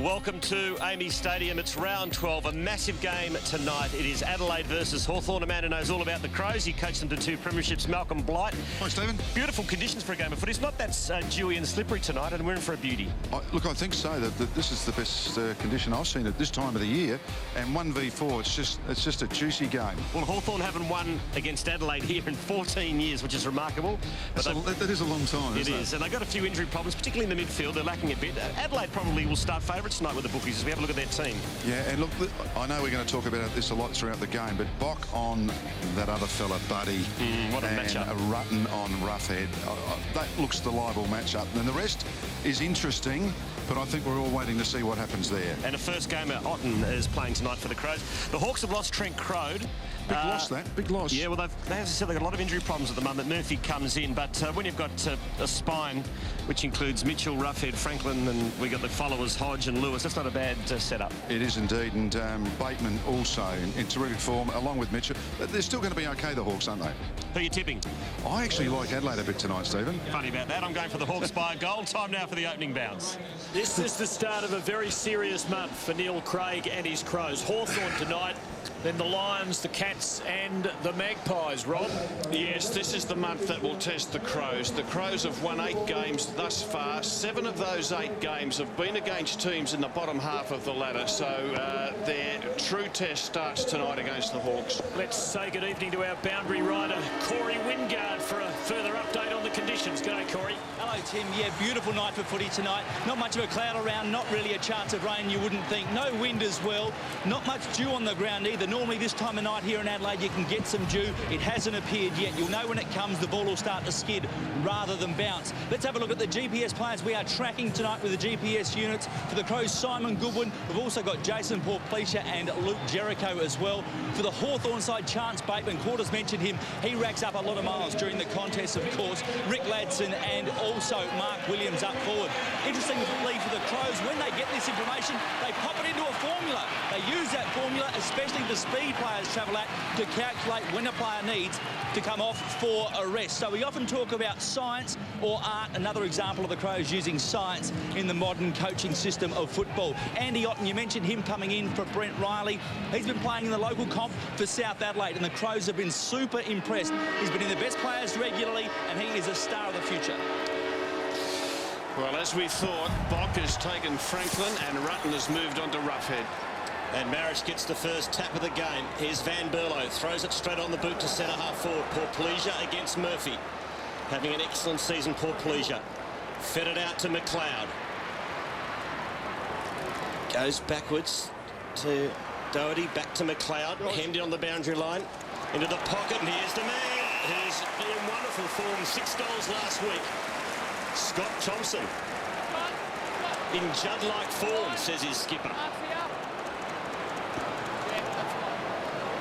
Welcome to Amy Stadium. It's round 12, a massive game tonight. It is Adelaide versus Hawthorn. A man who knows all about the Crows. He coached them to 2 premierships, Malcolm Blight. Hi, Stephen. Beautiful conditions for a game of footy. It's not that dewy and slippery tonight, and we're in for a beauty. Look, I think so. That this is the best condition I've seen at this time of the year. And 1v4, it's just a juicy game. Well, Hawthorn haven't won against Adelaide here in 14 years, which is remarkable. But that is a long time, isn't it? It is, and they've got a few injury problems, particularly in the midfield. They're lacking a bit. Adelaide probably will start favourites tonight with the bookies as we have a look at their team. Yeah, and look, I know we're going to talk about this a lot throughout the game, but Bock on that other fella, Buddy, what a matchup. Rutten on Roughhead. That looks the liable matchup. And the rest is interesting, but I think we're all waiting to see what happens there. And a first gamer, Otten, is playing tonight for the Crows. The Hawks have lost Trent Crode. Big loss, that. Big loss. Yeah, well, as I said, they've got a lot of injury problems at the moment. Murphy comes in, but when you've got a spine, which includes Mitchell, Roughhead, Franklin, and we got the followers, Hodge and Lewis, that's not a bad setup. It is indeed, and Bateman also in terrific form, along with Mitchell. They're still going to be okay, the Hawks, aren't they? Who are you tipping? I actually like Adelaide a bit tonight, Stephen. Funny about that. I'm going for the Hawks by a goal. Time now for the opening bounce. This is the start of a very serious month for Neil Craig and his Crows. Hawthorn tonight, then the Lions, the Cats and the Magpies. Rob? Yes, this is the month that will test the Crows. The Crows have won 8 games thus far. 7 of those 8 games have been against teams in the bottom half of the ladder. So their true test starts tonight against the Hawks. Let's say good evening to our boundary rider, Corey Wingard, for a further update on the conditions. G'day, Corey. Hello, Tim. Yeah, beautiful night for footy tonight. Not much of a cloud around, not really a chance of rain, you wouldn't think. No wind as well. Not much dew on the ground either. Normally this time of night here in Adelaide you can get some dew. It hasn't appeared yet. You'll know when it comes, the ball will start to skid rather than bounce. Let's have a look at the GPS players we are tracking tonight with the GPS units. For the Crows, Simon Goodwin. We've also got Jason Porplesia and Luke Jericho as well. For the Hawthorn side, Chance Bateman, Quarters mentioned him. He racks up a lot of miles during the contest, of course. Rick Ladson and also Mark Williams up forward. Interestingly for the Crows, when they get this information, they pop it into a formula. They use that formula, especially the speed players travel at, to calculate when a player needs to come off for a rest. So we often talk about science or art. Another example of the Crows using science in the modern coaching system of football. Andy Otten, you mentioned him coming in for Brent Riley. He's been playing in the local comp for South Adelaide, and the Crows have been super impressed. He's been in the best players regularly, and he is a star of the future. Well, as we thought, Bock has taken Franklin and Rutten has moved on to Roughhead. And Marrish gets the first tap of the game. Here's Van Berlo, throws it straight on the boot to centre half forward. Porplesia against Murphy. Having an excellent season, Porplesia. Fed it out to McLeod. Goes backwards to Doherty, back to McLeod. Hemmed on the boundary line. Into the pocket, and here's the man who's been in wonderful form. 6 goals last week. Scott Thompson. In Judd-like form, says his skipper.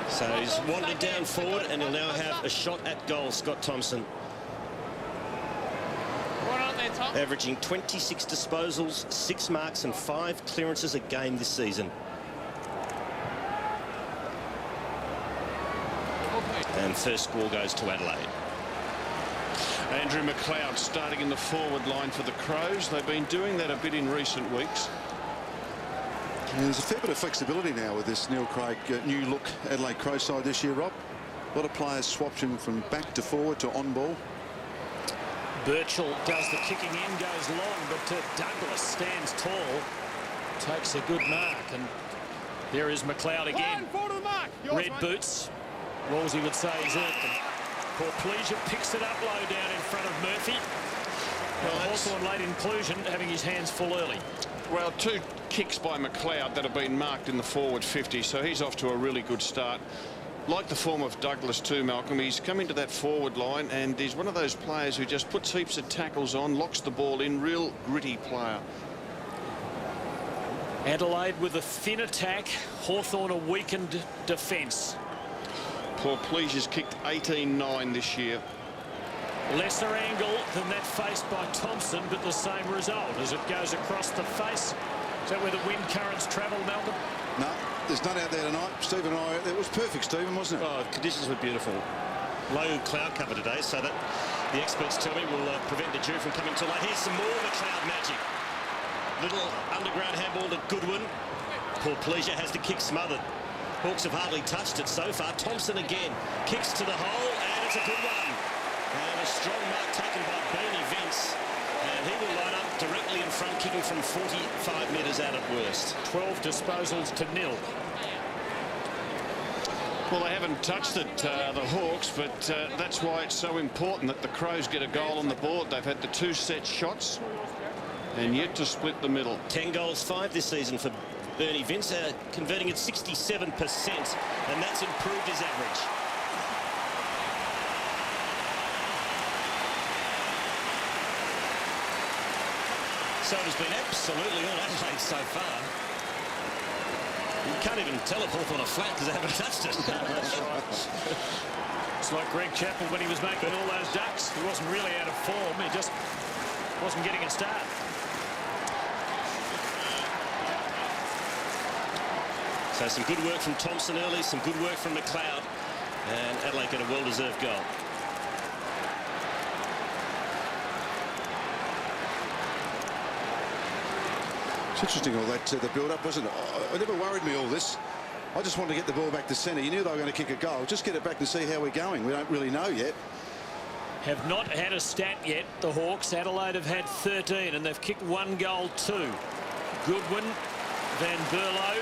So he's wandered down forward, and he'll now have a shot at goal, Scott Thompson. Averaging 26 disposals, 6 marks and 5 clearances a game this season. And first score goes to Adelaide. Andrew McLeod starting in the forward line for the Crows. They've been doing that a bit in recent weeks. Yeah, there's a fair bit of flexibility now with this Neil Craig new look Adelaide Crows side this year, Rob. A lot of players swapting from back to forward to on ball. Birchall does the kicking in, goes long, but Douglas stands tall, takes a good mark, and there is McLeod again. Red boots. Wolsey would say he's earned them. Porplesia picks it up low down in front of Murphy. Well, Hawthorn late inclusion, having his hands full early. Well, 2 kicks by McLeod that have been marked in the forward 50, so he's off to a really good start. Like the form of Douglas too, Malcolm, he's come into that forward line and he's one of those players who just puts heaps of tackles on, locks the ball in, real gritty player. Adelaide with a thin attack, Hawthorn a weakened defence. Porplesia's kicked 18-9 this year. Lesser angle than that faced by Thompson, but the same result as it goes across the face. Is that where the wind currents travel, Malcolm? No, there's none out there tonight. Stephen and I, it was perfect, Stephen, wasn't it? Oh, conditions were beautiful. Low cloud cover today, so that the experts tell me will prevent the dew from coming too late. Here's some more McLeod magic. Little underground handball to Goodwin. Poor Pleasure has the kick smothered. Hawks have hardly touched it so far. Thompson again. Kicks to the hole, and it's a good one. And a strong mark taken by Bernie Vince. And he will line up directly in front, kicking from 45 metres out at worst. 12 disposals to 0. Well, they haven't touched it, the Hawks, but that's why it's so important that the Crows get a goal on the board. They've had the 2 set shots and yet to split the middle. 10 goals, 5 this season for Bernie Vince, converting at 67%, and that's improved his average. So it's been absolutely all Adelaide so far. You can't even tell if Hawthorn are flat because they haven't touched it. That's right. It's like Greg Chappell when he was making all those ducks. He wasn't really out of form. He just wasn't getting a start. So some good work from Thompson early, some good work from McLeod, and Adelaide get a well-deserved goal. It's interesting all that, the build-up, wasn't it? It never worried me, all this. I just wanted to get the ball back to centre. You knew they were going to kick a goal. Just get it back and see how we're going. We don't really know yet. Have not had a stat yet, the Hawks. Adelaide have had 13, and they've kicked 1 goal too. Goodwin, Van Berlo,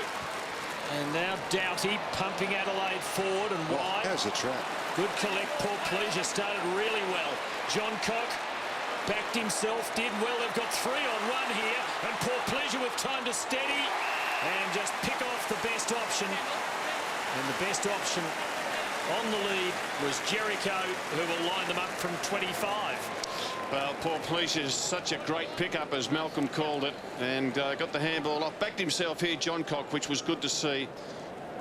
and now Doughty pumping Adelaide forward and wide. How's the trap? Good collect. Poor Pleasure started really well. John Cock backed himself, did well. They've got 3 on 1 here, and Poor Pleasure with time to steady and just pick off the best option. And the best option on the lead was Jericho, who will line them up from 25. Well, Poor Pleasure is such a great pickup, as Malcolm called it, and got the handball off. Backed himself here, John Cock, which was good to see.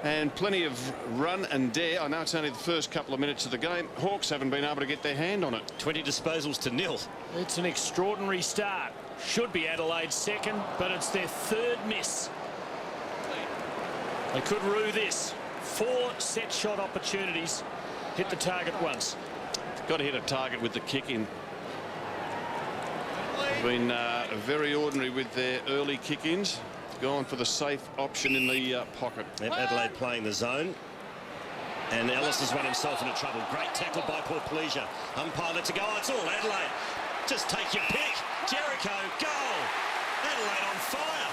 And plenty of run and dare. I know it's only the first couple of minutes of the game. Hawks haven't been able to get their hand on it. 20 disposals to 0. It's an extraordinary start. Should be Adelaide's second, but it's their 3rd miss. They could rue this. 4 set shot opportunities. Hit the target once. Got to hit a target with the kick in. Been very ordinary with their early kick-ins. Gone for the safe option in the pocket. Adelaide playing the zone. And Ellis has run himself into trouble. Great tackle by Poor Pleasure. Umpire lets it go. Oh, it's all Adelaide. Just take your pick. Jericho, goal. Adelaide on fire.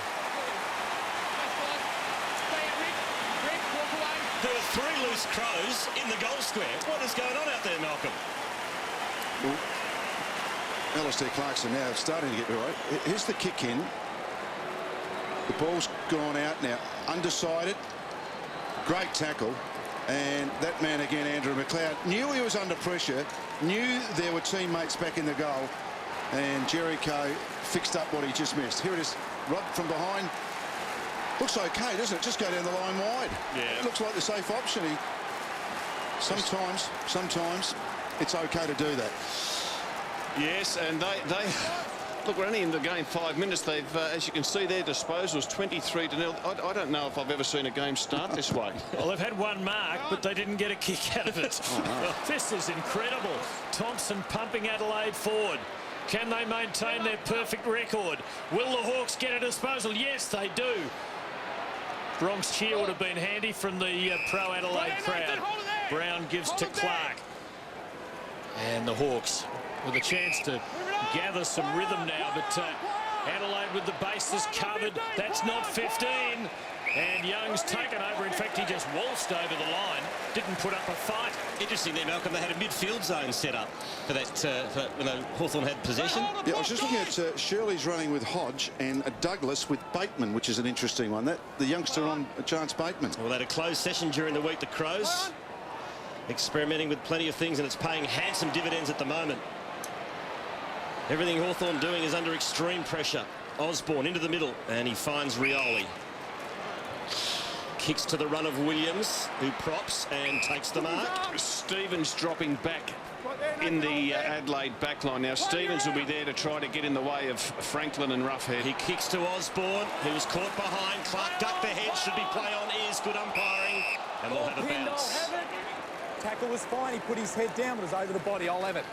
There were 3 loose Crows in the goal square. What is going on out there, Malcolm? Well, Alistair Clarkson now starting to get right. Here's the kick in. The ball's gone out now. Undecided. Great tackle. And that man again, Andrew McLeod, knew he was under pressure, knew there were teammates back in the goal, and Jericho fixed up what he just missed. Here it is, Rob from behind. Looks okay, doesn't it? Just go down the line wide. Yeah. It looks like the safe option. Sometimes it's okay to do that. Yes, and they look, we're only in the game 5 minutes. They've, as you can see, their disposals 23 to 0. I don't know if I've ever seen a game start this way. Well, they've had 1 mark, but they didn't get a kick out of it. This is incredible. Thompson pumping Adelaide forward. Can they maintain their perfect record? Will the Hawks get a disposal? Yes, they do. Bronx cheer would have been handy from the pro-Adelaide crowd. Brown gives to Clark. And the Hawks with a chance to gather some rhythm now, but Adelaide with the bases covered. That's not 15. And Young's taken over. In fact, he just waltzed over the line. Didn't put up a fight. Interesting there, Malcolm. They had a midfield zone set up for that when Hawthorn had possession. Yeah, I was just looking at Shirley's running with Hodge and Douglas with Bateman, which is an interesting one. That the youngster on Chance Bateman. Well, they had a closed session during the week, the Crows. Experimenting with plenty of things, and it's paying handsome dividends at the moment. Everything Hawthorn doing is under extreme pressure. Osborne into the middle, and he finds Rioli. Kicks to the run of Williams, who props and takes the mark. Stevens dropping back in the Adelaide backline. Now Stevens will be there to try to get in the way of Franklin and Roughhead. He kicks to Osborne, who was caught behind. Clark ducked the head, should be play on ears. Good umpiring, and we'll have a bounce. Tackle was fine. He put his head down, but it was over the body. I'll have it.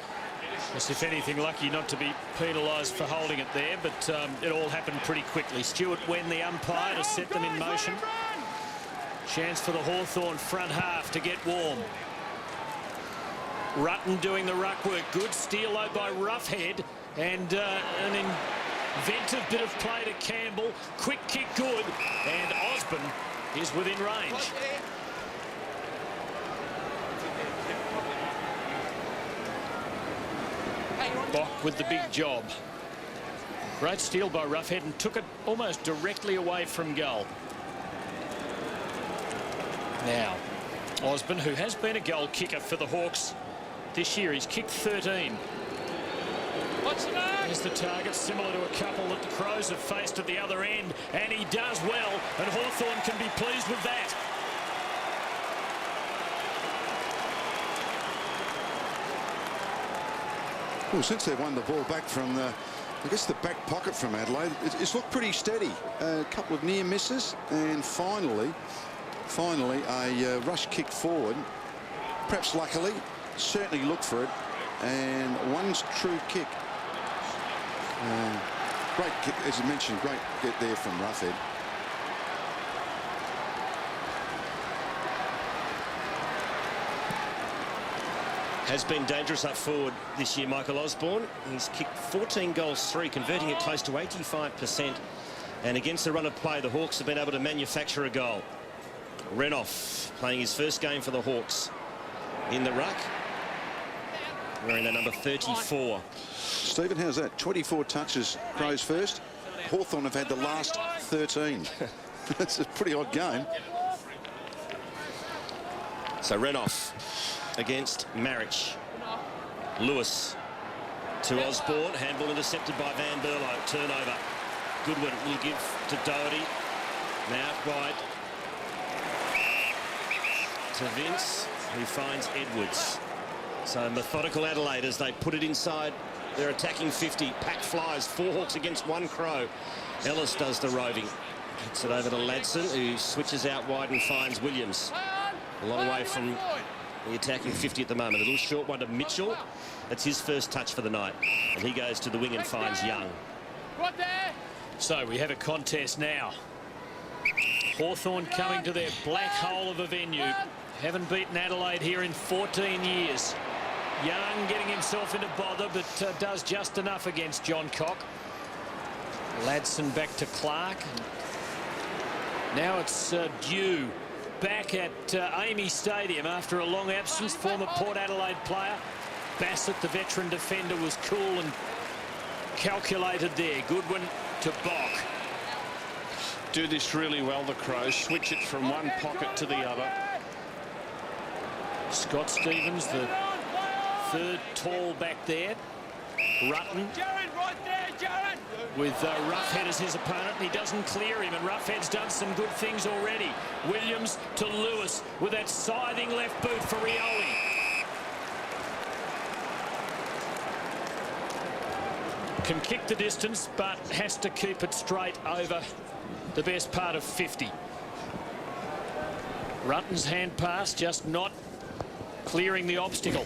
Yes, if anything, lucky not to be penalised for holding it there, but it all happened pretty quickly. Stewart Wen, the umpire, to set them in motion. Chance for the Hawthorn front half to get warm. Rutten doing the ruck work. Good steal though by Roughhead, and an inventive bit of play to Campbell. Quick kick good, and Osborne is within range. Bock with the big job. Great steal by Roughhead and took it almost directly away from goal. Now, Osborne, who has been a goal kicker for the Hawks this year, he's kicked 13. There's the target, similar to a couple that the Crows have faced at the other end, and he does well, and Hawthorn can be pleased with that. Well, since they've won the ball back from the, I guess, the back pocket from Adelaide, it's looked pretty steady. A couple of near misses, and finally a rush kick forward. Perhaps luckily, certainly looked for it, and one's true kick. Great kick, as you mentioned, great get there from Roughhead. Has been dangerous up forward this year, Michael Osborne. He's kicked 14 goals, 3, converting it close to 85%. And against the run of play, the Hawks have been able to manufacture a goal. Renouf playing his first game for the Hawks in the ruck, wearing the number 34. Stephen, how's that? 24 touches, Crows first. Hawthorn have had the last 13. That's a pretty odd game. So Renouf against Marich. Lewis to Osborne. Handball intercepted by Van Berlo. Turnover. Goodwin will give to Doherty. Now out wide to Vince, who finds Edwards. So methodical Adelaide as they put it inside their attacking 50. Pack flies. 4 Hawks against 1 Crow. Ellis does the roving. Gets it over to Ladson, who switches out wide and finds Williams. A long way from the attacking 50 at the moment. A little short one to Mitchell. That's his first touch for the night. And he goes to the wing and finds Young. So we have a contest now. Hawthorn coming to their black hole of a venue. Haven't beaten Adelaide here in 14 years. Young getting himself into bother, but does just enough against John Cock. Ladson back to Clark. Now it's Dew back at Amy Stadium after a long absence. Former Port Adelaide player. Bassett, the veteran defender, was cool and calculated there. Goodwin to Bock. Do this really well, the Crows. Switch it from one pocket to the other. Scott Stevens, the third tall back there. Rutten with Roughhead as his opponent, and he doesn't clear him, and Roughhead's done some good things already. Williams to Lewis with that scything left boot for Rioli. Can kick the distance, but has to keep it straight over the best part of 50. Rutten's hand pass just not clearing the obstacle.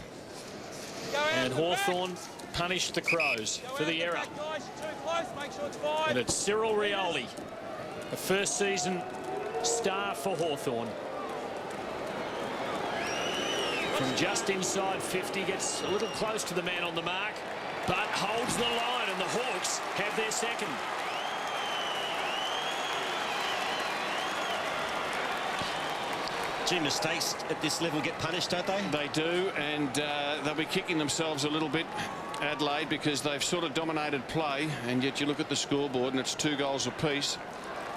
And Hawthorn punished the Crows for the error. And it's Cyril Rioli, a first season star for Hawthorn. From just inside 50, gets a little close to the man on the mark, but holds the line, and the Hawks have their second. Gee, mistakes at this level get punished, don't they? They do, and they'll be kicking themselves a little bit, Adelaide, because they've sort of dominated play, and yet you look at the scoreboard and it's 2 goals apiece.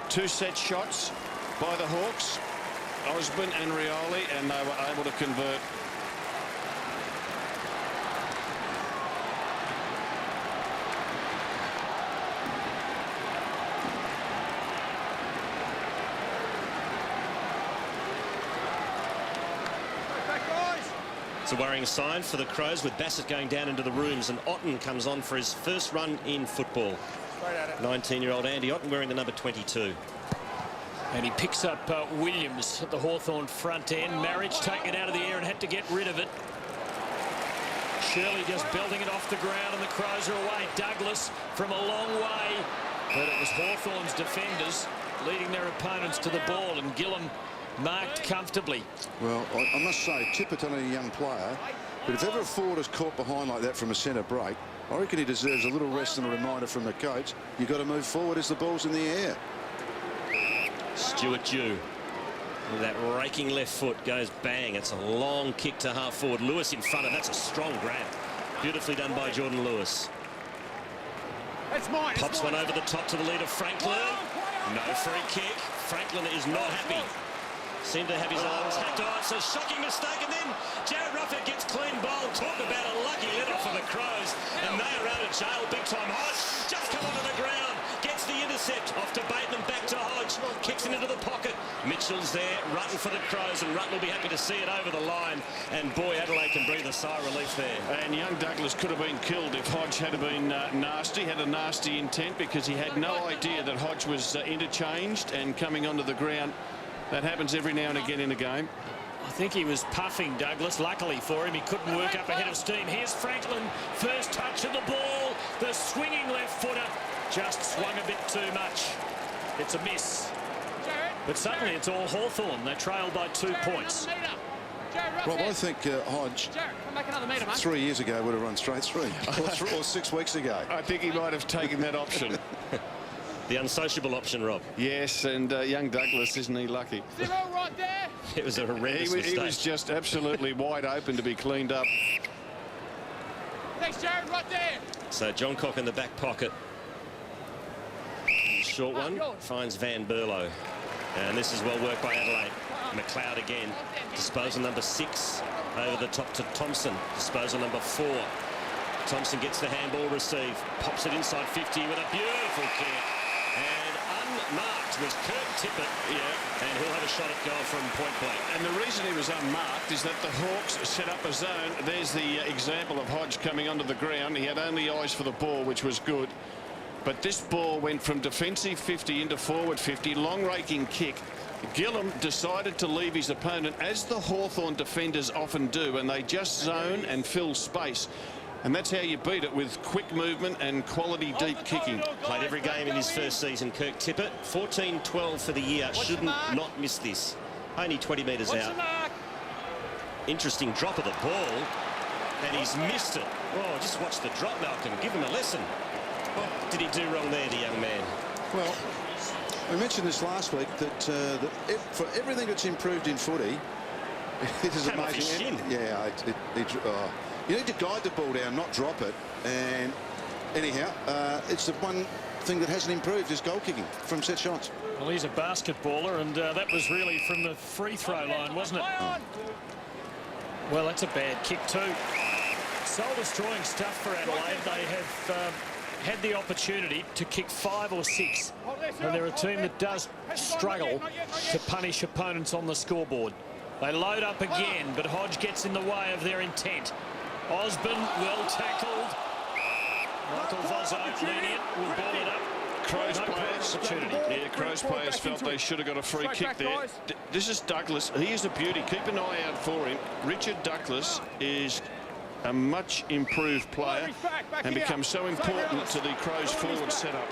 2 set shots by the Hawks, Osborne and Rioli, and they were able to convert. It's a worrying sign for the Crows, with Bassett going down into the rooms, and Otten comes on for his first run in football. 19-year-old Andy Otten wearing the number 22. And he picks up Williams at the Hawthorn front end. Marich taking it out of the air and had to get rid of it. Shirley just belting it off the ground, and the Crows are away. Douglas from a long way, but it was Hawthorn's defenders leading their opponents to the ball, and Gillum marked comfortably. Well, I must say, Tippett's only a young player, but if ever a forward is caught behind like that from a centre break, I reckon he deserves a little rest and a reminder from the coach. You've got to move forward as the ball's in the air. Stuart Dew with that raking left foot goes bang. It's a long kick to half forward. Lewis in front, and that's a strong grab. Beautifully done by Jordan Lewis. Pops one over the top to the leader, Franklin. No free kick. Franklin is not happy. Seemed to have his arms hacked on. So shocking mistake, and then Jared Rufford gets clean bowl. Talk about a lucky let-off for the Crows, and they are out of jail big time. Hodge just come onto the ground, gets the intercept off to Bateman, back to Hodge, kicks it into the pocket. Mitchell's there, Rutten for the Crows, and Rutten will be happy to see it over the line. And boy, Adelaide can breathe a sigh of relief there. And young Douglas could have been killed if Hodge had been nasty, had a nasty intent, because he had no idea that Hodge was interchanged and coming onto the ground. That happens every now and again in a game. I think he was puffing Douglas. Luckily for him, he couldn't work up ahead of steam. Here's Franklin, first touch of the ball. The swinging left footer just swung a bit too much. It's a miss. But suddenly it's all Hawthorn. They trail by 2 points. Rob, I think Hodge 3 years ago would have run straight through, or 6 weeks ago. I think he might have taken that option. The unsociable option, Rob. Yes, and young Douglas, isn't he lucky? Right there. It was a horrendous mistake. He was just absolutely wide open to be cleaned up. Thanks, Jared, right there. So John Cock in the back pocket. Short one finds Van Berlo. And this is well worked by Adelaide. McLeod again. Disposal number 6 over the top to Thompson. Disposal number 4. Thompson gets the handball receive. Pops it inside 50 with a beautiful kick. And unmarked was Kirk Tippett. Yeah. And he'll have a shot at goal from point blank. And the reason he was unmarked is that the Hawks set up a zone. There's the example of Hodge coming onto the ground. He had only eyes for the ball, which was good. But this ball went from defensive 50 into forward 50. Long raking kick. Gillum decided to leave his opponent, as the Hawthorn defenders often do, and they just zone and fill space. And that's how you beat it, with quick movement and quality deep kicking. Played every game in his first season, Kirk Tippett. 14-12 for the year. Shouldn't not miss this. Only 20 metres out. Interesting drop of the ball. And he's missed it. Oh, just watch the drop, Malcolm. Give him a lesson. What did he do wrong there, the young man? Well, we mentioned this last week that for everything that's improved in footy, it is amazing. Yeah, you need to guide the ball down, not drop it. And anyhow, it's the one thing that hasn't improved is goal kicking from set shots. Well, he's a basketballer, and that was really from the free throw line, wasn't it? Oh. Well, that's a bad kick too. Soul-destroying stuff for Adelaide. They have had the opportunity to kick 5 or 6, and they're a team that does struggle to punish opponents on the scoreboard. They load up again, but Hodge gets in the way of their intent. Osborne, well tackled. Michael Vozzo, lenient, will ball it up. Crows players felt they should have got a free kick there. This is Douglas. He is a beauty. Keep an eye out for him. Richard Douglas is a much improved player and becomes so important to the Crows forward setup.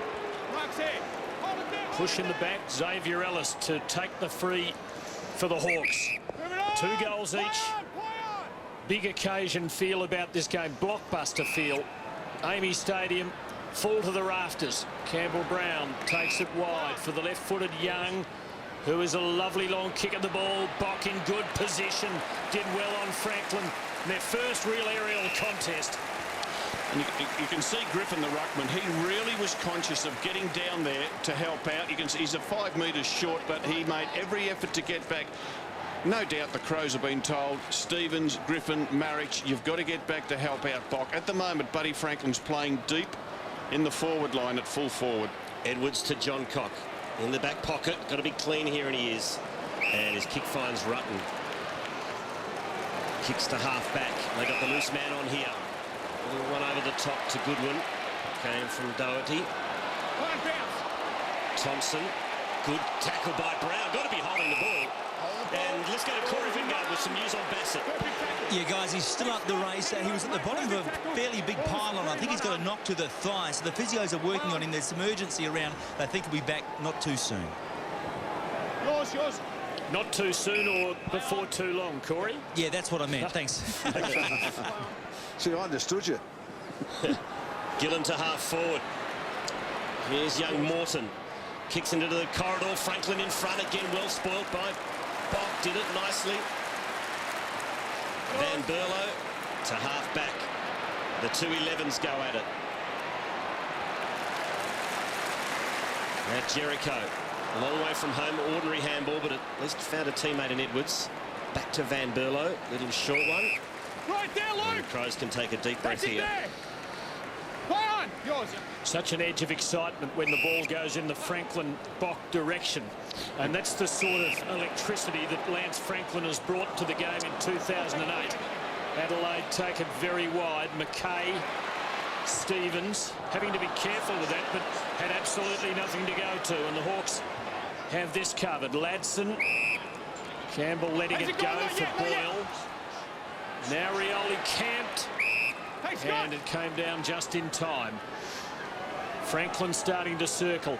Push in the back. Xavier Ellis to take the free for the Hawks. 2 goals each. Big occasion feel about this game. Blockbuster feel. Amy Stadium full to the rafters. Campbell Brown takes it wide for the left-footed Young, who is a lovely long kick at the ball. Bock in good position. Did well on Franklin. Their first real aerial contest. And you can see Griffin, the ruckman, he really was conscious of getting down there to help out. You can see he's a 5 metres short, but he made every effort to get back. No doubt the Crows have been told, Stevens, Griffin, Marriage, you've got to get back to help out Bock. At the moment, Buddy Franklin's playing deep in the forward line at full forward. Edwards to John Cock. In the back pocket. Got to be clean here, and he is. And his kick finds Rutten. Kicks to half back. They got the loose man on here. One over the top to Goodwin. Came from Doherty. Thompson. Good tackle by Brown. Got to be holding the ball. And let's go to Corey Wingard with some news on Bassett. Yeah, guys, he's still up the race. He was at the bottom of a fairly big pylon. I think he's got a knock to the thigh. So the physios are working on him. There's some urgency around. They think he'll be back not too soon. Yours. Not too soon or before too long, Corey? Yeah, that's what I meant. Thanks. See, I understood you. Gillen to half forward. Here's young Morton. Kicks into the corridor. Franklin in front again. Well spoilt by Bock. Did it nicely. Van Berlo to half back. The 2 11s go at it. Now Jericho. A long way from home. Ordinary handball, but at least found a teammate in Edwards. Back to Van Berlo. Little short one. Right there, And the Luke. Crows can take a deep breath That's it here. there. Play on. Yours. Such an edge of excitement when the ball goes in the Franklin-Bock direction. And that's the sort of electricity that Lance Franklin has brought to the game in 2008. Adelaide taken very wide. McKay, Stevens, having to be careful with that, but had absolutely nothing to go to. And the Hawks have this covered. Ladson, Campbell letting it go for Boyle. Now Rioli camped. And it came down just in time. Franklin starting to circle.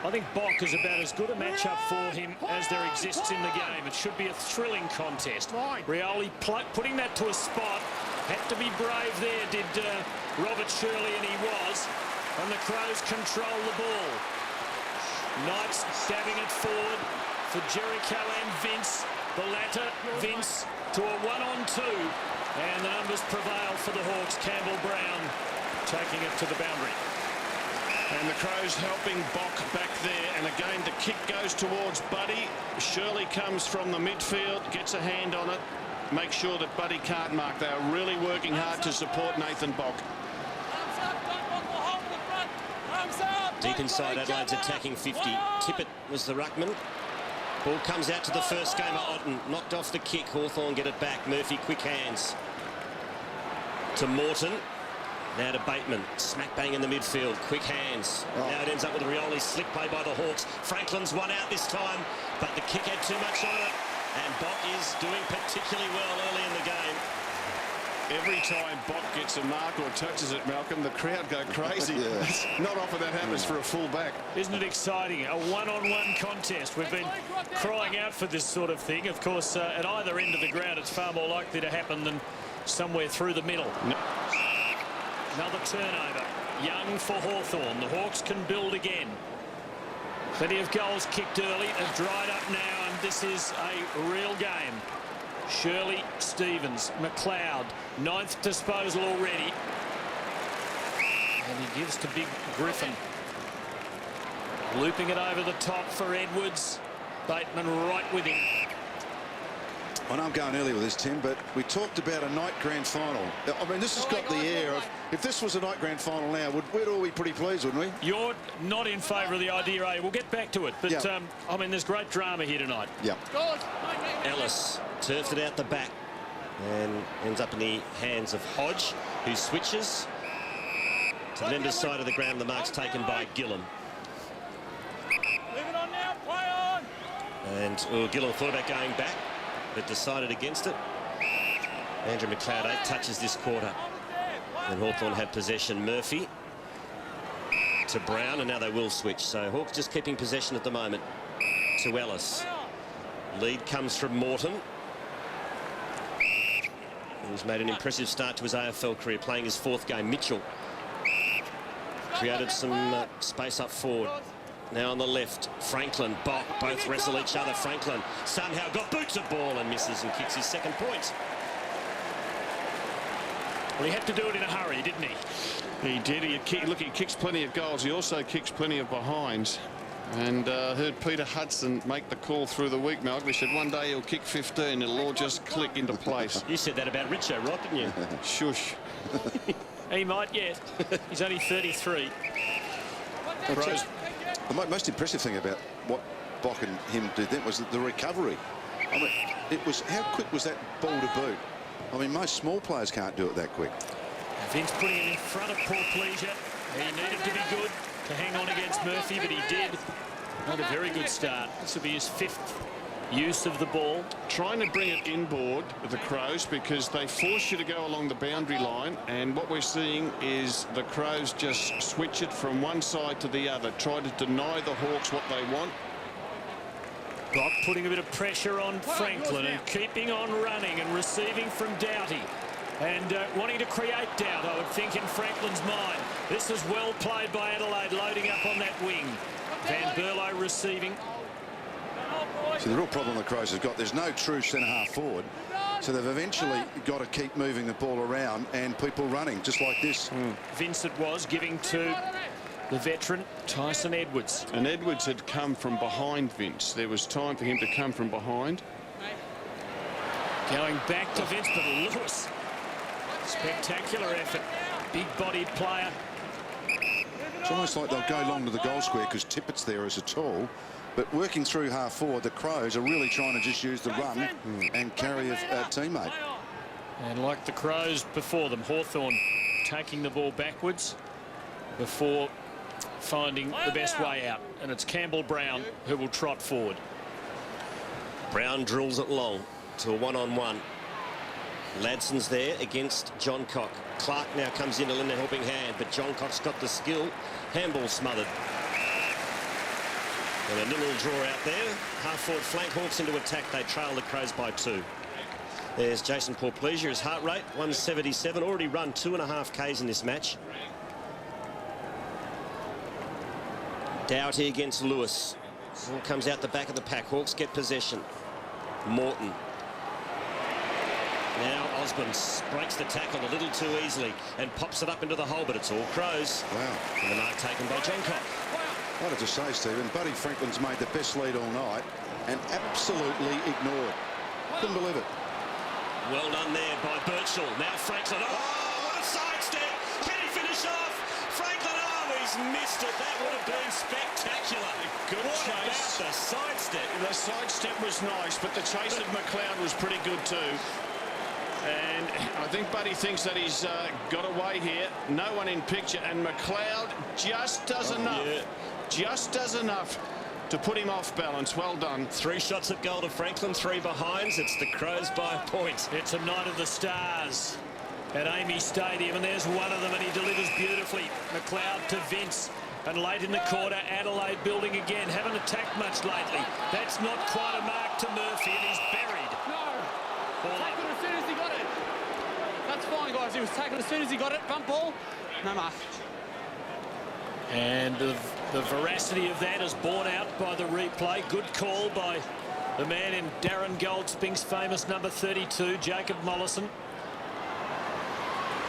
I think Bock is about as good a matchup for him as there exists in the game. It should be a thrilling contest. Rioli putting that to a spot. Had to be brave there, did Robert Shirley, and he was. And the Crows control the ball. Knights stabbing it forward for Jericho and Vince. The latter, Vince, to a 1-on-2. And the numbers prevail for the Hawks. Campbell Brown taking it to the boundary. And the Crows helping Bock back there. And again, the kick goes towards Buddy. Shirley comes from the midfield, gets a hand on it. Make sure that Buddy can't mark. They are really working hard to support Nathan Bock. Deep inside, Adelaide's attacking 50. Tippett was the ruckman. Ball comes out to the first gamer, Otten. Knocked off the kick. Hawthorn get it back. Murphy, quick hands. To Morton. Now to Bateman. Smack bang in the midfield. Quick hands. Now it ends up with a Rioli slick play by the Hawks. Franklin's one out this time, but the kick had too much on it. And Bock is doing particularly well early in the game. Every time Bock gets a mark or touches it, Malcolm, the crowd go crazy. It's not often that happens for a full back. Isn't it exciting? A one-on-one contest. We've been crying out for this sort of thing. Of course, at either end of the ground, it's far more likely to happen than somewhere through the middle. Another turnover. Young for Hawthorn. The Hawks can build again. Plenty of goals kicked early. They've dried up now, and this is a real game. Shirley, Stevens, McLeod, 9th disposal already. And he gives to Big Griffin. Looping it over the top for Edwards. Bateman right with him. I know I'm going early with this, Tim, but we talked about a night grand final. I mean, this has got the air of, if this was a night grand final now, we'd all be pretty pleased, wouldn't we? You're not in favour of the idea, eh? We'll get back to it. But, Yeah. I mean, there's great drama here tonight. Yeah. Ellis turfed it out the back and ends up in the hands of Hodge, who switches to Lender's side of the ground. The mark's taken by Gillen. Leave it on now. Play on. And Gillen thought about going back, but decided against it. Andrew McLeod, 8 touches this quarter. And Hawthorn had possession. Murphy to Brown, and now they will switch. So Hawks just keeping possession at the moment to Ellis. Lead comes from Morton. He's made an impressive start to his AFL career, playing his 4th game. Mitchell created some space up forward. Now on the left, Franklin, Bock, both wrestle each other. Franklin somehow got boots of ball and misses and kicks his 2nd point. Well, he had to do it in a hurry, didn't he? He did. He kicks plenty of goals. He also kicks plenty of behinds. And heard Peter Hudson make the call through the week, Malcolm. He said one day he'll kick 15. It'll all just click into place. You said that about Richo, Rock, didn't you? Shush. He might yet. He's only 33. The most impressive thing about what Bock and him did then was the recovery. I mean, it was, how quick was that ball to boot? I mean, most small players can't do it that quick. Vince putting it in front of Paul Pleasure. He needed to be good to hang on against Murphy, but he did. Not a very good start. This will be his 5th use of the ball. Trying to bring it inboard, the Crows, because they force you to go along the boundary line, and what we're seeing is the Crows just switch it from one side to the other, try to deny the Hawks what they want. Brock putting a bit of pressure on Franklin and keeping on running and receiving from Doughty. And wanting to create doubt, I would think, in Franklin's mind. This is well played by Adelaide, loading up on that wing. Van Berlo receiving. So the real problem the Crows have got, there's no true centre-half forward. So they've eventually got to keep moving the ball around and people running, just like this. Vincent was giving to the veteran Tyson Edwards. And Edwards had come from behind Vince. There was time for him to come from behind. Going back to Vince, but Lewis. Spectacular effort. Big-bodied player. It's almost like they'll go long to the goal square because Tippett's there as a tall. But working through half forward, the Crows are really trying to just use the run and carry a teammate. And like the Crows before them, Hawthorn taking the ball backwards before finding the best way out. And it's Campbell Brown who will trot forward. Brown drills it long to a one-on-one. Ladson's there against John Cock. Clark now comes in to lend a helping hand, but John Cock's got the skill. Handball smothered. And a little draw out there. Half-forward flank, Hawks into attack. They trail the Crows by 2. There's Jason Portpleasure. His heart rate, 177. Already run 2.5 Ks in this match. Doughty against Lewis. Ball comes out the back of the pack. Hawks get possession. Morton. Now Osborne breaks the tackle a little too easily and pops it up into the hole, but it's all Crows. Wow. And the mark taken by John Cock. What did you say, Stephen? Buddy Franklin's made the best lead all night and absolutely ignored. Couldn't believe it. Well done there by Birchall. Now Franklin. Oh, what a sidestep. Can he finish off? Franklin, oh, he's missed it. That would have been spectacular. Good what chase. About the sidestep? The sidestep was nice, but the chase of McLeod was pretty good too. And I think Buddy thinks that he's got away here. No one in picture, and McLeod just does enough. Yeah. Just does enough to put him off balance. Well done. 3 shots at goal to Franklin, 3 behinds. It's the Crows by a point. It's a night of the stars at Amy Stadium, and there's one of them, and he delivers beautifully. McLeod to Vince, and late in the quarter, Adelaide building again. Haven't attacked much lately. That's not quite a mark to Murphy, and he's buried. No. Taken as soon as he got it. That's fine, guys. He was taken as soon as he got it. Bump ball. No mark. And the veracity of that is borne out by the replay. Good call by the man in Darren Goldspink's famous number 32, Jacob Mollison.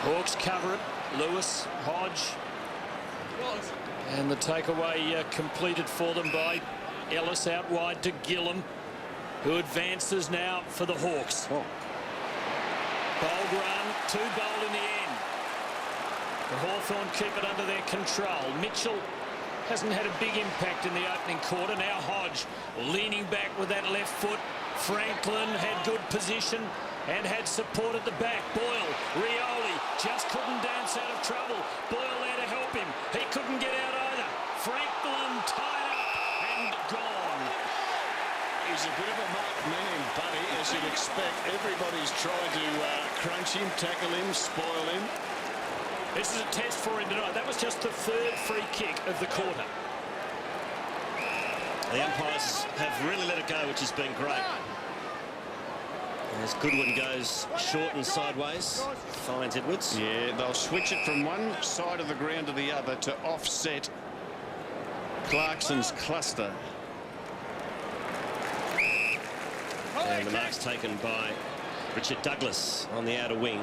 Hawks cover it. Lewis, Hodge. And the takeaway completed for them by Ellis out wide to Gillum, who advances now for the Hawks. Oh. Bold run, too bold in the end. The Hawthorn keep it under their control. Mitchell hasn't had a big impact in the opening quarter. Now Hodge leaning back with that left foot. Franklin had good position and had support at the back. Boyle, Rioli just couldn't dance out of trouble. Boyle there to help him. He couldn't get out either. Franklin tied up and gone. He's a bit of a man, Buddy, as you'd expect. Everybody's trying to crunch him, tackle him, spoil him. This is a test for him tonight. That was just the 3rd free kick of the quarter. The umpires have really let it go, which has been great. As Goodwin goes short and sideways, finds Edwards. Yeah, they'll switch it from one side of the ground to the other to offset Clarkson's cluster. And the mark's taken by Richard Douglas on the outer wing.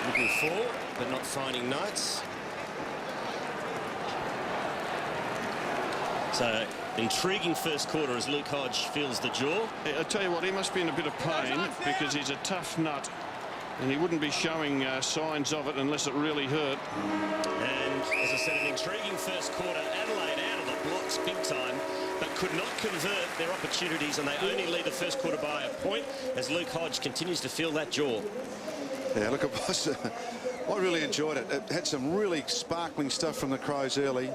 Looking for, but not finding Knights. So, intriguing first quarter as Luke Hodge feels the jaw. I tell you what, he must be in a bit of pain because he's a tough nut, and he wouldn't be showing signs of it unless it really hurt. And as I said, an intriguing first quarter. Adelaide out of the blocks big time, but could not convert their opportunities, and they only lead the first quarter by a point as Luke Hodge continues to feel that jaw. Yeah, look, I really enjoyed it. It had some really sparkling stuff from the Crows early.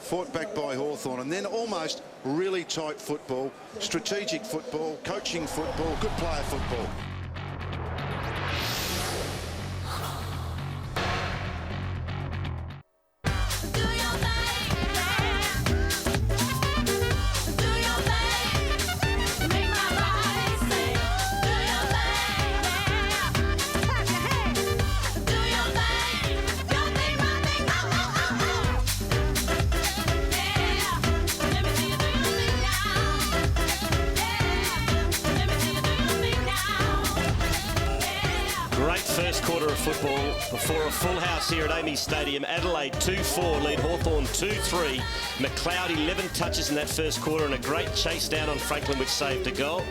fought back by Hawthorn, and then almost really tight football, strategic football, coaching football, good player football. Great first quarter of football before a full house here at AAMI Stadium. Adelaide 2-4 lead Hawthorn 2-3. McLeod 11 touches in that first quarter and a great chase down on Franklin which saved a goal.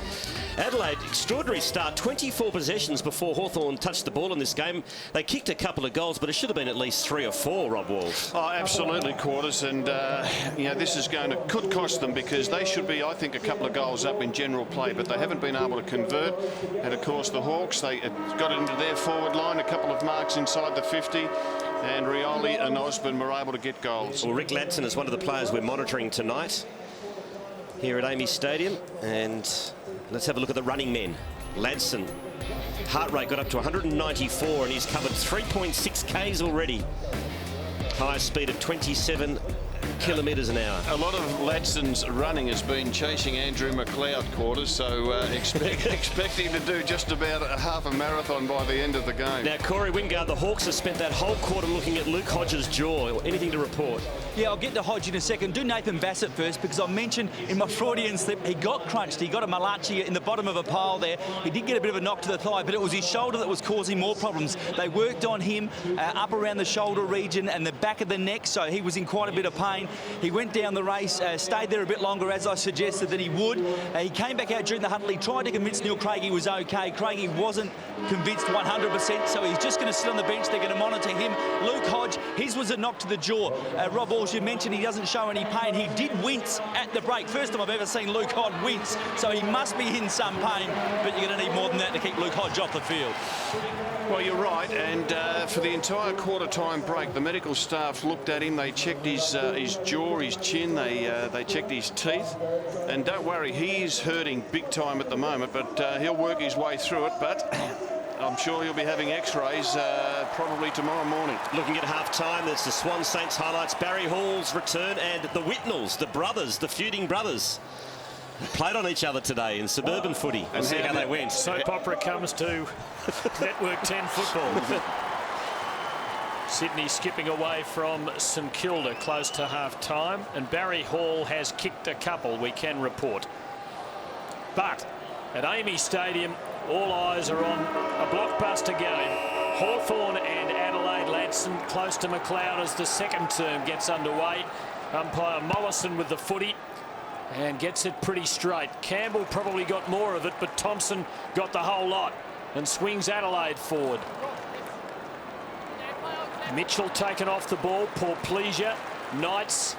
Adelaide, extraordinary start, 24 possessions before Hawthorn touched the ball in this game. They kicked a couple of goals, but it should have been at least 3 or 4, Rob Walls. Oh, absolutely, Quarters, and you know, this is could cost them, because they should be, I think, a couple of goals up in general play, but they haven't been able to convert. And of course the Hawks, they got into their forward line, a couple of marks inside the 50, and Rioli and Osborne were able to get goals. Well, Rick Ladson is one of the players we're monitoring tonight here at AAMI Stadium, and let's have a look at the running men. Ladson, heart rate got up to 194 and he's covered 3.6 Ks already. Highest speed of 27 kilometres an hour. A lot of Ladson's running has been chasing Andrew McLeod, Quarters, so expect him to do just about a half a marathon by the end of the game. Now, Corey Wingard, the Hawks have spent that whole quarter looking at Luke Hodges' jaw. Anything to report? Yeah, I'll get to Hodge in a second. Do Nathan Bassett first, because I mentioned in my Freudian slip, he got crunched. He got a Malachi in the bottom of a pile there. He did get a bit of a knock to the thigh, but it was his shoulder that was causing more problems. They worked on him up around the shoulder region and the back of the neck, so he was in quite a bit of pain. He went down the race, stayed there a bit longer, as I suggested that he would. He came back out during the huddle. He tried to convince Neil Craig he was okay. Craigie wasn't convinced 100%, so he's just going to sit on the bench. They're going to monitor him. Luke Hodge, his was a knock to the jaw. Rob Walsh, you mentioned he doesn't show any pain. He did wince at the break. First time I've ever seen Luke Hodge wince, so he must be in some pain, but you're going to need more than that to keep Luke Hodge off the field. Well, you're right, and for the entire quarter-time break, the medical staff looked at him. They checked his jaw, his chin, they checked his teeth, and don't worry, he is hurting big time at the moment, but he'll work his way through it. But I'm sure he'll be having x-rays probably tomorrow morning. Looking at half-time, there's the Swan Saints highlights, Barry Hall's return, and the Whitnells, the brothers, the feuding brothers, played on each other today in suburban footy. We'll see how they went. Soap opera comes to Network 10 football. Sydney skipping away from St Kilda close to half-time, and Barry Hall has kicked a couple, we can report. But at AAMI Stadium, all eyes are on a blockbuster game. Hawthorn and Adelaide. Ladson close to McLeod as the second term gets underway. Umpire Mollison with the footy and gets it pretty straight. Campbell probably got more of it, but Thompson got the whole lot and swings Adelaide forward. Mitchell taken off the ball. Poor pleasure. Knights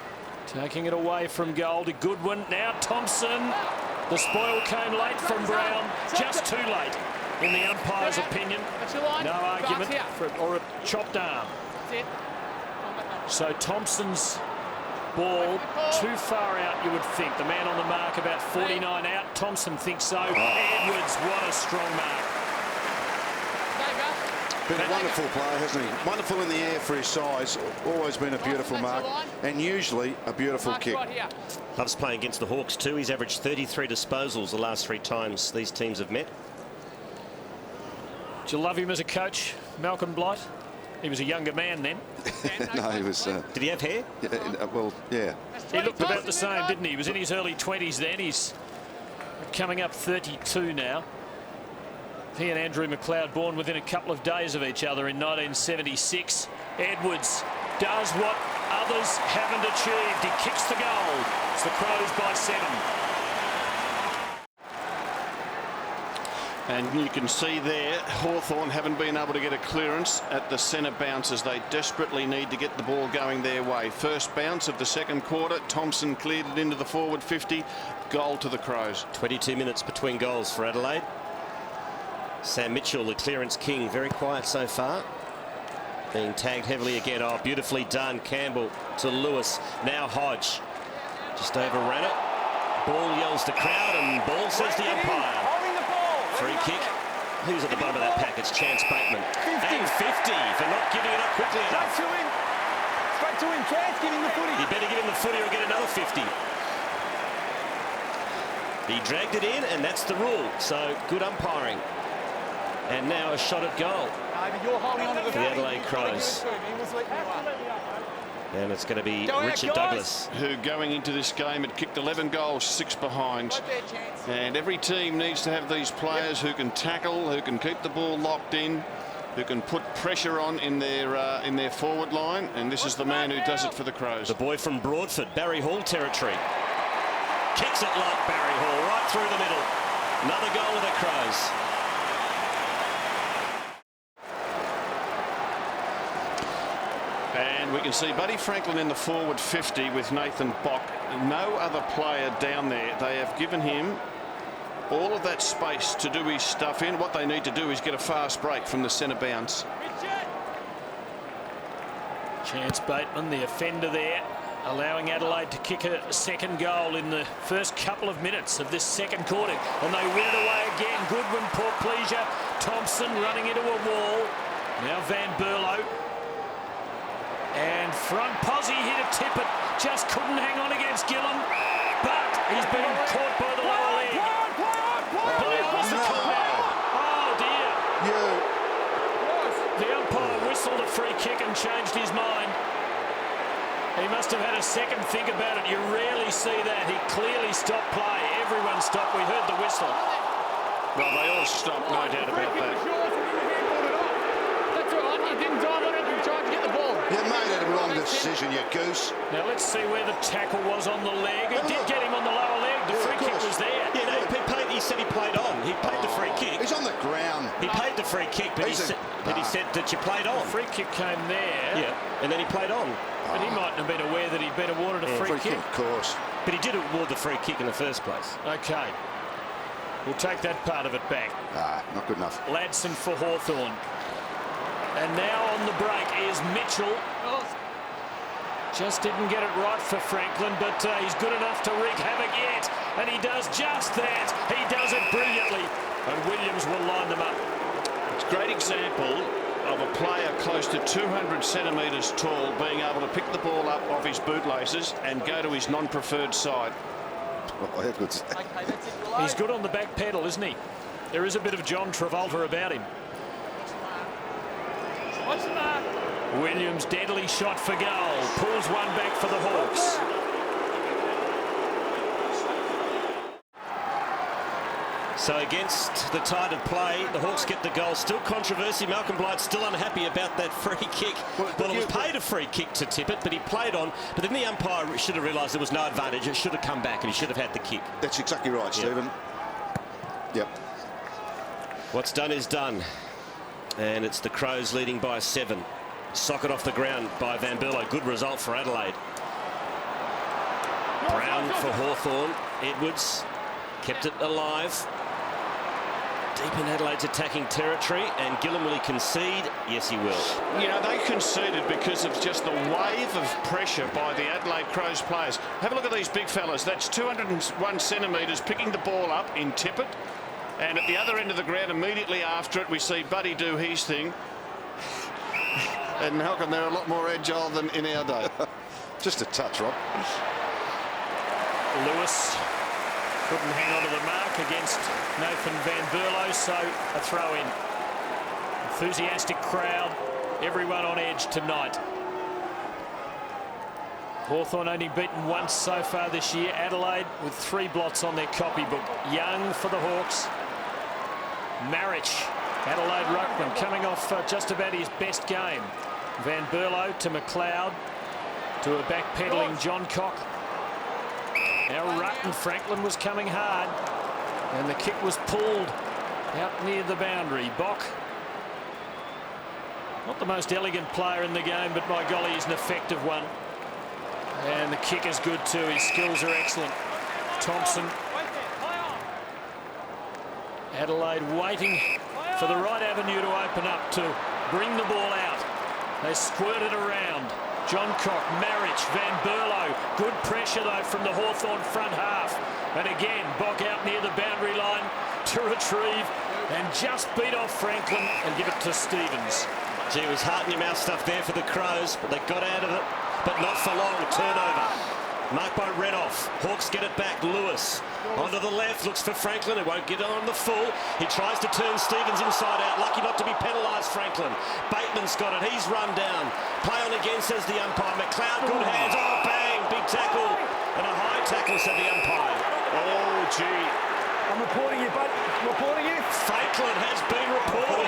taking it away from goal to Goodwin. Now Thompson. The spoil came late from Brown. Just too late, in the umpire's opinion. No argument or a chopped arm. So Thompson's ball too far out, you would think. The man on the mark about 49 out. Thompson thinks so. Edwards, what a strong mark. Been a wonderful player, hasn't he? Wonderful in the air for his size. Always been a beautiful mark, and usually a beautiful kick. Loves playing against the Hawks too. He's averaged 33 disposals the last 3 times these teams have met. Do you love him as a coach, Malcolm Blight? He was a younger man then. No, he was... Did he have hair? Yeah, well, yeah. He looked about the same, didn't he? He was in his early 20s then. He's coming up 32 now. He and Andrew McLeod born within a couple of days of each other in 1976. Edwards does what others haven't achieved. He kicks the goal. It's the Crows by 7. And you can see there, Hawthorn haven't been able to get a clearance at the centre bounces. They desperately need to get the ball going their way. First bounce of the second quarter. Thompson cleared it into the forward 50. Goal to the Crows. 22 minutes between goals for Adelaide. Sam Mitchell, the clearance king, very quiet so far. Being tagged heavily again. Oh, beautifully done. Campbell to Lewis. Now Hodge. Just overran it. Ball yells the crowd, and ball says the umpire. Free kick. Who's at the bottom of that pack? It's Chance Bateman. And 50 for not giving it up quickly enough. Straight to him, Chance, give him the footy. He better give him the footy or get another 50. He dragged it in, and that's the rule. So good umpiring. And now a shot at goal for the Adelaide Crows. And it's going to be Richard Douglas, who going into this game had kicked 11 goals, 6 behind. And every team needs to have these players who can tackle, who can keep the ball locked in, who can put pressure on in their forward line. And this is the man who does it for the Crows. the boy from Broadford, Barry Hall territory. Kicks it like Barry Hall, right through the middle. Another goal of the Crows. And we can see Buddy Franklin in the forward 50 with Nathan Bock. No other player down there. They have given him all of that space to do his stuff in. What they need to do is get a fast break from the centre bounce. Chance Bateman, the offender there, allowing Adelaide to kick a second goal in the first couple of minutes of this second quarter. And they win it away again. Goodwin, Portpleasure, Thompson running into a wall. Now Van Berlo. And front posse here to Tippett. Just couldn't hang on against Gillam. But he's been caught by the lower leg. Play on is the call now. Oh dear. The umpire whistled a free kick and changed his mind. He must have had a second think about it. You rarely see that. He clearly stopped play. Everyone stopped. We heard the whistle. Well, they all stopped, no doubt about that. That's all right. You didn't dive on it and tried to get the ball. You made a wrong decision, you goose. Now let's see where the tackle was on the leg. It did get him on the lower leg. The free kick was there. Yeah, no, he said he played on. He played the free kick. He's on the ground. He paid the free kick, but he said that you played on. Free kick came there. Yeah, and then he played on. But he mightn't have been aware that he'd been awarded a free kick. Of course. But he did award the free kick in the first place. Okay. We'll take that part of it back. Not good enough. Ladson for Hawthorn. And now on the break is Mitchell. Just didn't get it right for Franklin, but he's good enough to wreak havoc yet. And he does just that. He does it brilliantly. And Williams will line them up. It's a great example of a player close to 200 centimetres tall being able to pick the ball up off his bootlaces and go to his non-preferred side. Oh, how good's that? He's good on the back pedal, isn't he? There is a bit of John Travolta about him. What's the mark? Williams, deadly shot for goal. Pulls one back for the Hawks. So against the tide of play, the Hawks get the goal. Still controversy. Malcolm Blight's still unhappy about that free kick. Well, it was paid a free kick to Tippett, but he played on. But then the umpire should have realised there was no advantage. It should have come back, and he should have had the kick. That's exactly right, Stephen. Yep. What's done is done. And it's the Crows leading by 7. Socket off the ground by Van Berlo. Good result for Adelaide. Brown for Hawthorn. Edwards kept it alive. Deep in Adelaide's attacking territory, and Gillam, will he concede? Yes, he will. Yeah, they conceded because of just the wave of pressure by the Adelaide Crows players. Have a look at these big fellas. That's 201 centimetres picking the ball up in Tippett. And at the other end of the ground, immediately after it, we see Buddy do his thing. And Malcolm, they're a lot more agile than in our day. Just a touch, Rob. Lewis couldn't hang on to the mark against Nathan Van Berlo, so a throw in. Enthusiastic crowd, everyone on edge tonight. Hawthorn only beaten once so far this year. Adelaide with 3 blots on their copybook. Young for the Hawks. Marich, Adelaide ruckman, coming off just about his best game. Van Berlo to McLeod, to a backpedaling John Cock. Now Rutten, Franklin was coming hard, and the kick was pulled out near the boundary. Bock, not the most elegant player in the game, but by golly, he's an effective one. And the kick is good too. His skills are excellent. Thompson. Adelaide waiting for the right avenue to open up to bring the ball out. They squirt it around. Johncock, Marich, Van Berlo. Good pressure, though, from the Hawthorn front half. And again, Bock out near the boundary line to retrieve and just beat off Franklin and give it to Stevens. Gee, it was heart-in-your-mouth stuff there for the Crows, but they got out of it, but not for long. Turnover. Marked by Renoff. Hawks get it back. Lewis onto the left, looks for Franklin. It won't get on the full. He tries to turn Stevens inside out. Lucky not to be penalised, Franklin. Bateman's got it. He's run down. Play on again, says the umpire. McLeod, good hands. Oh, bang. Big tackle. And a high tackle, said the umpire. Oh, gee. I'm reporting you, bud. Reporting you. Franklin has been reported.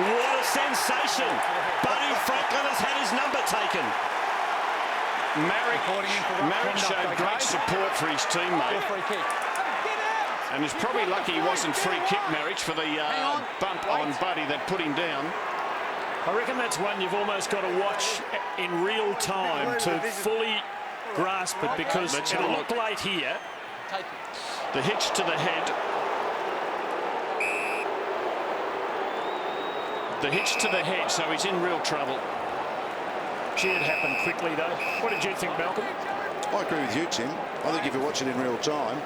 What a sensation. Buddy Franklin has had his number taken. Marrick showed great support for his teammate. And he's probably lucky he wasn't free kick, Marriage, for the bump on Buddy that put him down. I reckon that's one you've almost got to watch in real time to fully grasp it, because it'll look late here. The hitch to the head. The hitch to the head, so he's in real trouble. Gee, it happened quickly, though. What did you think, Malcolm? I agree with you, Tim. I think if you watch it in real time,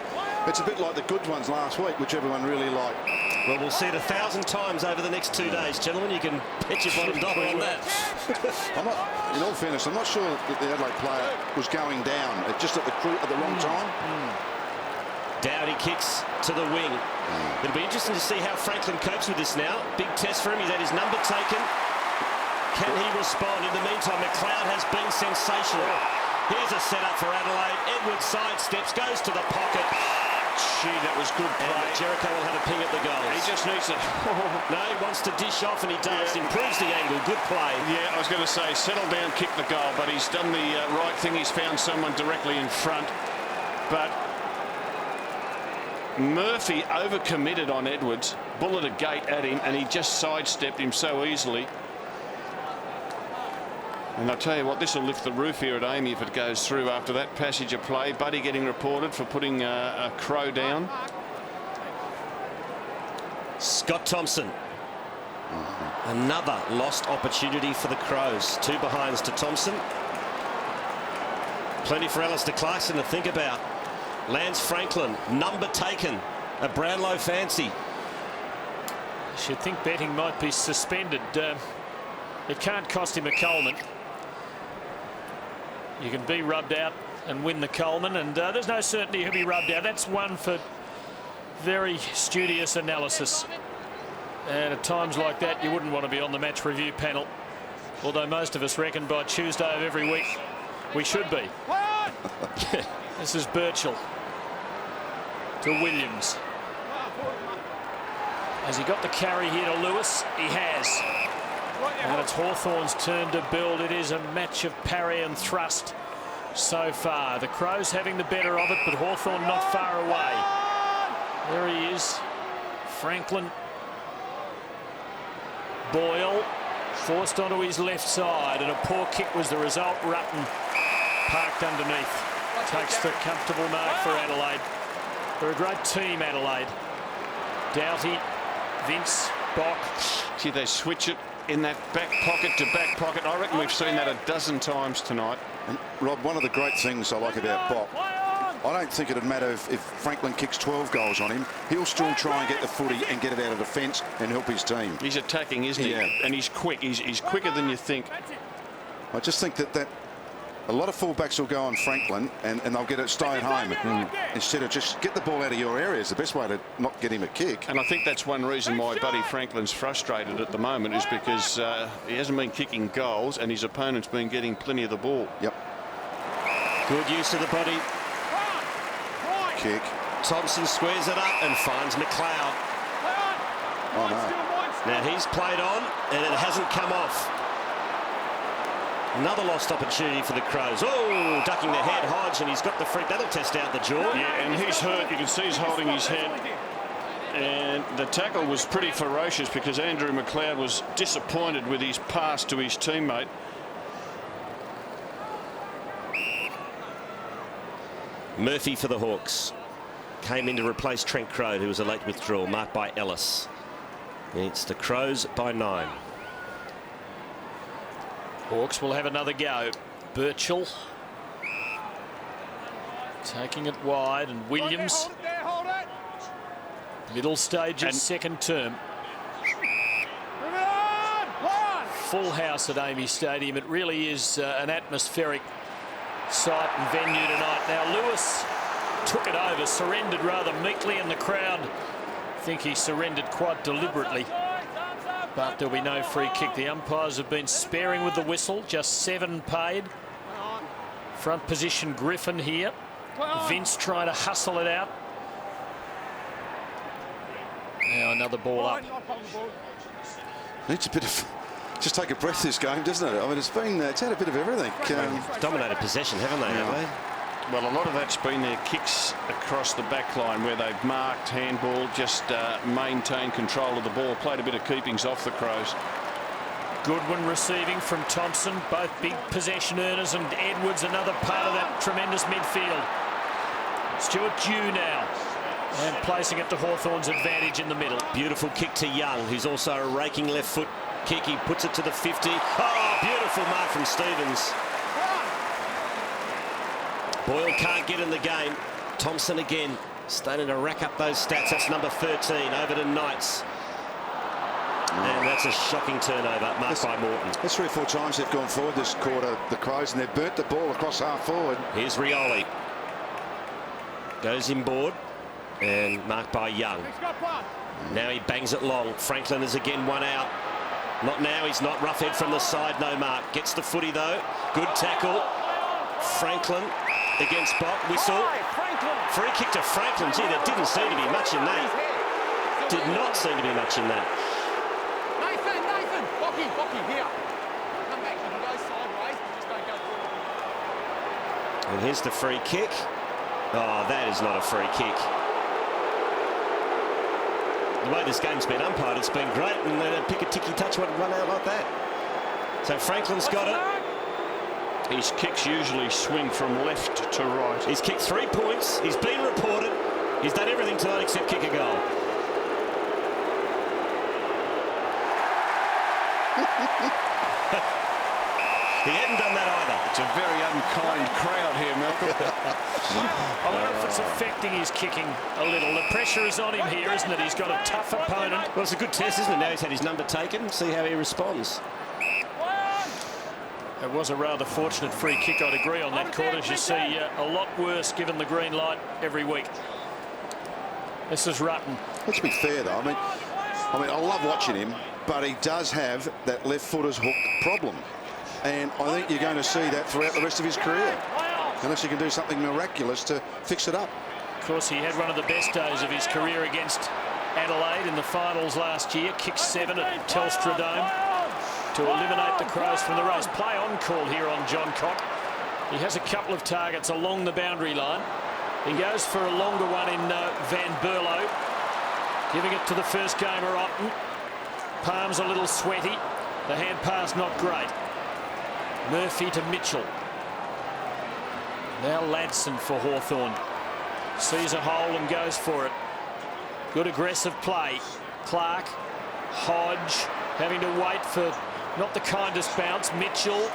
it's a bit like the good ones last week, which everyone really liked. Well, we'll see it 1,000 times over the next 2 days, gentlemen. You can bet your bottom dollar on that. In all fairness, I'm not sure that the Adelaide player was going down. Just at the wrong time. Dowdy kicks to the wing. It'll be interesting to see how Franklin copes with this now. Big test for him. He's had his number taken. Can he respond? In the meantime, McLeod has been sensational. Here's a setup for Adelaide. Edwards sidesteps, goes to the pocket. Gee, that was good play. And Jericho will have a ping at the goals. He just needs it. No, he wants to dish off, and he does. Improves the angle. Good play. Yeah, I was going to say, settle down, kick the goal, but he's done the right thing. He's found someone directly in front. But Murphy overcommitted on Edwards, bulleted a gate at him, and he just sidestepped him so easily. And I'll tell you what, this will lift the roof here at Amy if it goes through after that passage of play. Buddy getting reported for putting a Crow down. Scott Thompson. Another lost opportunity for the Crows. 2 behinds to Thompson. Plenty for Alistair Clarkson to think about. Lance Franklin, number taken. A Brownlow fancy. Should think betting might be suspended. It can't cost him a Coleman. You can be rubbed out and win the Coleman, and there's no certainty he'll be rubbed out. That's one for very studious analysis. And at times like that, you wouldn't want to be on the match review panel. Although most of us reckon by Tuesday of every week we should be. This is Birchall to Williams. Has he got the carry here to Lewis? He has. And it's Hawthorn's turn to build. It is a match of parry and thrust so far. The Crows having the better of it, but Hawthorn not far away. There he is. Franklin. Boyle forced onto his left side, and a poor kick was the result. Rutten parked underneath. Takes the comfortable mark for Adelaide. They're a great team, Adelaide. Doughty, Vince, Bock. Gee, they switch it in that back pocket to back pocket. I reckon we've seen that a dozen times tonight. And Rob, one of the great things I like about Bock, I don't think it'd matter if Franklin kicks 12 goals on him. He'll still try and get the footy and get it out of defence and help his team. He's attacking, isn't he? Yeah. And he's quick. He's quicker than you think. I just think that a lot of fullbacks will go on Franklin and they'll get it stay at home instead of just get the ball out of your area. Is the best way to not get him a kick. And I think that's one reason why Buddy Franklin's frustrated at the moment, is because he hasn't been kicking goals and his opponent's been getting plenty of the ball. Yep. Good use of the body. Kick. Thompson squares it up and finds McLeod. Oh no. Now he's played on and it hasn't come off. Another lost opportunity for the Crows. Oh, ducking the head, Hodge, and he's got the freak. That'll test out the jaw. Yeah, and he's hurt. You can see he's holding his head. And the tackle was pretty ferocious because Andrew McLeod was disappointed with his pass to his teammate. Murphy for the Hawks. Came in to replace Trent Crowe, who was a late withdrawal, marked by Ellis. It's the Crows by 9. Hawks will have another go. Birchall taking it wide, and Williams, middle stages, second term. Full house at Amy Stadium. It really is an atmospheric site and venue tonight. Now Lewis took it over, surrendered rather meekly, and the crowd think he surrendered quite deliberately. But there'll be no free kick. The umpires have been sparing with the whistle, just 7 paid. Front position Griffin here. Vince trying to hustle it out. Now another ball up. Needs a bit of... Just take a breath, this game, doesn't it? I mean, it's had a bit of everything. Dominated possession, haven't they? Yeah. Well, a lot of that's been their kicks across the back line where they've marked, handball, just maintained control of the ball, played a bit of keepings off the Crows. Goodwin receiving from Thompson, both big possession earners, and Edwards another part of that tremendous midfield. Stuart Dew now, and placing it to Hawthorn's advantage in the middle. Beautiful kick to Young, who's also a raking left foot kick. He puts it to the 50. Oh, beautiful mark from Stevens. Boyle can't get in the game. Thompson again starting to rack up those stats. That's number 13 over to Knights. And that's a shocking turnover marked by Morton. That's 3 or 4 times they've gone forward this quarter, the Crows, and they've burnt the ball across half forward. Here's Rioli. Goes inboard and marked by Young. Now he bangs it long. Franklin is again one out. Not now, he's not. Roughhead from the side, no mark. Gets the footy though. Good tackle. Franklin against Bott. Whistle. Free kick to Franklin. Gee, there didn't seem to be much in that. Did not seem to be much in that. Nathan, Bocky, here. Come back, you can go sideways, but just don't go forward. And here's the free kick. Oh, that is not a free kick. The way this game's been umpired, it's been great, and then a pick-a-ticky-touch one run out like that. So Franklin's got it. His kicks usually swing from left to right. He's kicked 3 points. He's been reported. He's done everything tonight except kick a goal. He hadn't done that either. It's a very unkind crowd here, Malcolm. I wonder if it's affecting his kicking a little. The pressure is on him here, isn't it? He's got a tough opponent. Well, it's a good test, isn't it? Now he's had his number taken. See how he responds. It was a rather fortunate free kick, I'd agree on that, Court, as you see a lot worse given the green light every week. This is Rutten. Let's be fair, though. I mean, I love watching him, but he does have that left footer's hook problem. And I think you're going to see that throughout the rest of his career, unless he can do something miraculous to fix it up. Of course, he had one of the best days of his career against Adelaide in the finals last year. Kicked 7 at Telstra Dome to eliminate the Crows from the race. Play on call here on John Cock. He has a couple of targets along the boundary line. He goes for a longer one in Van Berlo, giving it to the first gamer Otten. Palms a little sweaty. The hand pass not great. Murphy to Mitchell. Now Ladson for Hawthorn. Sees a hole and goes for it. Good aggressive play. Clark, Hodge having to wait for not the kindest bounce. Mitchell,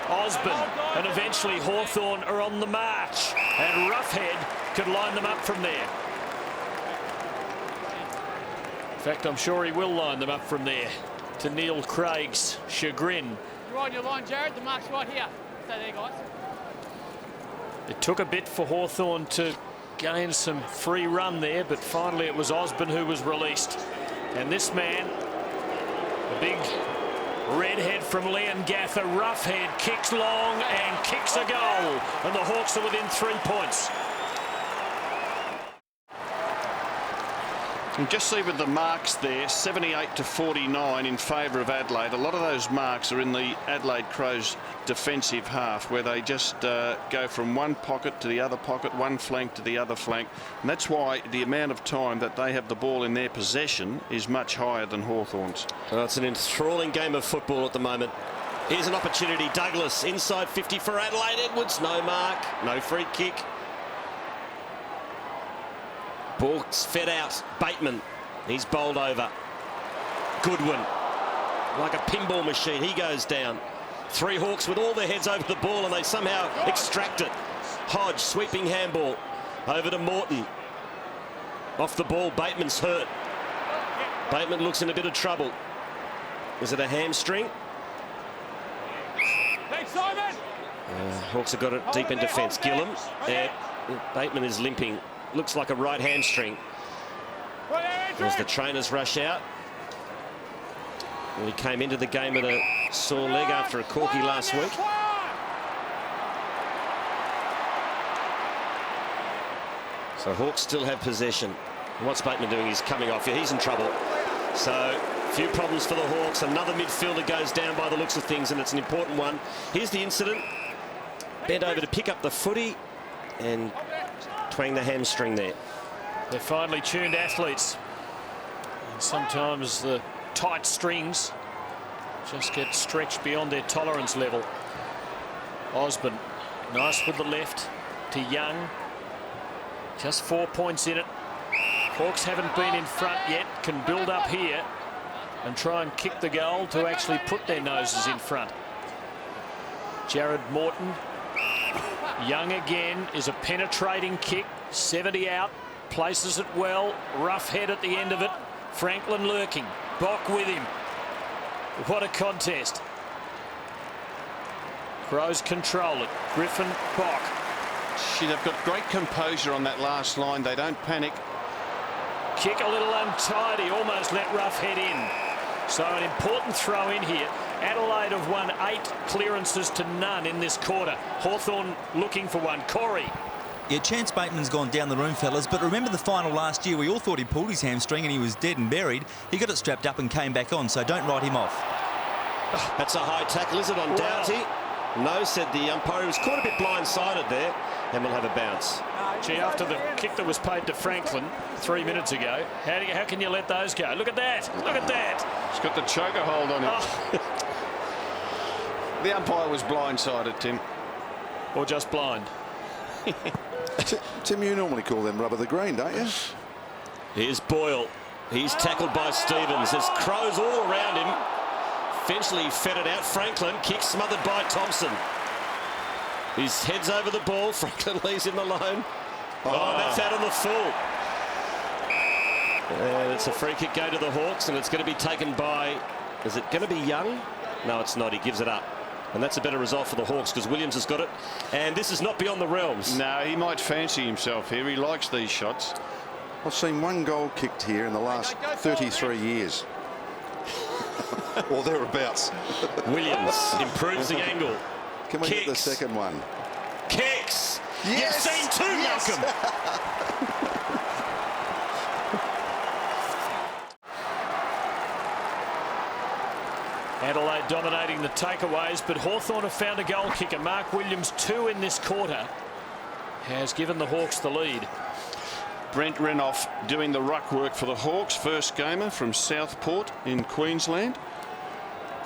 Osborne, and eventually Hawthorn are on the march. And Roughhead could line them up from there. In fact, I'm sure he will line them up from there, to Neil Craig's chagrin. You're on your line, Jared. The mark's right here. Stay there, guys. It took a bit for Hawthorn to gain some free run there, but finally it was Osborne who was released. And this man, a big redhead from Leongatha, Roughhead, kicks long and kicks a goal. And the Hawks are within 3 points. And just see with the marks there, 78 to 49 in favour of Adelaide. A lot of those marks are in the Adelaide Crows defensive half, where they just go from one pocket to the other pocket, one flank to the other flank. And that's why the amount of time that they have the ball in their possession is much higher than Hawthorn's. Well, it's an enthralling game of football at the moment. Here's an opportunity. Douglas inside 50 for Adelaide. Edwards, no mark, no free kick. Ball's fed out. Bateman, he's bowled over. Goodwin, like a pinball machine, he goes down. 3 Hawks with all their heads over the ball, and they somehow extract it. Hodge, sweeping handball over to Morton. Off the ball, Bateman's hurt. Bateman looks in a bit of trouble. Is it a hamstring? Hawks have got it deep in defence. Gillam. Bateman is limping. Looks like a right hamstring. As the trainers rush out. Well, he came into the game with a sore leg after a corky last week. So Hawks still have possession. And what's Bateman doing? He's coming off. He's in trouble. So a few problems for the Hawks. Another midfielder goes down by the looks of things, and it's an important one. Here's the incident. Bent over to pick up the footy and twang the hamstring there. They're finely tuned athletes. And sometimes the tight strings just get stretched beyond their tolerance level. Osborne, nice with the left to Young. Just 4 points in it. Hawks haven't been in front yet, can build up here and try and kick the goal to actually put their noses in front. Jared Morton. Young again is a penetrating kick. 70 out, places it well. Rough head at the end of it. Franklin lurking. Bock with him. What a contest. Crows control it. Griffin, Bock. They've got great composure on that last line. They don't panic. Kick a little untidy, almost let Rough head in. So an important throw in here. Adelaide have won 8 clearances to none in this quarter. Hawthorn looking for one. Corey. Yeah, Chance Bateman's gone down the room, fellas, but remember the final last year? We all thought he pulled his hamstring and he was dead and buried. He got it strapped up and came back on, so don't write him off. That's a high tackle, is it, on Doughty? No, said the umpire. He was caught a bit blindsided there, and will have a bounce. Gee, after the kick that was paid to Franklin 3 minutes ago, how can you let those go? Look at that. Look at that. He's got the choker hold on him. Oh. The umpire was blindsided, Tim. Or just blind. Tim, you normally call them rubber the green, don't you? Here's Boyle. He's tackled by Stevens. There's Crows all around him. Eventually fed it out. Franklin kicks, smothered by Thompson. His head's over the ball. Franklin leaves him alone. Oh, that's out on the full. And it's a free kick go to the Hawks, and it's going to be taken by... Is it going to be Young? No, it's not. He gives it up. And that's a better result for the Hawks because Williams has got it. And this is not beyond the realms. No, he might fancy himself here. He likes these shots. I've seen 1 goal kicked here in the last 33 years. Or thereabouts. Williams improves the angle. Can we get the second one? Kicks. Yes. You've seen 2, yes. Malcolm. Adelaide dominating the takeaways, but Hawthorn have found a goal kicker. Mark Williams, 2 in this quarter, has given the Hawks the lead. Brent Renoff doing the ruck work for the Hawks. First gamer from Southport in Queensland.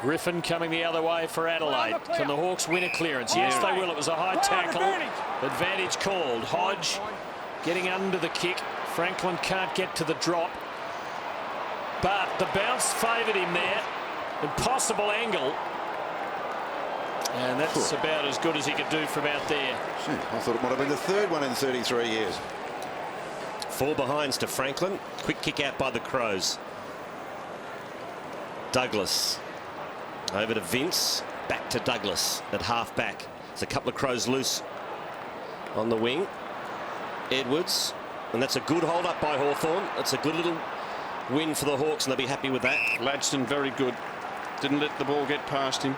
Griffin coming the other way for Adelaide. Can the Hawks win a clearance? Yes, they will. It was a high tackle. Advantage called. Hodge getting under the kick. Franklin can't get to the drop. But the bounce favoured him there. Impossible angle. And that's about as good as he could do from out there. I thought it might have been the 3rd one in 33 years. 4 behinds to Franklin. Quick kick out by the Crows. Douglas. Over to Vince. Back to Douglas at half back. There's a couple of Crows loose on the wing. Edwards. And that's a good hold up by Hawthorn. That's a good little win for the Hawks, and they'll be happy with that. Ladstone very good. Didn't let the ball get past him.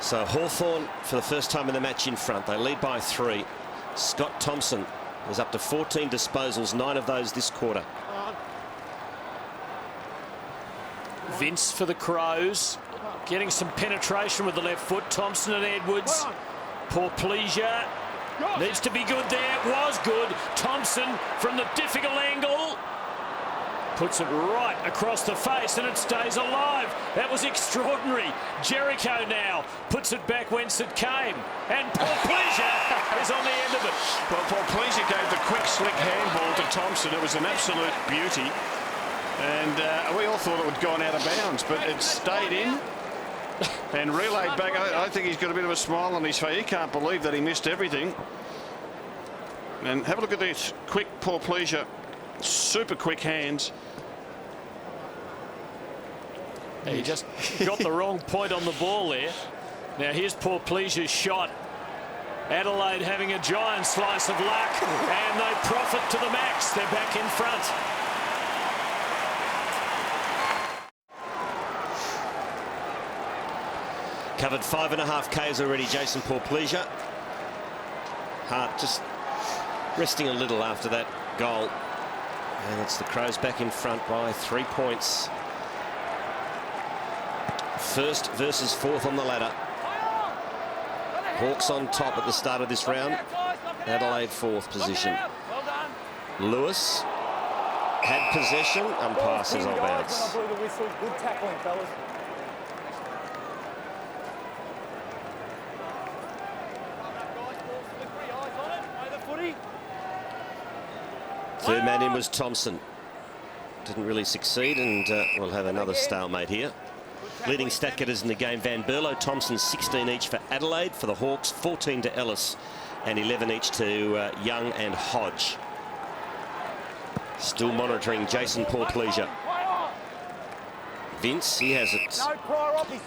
So Hawthorn, for the first time in the match, in front. They lead by 3. Scott Thompson is up to 14 disposals, 9 of those this quarter. Vince for the Crows, getting some penetration with the left foot. Thompson and Edwards. Poor pleasure. Needs to be good there. It was good. Thompson from the difficult angle. Puts it right across the face and it stays alive. That was extraordinary. Jericho now puts it back whence it came. And Paul Pleasure is on the end of it. Well, Paul Pleasure gave the quick, slick handball to Thompson. It was an absolute beauty. And we all thought it would gone out of bounds, but it stayed in. And relayed back. I think he's got a bit of a smile on his face. He can't believe that he missed everything. And have a look at this. Quick, poor pleasure. Super quick hands. He just got the wrong point on the ball there. Now here's poor pleasure's shot. Adelaide having a giant slice of luck, and they profit to the max. They're back in front. Covered 5.5 Ks already, Jason Pleasure. Hart just resting a little after that goal. And it's the Crows back in front by 3 points. First versus fourth on the ladder. Hawks on top at the start of this round. Adelaide fourth position. Lewis had possession. Umpire says I'll bounce. Good tackling, fellas. Third man in was Thompson. Didn't really succeed, and we'll have another stalemate here. Leading stat getters in the game, Van Berlo, Thompson, 16 each for Adelaide. For the Hawks, 14 to Ellis and 11 each to Young and Hodge. Still monitoring Jason Pleasure. Vince, he has it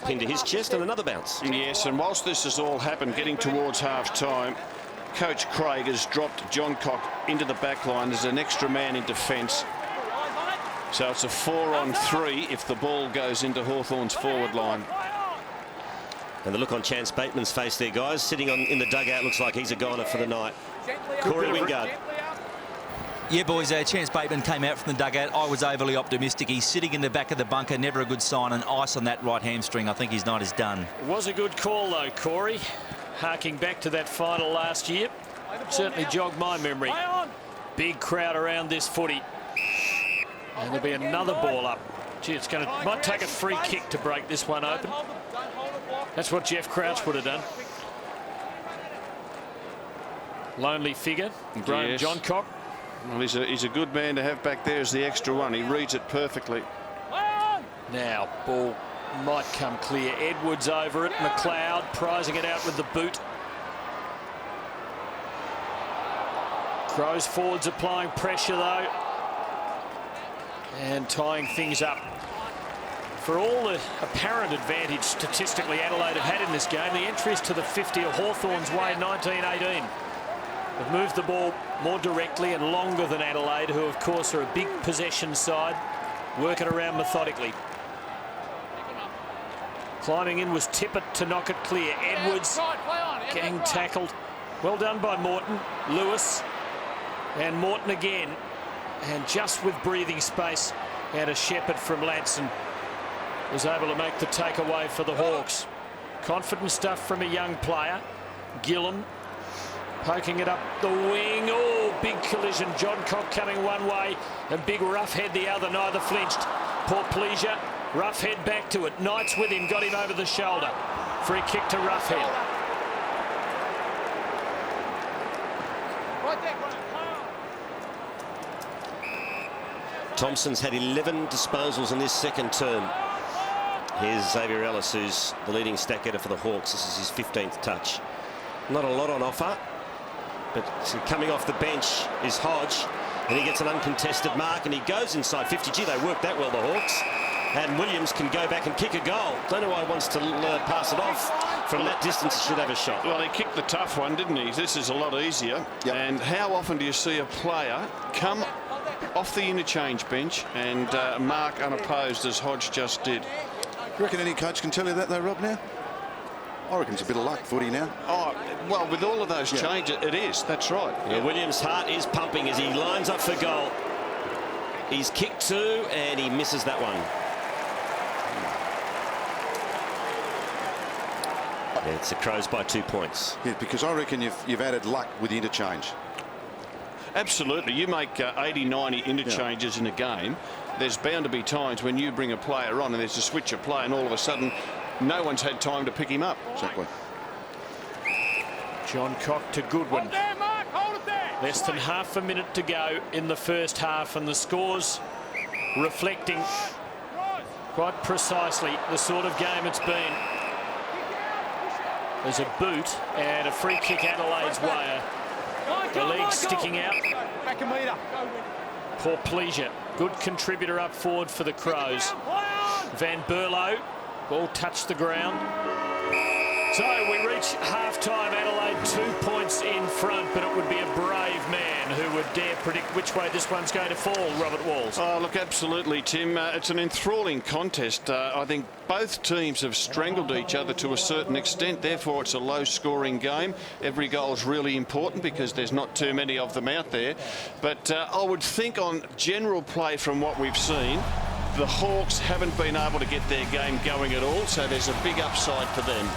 pinned to his chest, and another bounce. Yes, and whilst this has all happened, getting towards half-time, Coach Craig has dropped John Cock into the back line as an extra man in defence. So it's a 4-on-3 if the ball goes into Hawthorn's forward line. And the look on Chance Bateman's face there, guys, sitting in the dugout, looks like he's a goner for the night. Corey Wingard. Yeah, boys, Chance Bateman came out from the dugout. I was overly optimistic. He's sitting in the back of the bunker, never a good sign, and ice on that right hamstring. I think his night is done. It was a good call, though, Corey. Harking back to that final last year, certainly jogged my memory. Big crowd around this footy. And there'll be another ball up. Gee, might take a free kick to break this one open. That's what Jeff Crouch would have done. Lonely figure, Graham Yes. John Cock. Well, he's a good man to have back there as the extra one. He reads it perfectly. Now, ball might come clear. Edwards over it. McLeod prizing it out with the boot. Crows forwards applying pressure, though, and tying things up. For all the apparent advantage statistically Adelaide have had in this game, the entries to the 50 are Hawthorn's way 19-18. They've moved the ball more directly and longer than Adelaide, who of course are a big possession side, working around methodically. Climbing in was Tippett to knock it clear. Edwards getting tackled. Well done by Morton. Lewis and Morton again. And just with breathing space, and a shepherd from Ladson was able to make the takeaway for the Hawks. Confident stuff from a young player. Gillam poking it up the wing. Oh, big collision. John Cock coming one way and big Roughhead the other. Neither flinched. Poor Pleasure. Roughhead back to it. Knights with him. Got him over the shoulder. Free kick to Roughhead. Thompson's had 11 disposals in this second term. Here's Xavier Ellis, who's the leading stat getter for the Hawks. This is his 15th touch. Not a lot on offer, but coming off the bench is Hodge, and he gets an uncontested mark, and he goes inside 50. Gee, they worked that well, the Hawks. And Williams can go back and kick a goal. Don't know why he wants to pass it off. From that distance, he should have a shot. Well, he kicked the tough one, didn't he? This is a lot easier. Yep. And how often do you see a player come off the interchange bench and mark unopposed as Hodge just did? You reckon any coach can tell you that, though, Rob, now? I reckon it's a bit of luck, footy now. Oh, well, with all of those changes, it is. That's right. Yeah, Williams' heart is pumping as he lines up for goal. He's kicked two, and he misses that one. Yeah, it's the Crows by 2 points. Yeah, because I reckon you've added luck with the interchange. Absolutely. You make 80, 90 interchanges in a game. There's bound to be times when you bring a player on and there's a switch of play and all of a sudden no one's had time to pick him up. Exactly. John Cock to Goodwin. Less than half a minute to go in the first half, and the scores reflecting quite precisely the sort of game it's been. There's a boot and a free kick Adelaide's way. The leg sticking out. Back a metre. Poor pleasure. Good contributor up forward for the Crows. Van Berlo, ball touched the ground. So we reach half-time. Adelaide 2 points in front, but it would be a brave man who would dare predict which way this one's going to fall, Robert Walls. Oh, look, absolutely, Tim. It's an enthralling contest. I think both teams have strangled each other to a certain extent. Therefore, it's a low-scoring game. Every goal is really important because there's not too many of them out there. But I would think on general play from what we've seen, the Hawks haven't been able to get their game going at all, so there's a big upside for them.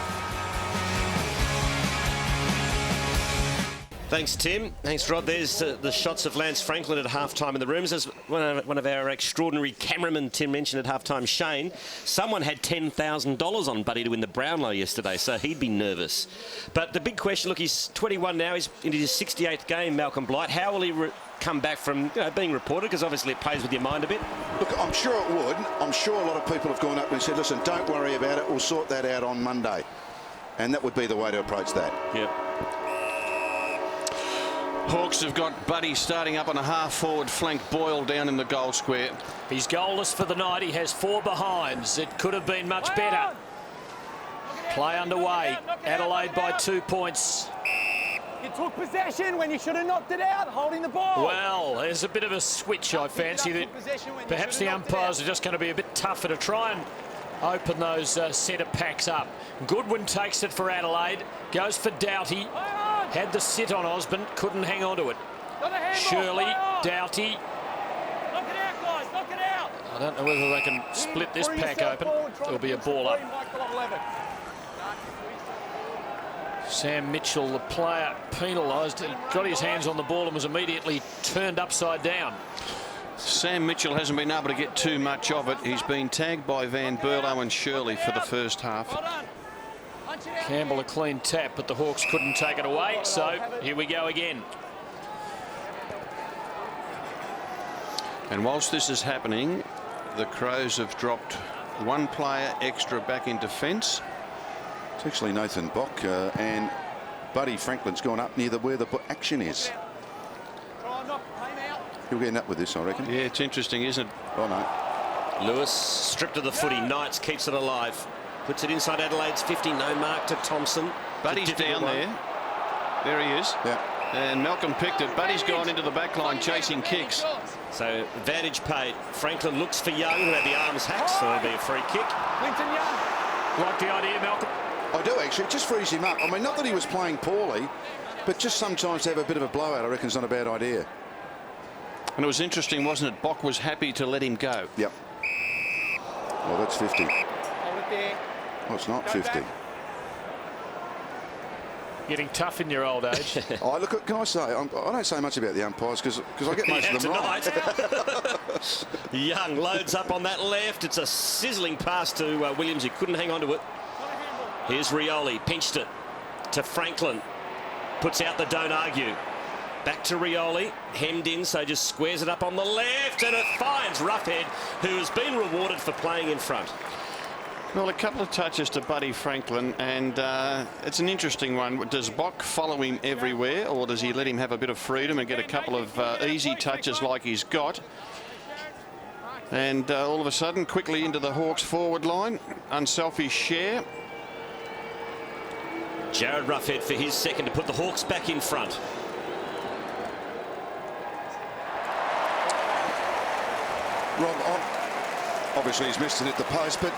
Thanks, Tim. Thanks, Rod. There's the shots of Lance Franklin at half-time in the rooms. As one of our extraordinary cameramen, Tim, mentioned at half-time, Shane, someone had $10,000 on Buddy to win the Brownlow yesterday, so he'd be nervous. But the big question, look, he's 21 now. He's into his 68th game, Malcolm Blight. How will he come back from being reported? Because obviously it plays with your mind a bit. Look, I'm sure it would. I'm sure a lot of people have gone up and said, listen, don't worry about it. We'll sort that out on Monday. And that would be the way to approach that. Yep. Hawks have got Buddy starting up on a half-forward flank, Boyle down in the goal square. He's goalless for the night. He has 4 behinds. It could have been much better. Play underway. Adelaide by 2 points. You took possession when you should have knocked it out, holding the ball. Well, there's a bit of a switch, I fancy, that perhaps the umpires are just going to be a bit tougher to try and open those centre packs up. Goodwin takes it for Adelaide. Goes for Doughty. Had the sit on Osborne, couldn't hang on to it. Shirley, Doughty. Knock it out, guys, knock it out. I don't know whether they can split this pack open. There'll be a ball up. Sam Mitchell, the player, penalised. He got his hands on the ball and was immediately turned upside down. Sam Mitchell hasn't been able to get too much of it. He's been tagged by Van Berlo and Shirley for the first half. Campbell a clean tap, but the Hawks couldn't take it away, so here we go again. And whilst this is happening, the Crows have dropped 1 player extra back in defence. It's actually Nathan Bock and Buddy Franklin's gone up near where the action is. He'll end up with this, I reckon. Yeah, it's interesting, isn't it? Oh, no. Lewis stripped of the footy. Knights keeps it alive. Puts it inside Adelaide's 50. No mark to Thompson. Buddy's down there. There he is. Yeah. And Malcolm picked it. Buddy's gone into the back line chasing kicks. So advantage paid. Franklin looks for Young, who had the arms hacked, so it'll be a free kick. Clinton Young. Like the idea, Malcolm? I do, actually. It just frees him up. I mean, not that he was playing poorly, but just sometimes to have a bit of a blowout, I reckon, is not a bad idea. And it was interesting, wasn't it? Bock was happy to let him go. Yep. Well, that's 50. Hold it there. Well, it's not 50. Getting tough in your old age. Oh, look, can I say, I don't say much about the umpires because I get most of them right. Young loads up on that left. It's a sizzling pass to Williams, who couldn't hang on to it. Here's Rioli, pinched it to Franklin. Puts out the don't argue. Back to Rioli, hemmed in, so just squares it up on the left, and it finds Roughhead, who has been rewarded for playing in front. Well, a couple of touches to Buddy Franklin, and it's an interesting one. Does Bock follow him everywhere, or does he let him have a bit of freedom and get a couple of easy touches like he's got? And all of a sudden, quickly into the Hawks forward line, unselfish share. Jared Roughhead for his second to put the Hawks back in front. Rob, obviously he's missed it at the post, but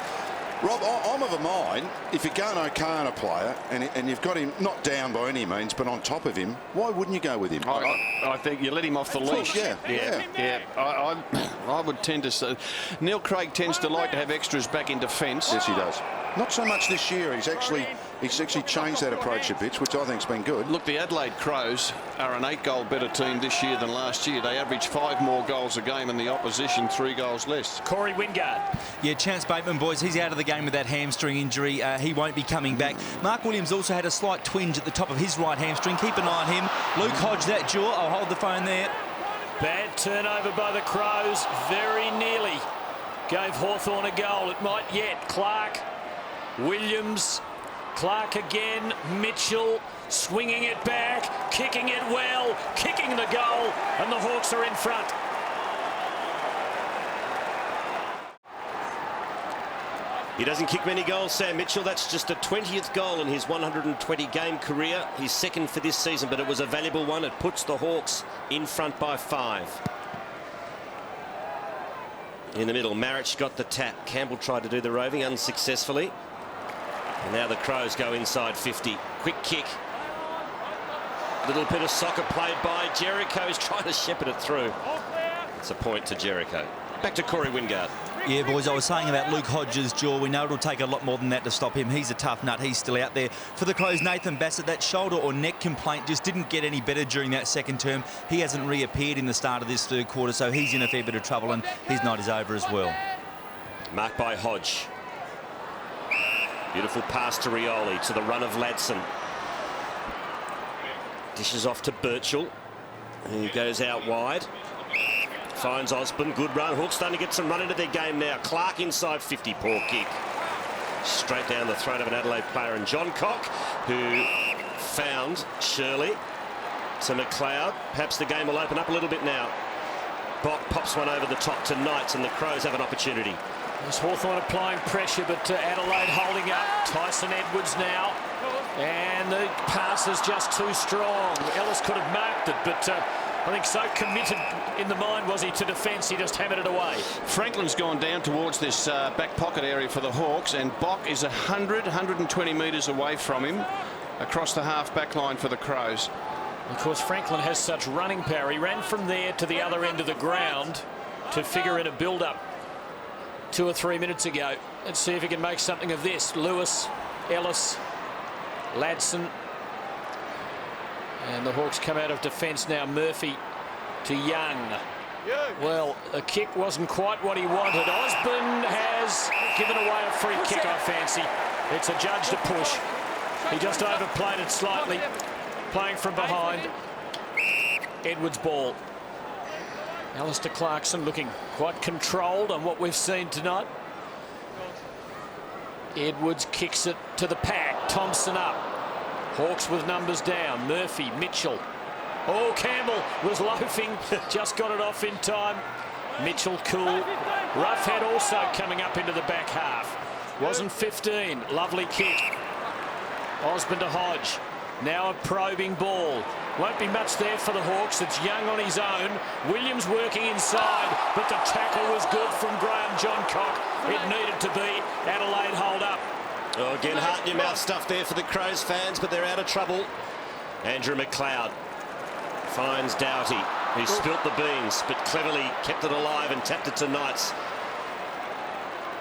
Rob, I'm of a mind, if you're going okay on a player and you've got him not down by any means, but on top of him, why wouldn't you go with him? I think you let him off the leash. Yeah. I would tend to say Neil Craig tends to like to have extras back in defence. Yes, he does. Not so much this year. He's actually changed that approach a bit, which I think's been good. Look, the Adelaide Crows are an 8-goal better team this year than last year. They average 5 more goals a game and the opposition 3 goals less. Corey Wingard. Yeah, Chance Bateman, boys, he's out of the game with that hamstring injury. He won't be coming back. Mark Williams also had a slight twinge at the top of his right hamstring. Keep an eye on him. Luke Hodge, that jaw. I'll hold the phone there. Bad turnover by the Crows. Very nearly gave Hawthorn a goal. It might yet. Clark, Williams, Clark again, Mitchell swinging it back, kicking it well, kicking the goal, and the Hawks are in front. He doesn't kick many goals, Sam Mitchell. That's just a 20th goal in his 120-game career. He's second for this season, but it was a valuable one. It puts the Hawks in front by 5. In the middle, Marich got the tap. Campbell tried to do the roving unsuccessfully. And now the Crows go inside 50. Quick kick. Little bit of soccer played by Jericho. He's trying to shepherd it through. It's a point to Jericho. Back to Corey Wingard. Yeah, boys, I was saying about Luke Hodges' jaw. We know it'll take a lot more than that to stop him. He's a tough nut. He's still out there. For the Crows, Nathan Bassett, that shoulder or neck complaint just didn't get any better during that second term. He hasn't reappeared in the start of this third quarter, so he's in a fair bit of trouble, and his night is over as well. Marked by Hodge. Beautiful pass to Rioli, to the run of Ladson. Dishes off to Birchall. He goes out wide. Finds Osborne, good run. Hawks starting to get some run into their game now. Clark inside 50, poor kick. Straight down the throat of an Adelaide player. And John Cock, who found Shirley to McLeod. Perhaps the game will open up a little bit now. Bock pops one over the top to Knights, and the Crows have an opportunity. There's Hawthorn applying pressure, but Adelaide holding up. Tyson Edwards now. And the pass is just too strong. Ellis could have marked it, but I think so committed in the mind was he to defence, he just hammered it away. Franklin's gone down towards this back pocket area for the Hawks, and Bock is 120 metres away from him across the half-back line for the Crows. Of course, Franklin has such running power. He ran from there to the other end of the ground to figure in a build-up 2 or 3 minutes ago. Let's see if he can make something of this. Lewis, Ellis, Ladson. And the Hawks come out of defence now. Murphy to Young. Well, the kick wasn't quite what he wanted. Osborne has given away a free kick, I fancy. It's adjudged a push. He just overplayed it slightly. Playing from behind. Edwards' ball. Alistair Clarkson looking quite controlled on what we've seen tonight. Edwards kicks it to the pack. Thompson up. Hawks with numbers down. Murphy, Mitchell. Oh, Campbell was loafing. Just got it off in time. Mitchell cool. Roughhead also coming up into the back half. Wasn't 15. Lovely kick. Osborne to Hodge. Now a probing ball. Won't be much there for the Hawks. It's Young on his own. Williams working inside, but the tackle was good from Graham John Cock. It needed to be. Adelaide hold up. Oh, again, heart-in-your-mouth stuff there for the Crows fans, but they're out of trouble. Andrew McLeod finds Doughty, who spilt the beans, but cleverly kept it alive and tapped it to Knights.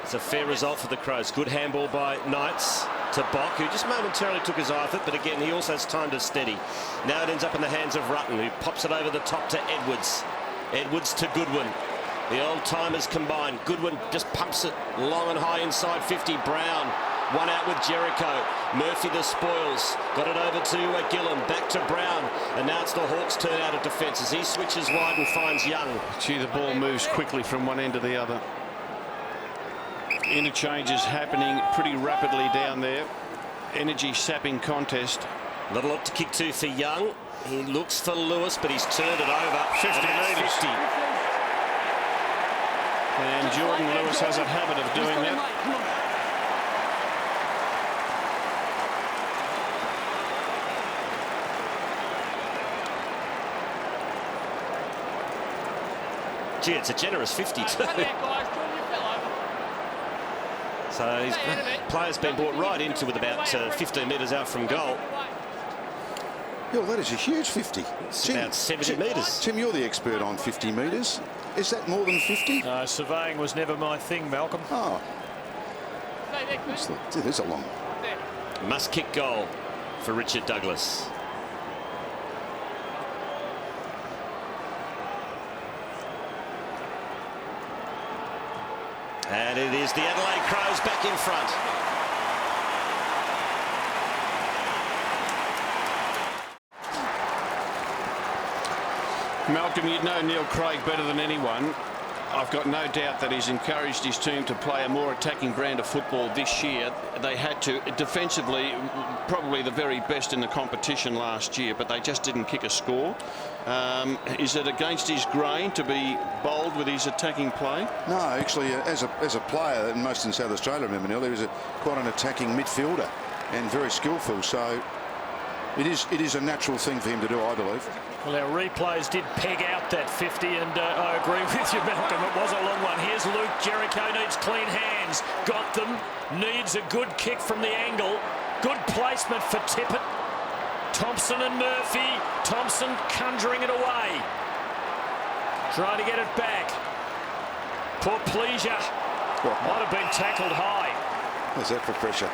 It's a fair result for the Crows. Good handball by Knights to Bock, who just momentarily took his eye off it, but again, he also has time to steady. Now it ends up in the hands of Rutten, who pops it over the top to Edwards. Edwards to Goodwin. The old-timers combined. Goodwin just pumps it long and high inside 50. Brown, one out with Jericho. Murphy the spoils. Got it over to Gillam. Back to Brown. And now it's the Hawks' turn out of defence as he switches wide and finds Young. Gee, the ball moves quickly from one end to the other. Interchanges happening pretty rapidly down there. Energy sapping contest. Not a lot to kick to for Young. He looks for Lewis, but he's turned it over. 50 metres. 50. And Jordan Lewis has a habit of doing that. Gee, it's a generous 52. So his player's been brought right into with about 15 metres out from goal. Yeah, well, that is a huge 50. It's about 70 metres. Tim, you're the expert on 50 metres. Is that more than 50? No, surveying was never my thing, Malcolm. Oh. There's a long one. Must kick goal for Richard Douglas. And it is the Adelaide Crows back in front. Malcolm, you'd know Neil Craig better than anyone. I've got no doubt that he's encouraged his team to play a more attacking brand of football this year. They had to. Defensively, probably the very best in the competition last year, but they just didn't kick a score. Is it against his grain to be bold with his attacking play? No, actually, as a player, and most in South Australia, remember, Neil, he was quite an attacking midfielder and very skillful. So it is a natural thing for him to do, I believe. Well, our replays did peg out that 50, and I agree with you, Malcolm. It was a long one. Here's Luke. Jericho needs clean hands. Got them. Needs a good kick from the angle. Good placement for Tippett. Thompson and Murphy. Thompson conjuring it away. Trying to get it back. Poor Pleasure. Might have been tackled high. What's that for pressure?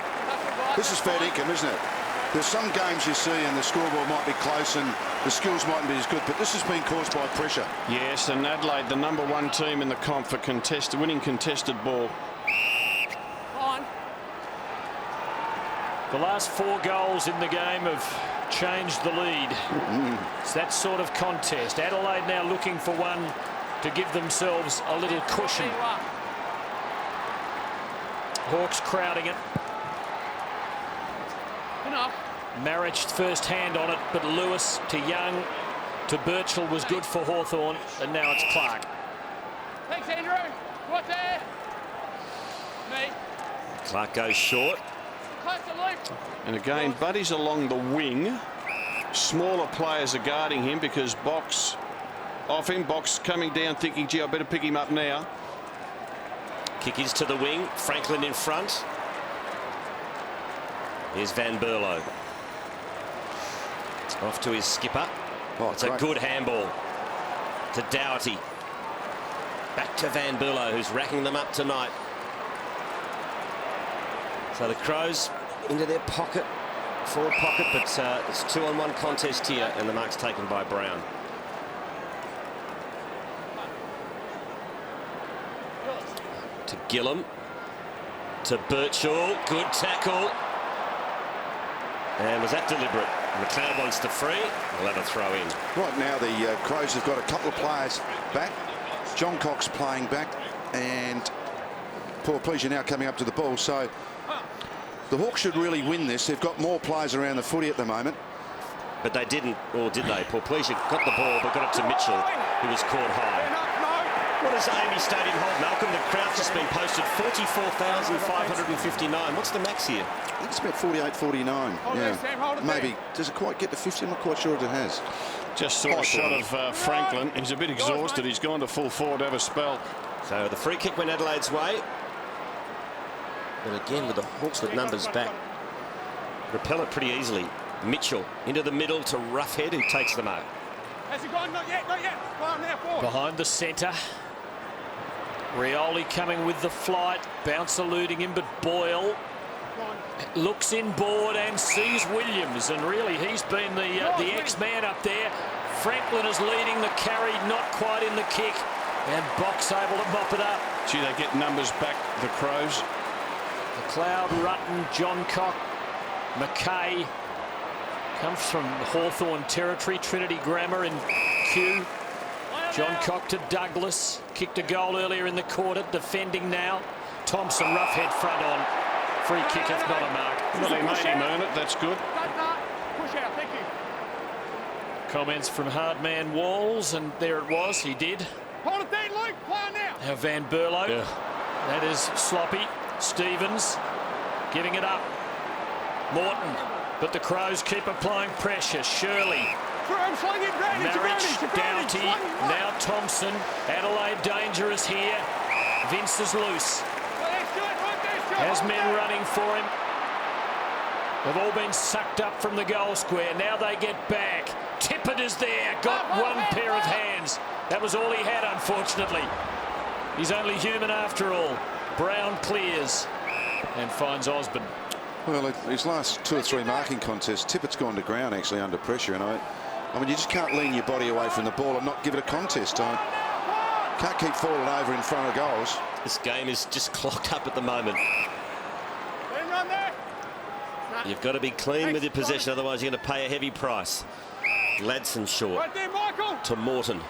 This is fair income, isn't it? There's some games you see and the scoreboard might be close and the skills mightn't be as good, but this has been caused by pressure. Yes, and Adelaide, the #1 team in the comp for winning contested ball. On. The last 4 goals in the game have changed the lead. It's that sort of contest. Adelaide now looking for one to give themselves a little cushion. Hawks crowding it. Enough. Marriage first hand on it, but Lewis to Young to Birchall was good for Hawthorn, and now it's Clark. Thanks, Andrew. What there? Me. Clark goes short. Close to Luke. And again, Buddy's along the wing. Smaller players are guarding him because Box off him. Box coming down thinking, gee, I better pick him up now. Kick is to the wing. Franklin in front. Here's Van Berlo. Off to his skipper. Oh, it's a good handball to Doughty. Back to Van Berlo, who's racking them up tonight. So the Crows into their pocket, forward pocket, but it's 2-on-1 contest here, and the mark's taken by Brown. To Gillum. To Birchall. Good tackle. And was that deliberate? McLeod wants the free. We'll have a throw in. Right now, the Crows have got a couple of players back. John Cox playing back, and Paul Pleasure now coming up to the ball. So the Hawks should really win this. They've got more players around the footy at the moment. But they didn't, or did they? Paul Pleasure got the ball, but got it to Mitchell, who was caught high. What does Amy Stadium hold, Malcolm? The crowd's just been posted 44,559. What's the max here? I think it's about 48, 49. Yeah. Maybe. Does it quite get to 50? I'm not quite sure if it has. Just saw a shot of Franklin. He's a bit exhausted. He's gone to full forward to have a spell. So the free kick went Adelaide's way. But again, with the Hawks with numbers back, repel it pretty easily. Mitchell into the middle to Roughhead, who takes the mark. Has he gone? Not yet, not yet. Come now, forward. Behind the centre. Rioli coming with the flight. Bounce eluding him, but Boyle looks inboard and sees Williams, and really he's been the X-man up there. Franklin is leading the carry, not quite in the kick, and Box able to mop it up. Gee, they get numbers back, the Crows. McLeod, Rutten, John Cock, McKay comes from Hawthorn territory, Trinity Grammar in Kew. John Cock to Douglas, kicked a goal earlier in the quarter, defending now. Thompson, Roughhead front on. Free kick, if not a mark. Well, he made him earn it, that's good. Push out, thank you. Comments from Hardman Walls, and there it was, he did. Hold it there, Luke, play on now. Now Van Berlo, that is sloppy. Stevens giving it up. Morton, but the Crows keep applying pressure. Shirley. Marriage, Doughty, now Thompson. Adelaide dangerous here. Vince is loose. Has men running for him. They've all been sucked up from the goal square. Now they get back. Tippett is there. Got one pair of hands. That was all he had, unfortunately. He's only human after all. Brown clears and finds Osborne. Well, his last 2 or 3 marking contests, Tippett's gone to ground actually under pressure, and I mean, you just can't lean your body away from the ball and not give it a contest. Can't keep falling over in front of goals. This game is just clocked up at the moment. You've got to be clean with your possession, otherwise you're going to pay a heavy price. Gladson short to Morton.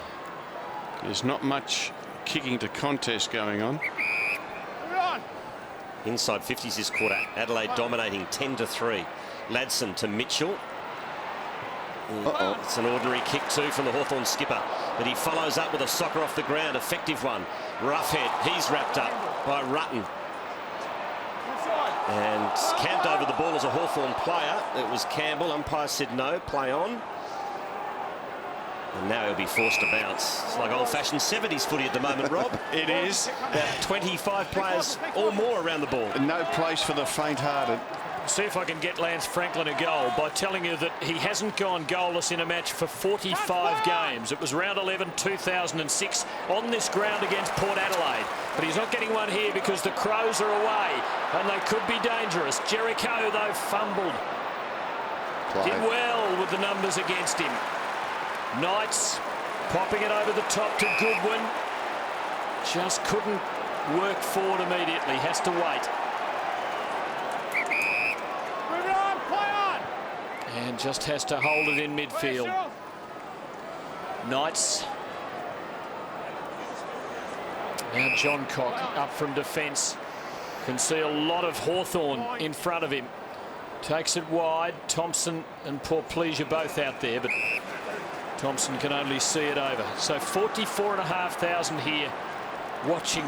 There's not much kicking to contest going on. Inside 50s this quarter. Adelaide dominating 10-3. Ladson to Mitchell. It's an ordinary kick too from the Hawthorn skipper, but he follows up with a soccer off the ground. Effective one. Roughhead. He's wrapped up by Rutten. And camped over the ball as a Hawthorn player. It was Campbell. Umpire said no. Play on. And now he'll be forced to bounce. It's like old-fashioned 70s footy at the moment, Rob. It is. About 25 players or more around the ball. No place for the faint-hearted. See if I can get Lance Franklin a goal by telling you that he hasn't gone goalless in a match for 45 games. It was round 11, 2006 on this ground against Port Adelaide. But he's not getting one here because the Crows are away and they could be dangerous. Jericho, though, fumbled. Did well with the numbers against him. Knights popping it over the top to Goodwin. Just couldn't work forward immediately. Has to wait. And just has to hold it in midfield. Knights. Now John Cock up from defence. Can see a lot of Hawthorn in front of him. Takes it wide. Thompson and Portpleasure both out there, but Thompson can only see it over. So 44,500 here watching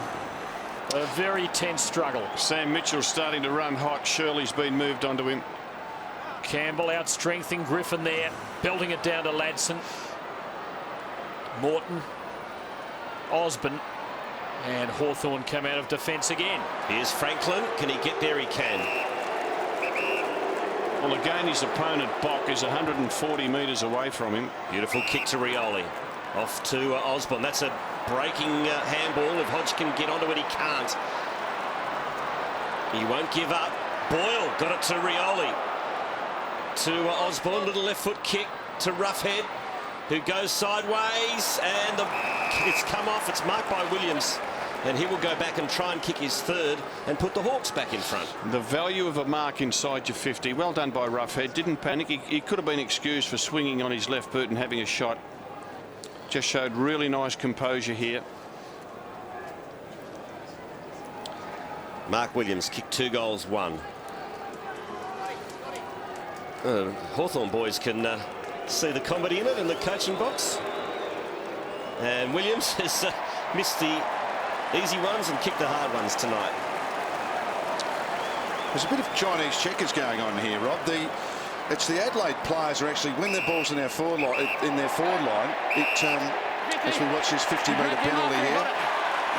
a very tense struggle. Sam Mitchell starting to run hot. Shirley's been moved onto him. Campbell out-strengthening Griffin there, belting it down to Ladson. Morton, Osborne, and Hawthorn come out of defence again. Here's Franklin. Can he get there? He can. Well, again, his opponent, Bock, is 140 metres away from him. Beautiful kick to Rioli. Off to Osborne. That's a breaking handball. If Hodge can get onto it, he can't. He won't give up. Boyle got it to Rioli. To Osborne, little left foot kick to Roughhead, who goes sideways, and it's come off. It's marked by Williams, and he will go back and try and kick his third and put the Hawks back in front. The value of a mark inside your 50. Well done by Roughhead. Didn't panic. He could have been excused for swinging on his left boot and having a shot. Just showed really nice composure here. Mark Williams kicked 2 goals, 1. Hawthorn boys can see the comedy in it in the coaching box. And Williams has missed the easy ones and kicked the hard ones tonight. There's a bit of Chinese checkers going on here, Rob. It's the Adelaide players are actually, when their ball's in their forward line, as we watch this 50-metre penalty here,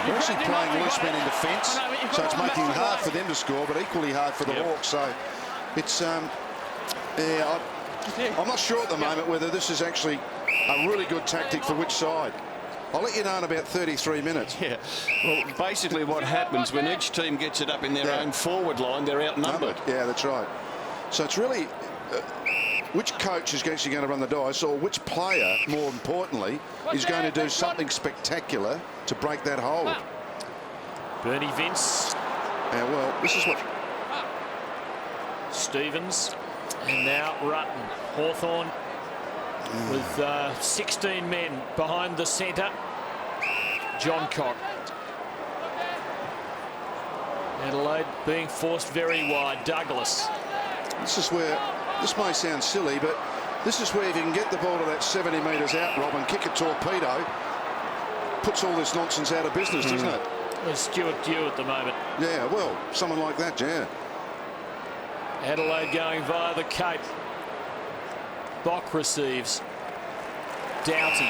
they're actually playing loose men in defence, so it's making it hard for them to score, but equally hard for the Hawks. So it's yeah, I'm not sure at the moment whether this is actually a really good tactic for which side. I'll let you know in about 33 minutes. Yeah, well, basically what happens when each team gets it up in their own forward line, they're outnumbered. Yeah, that's right. So it's really which coach is actually going to run the dice, or which player, more importantly, is going to do something spectacular to break that hold. Bernie Vince. Yeah, well, this is what... Stevens. And now Rutten. Hawthorn with 16 men behind the centre. John Cock. Adelaide being forced very wide. Douglas. This is where, this may sound silly, but this is where if you can get the ball to that 70 metres out, Rob, and kick a torpedo, puts all this nonsense out of business, doesn't it? There's Stuart Dew at the moment. Yeah, well, someone like that, yeah. Adelaide going via the Cape. Bock receives. Doughty.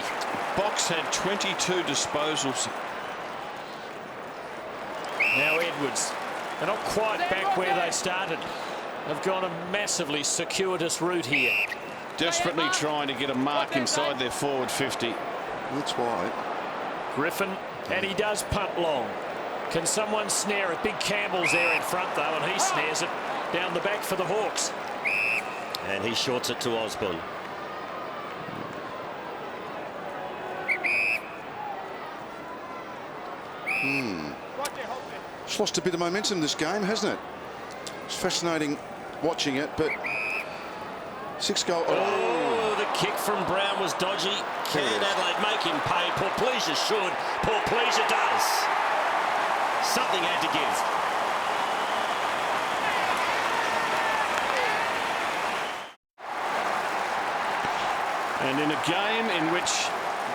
Box had 22 disposals. Now Edwards. They're not quite back where they started. They've gone a massively circuitous route here. Desperately trying to get a mark inside their forward 50. That's why. Griffin, and he does punt long. Can someone snare it? Big Campbell's there in front, though, and he snares it down the back for the Hawks. And he shorts it to Osborne. It's lost a bit of momentum this game, hasn't it? It's fascinating watching it, but 6 goals. Oh, the kick from Brown was dodgy. Can Adelaide make him pay? Portpleasure should. Portpleasure does. Something had to give. And in a game in which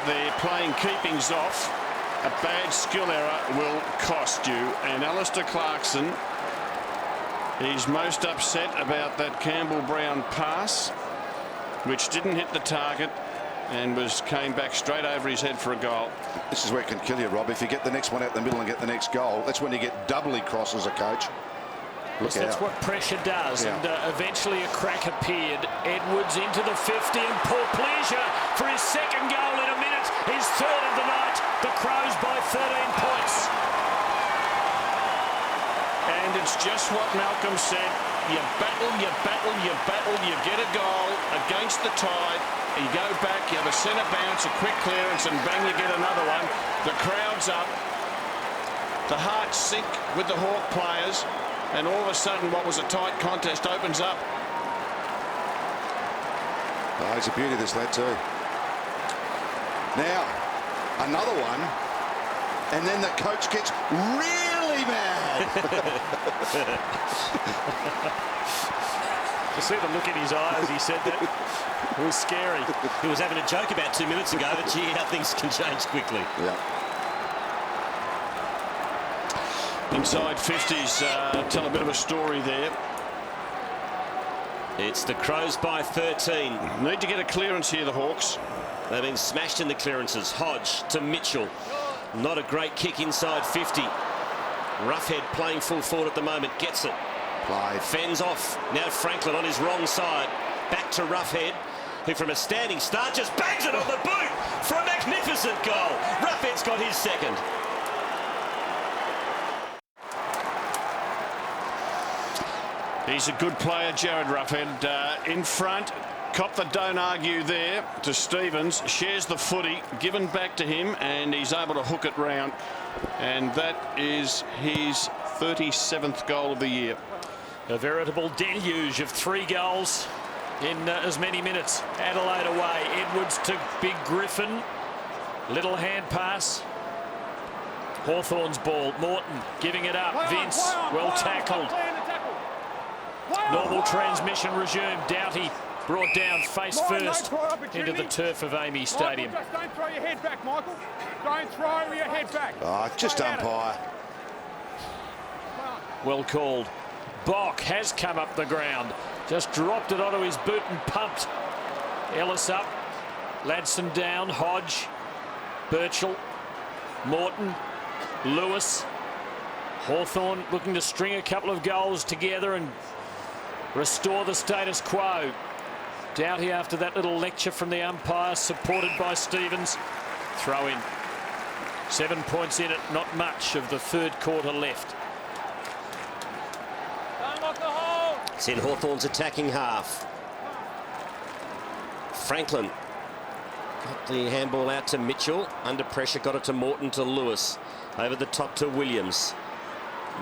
they're playing keepings off, a bad skill error will cost you. And Alistair Clarkson, he's most upset about that Campbell-Brown pass, which didn't hit the target and came back straight over his head for a goal. This is where it can kill you, Rob. If you get the next one out the middle and get the next goal, that's when you get doubly cross as a coach. Yes, that's what pressure does. And eventually a crack appeared. Edwards into the 50 and Portpleasure for his second goal in a minute. His third of the night. The Crows by 13 points. And it's just what Malcolm said. You battle, you battle, you battle, you get a goal against the tide. You go back, you have a centre bounce, a quick clearance, and bang, you get another one. The crowd's up. The hearts sink with the Hawk players. And all of a sudden, what was a tight contest opens up. Oh, he's a beauty, this lad, too. Now, another one. And then the coach gets really mad. To see the look in his eye as he said that, it was scary. He was having a joke about 2 minutes ago, but gee, how things can change quickly. Yeah. Inside 50s tell a bit of a story there. It's the Crows by 13. Need to get a clearance here, the Hawks. They've been smashed in the clearances. Hodge to Mitchell. Not a great kick inside 50. Roughhead playing full forward at the moment. Gets it. Play. Fends off. Now Franklin on his wrong side. Back to Roughhead, who from a standing start just bangs it on the boot for a magnificent goal. Roughhead's got his second. He's a good player, Jared Roughhead. In front, cop the don't argue there to Stevens. Shares the footy, given back to him, and he's able to hook it round. And that is his 37th goal of the year. A veritable deluge of 3 goals in as many minutes. Adelaide away. Edwards to Big Griffin. Little hand pass. Hawthorn's ball. Morton giving it up. Vince, well tackled. Normal transmission resumed. Doughty brought down face first into the turf of Amy Stadium. Just don't throw your head back, Michael. Don't throw your head back. Oh, just umpire. Well called. Bock has come up the ground. Just dropped it onto his boot and pumped. Ellis up. Ladson down. Hodge. Birchall. Morton. Lewis. Hawthorn looking to string a couple of goals together and restore the status quo. Doughty after that little lecture from the umpire, supported by Stevens. Throw in. 7 points in it, not much of the third quarter left. Don't lock the hole. It's in Hawthorn's attacking half. Franklin got the handball out to Mitchell. Under pressure, got it to Morton, to Lewis. Over the top to Williams.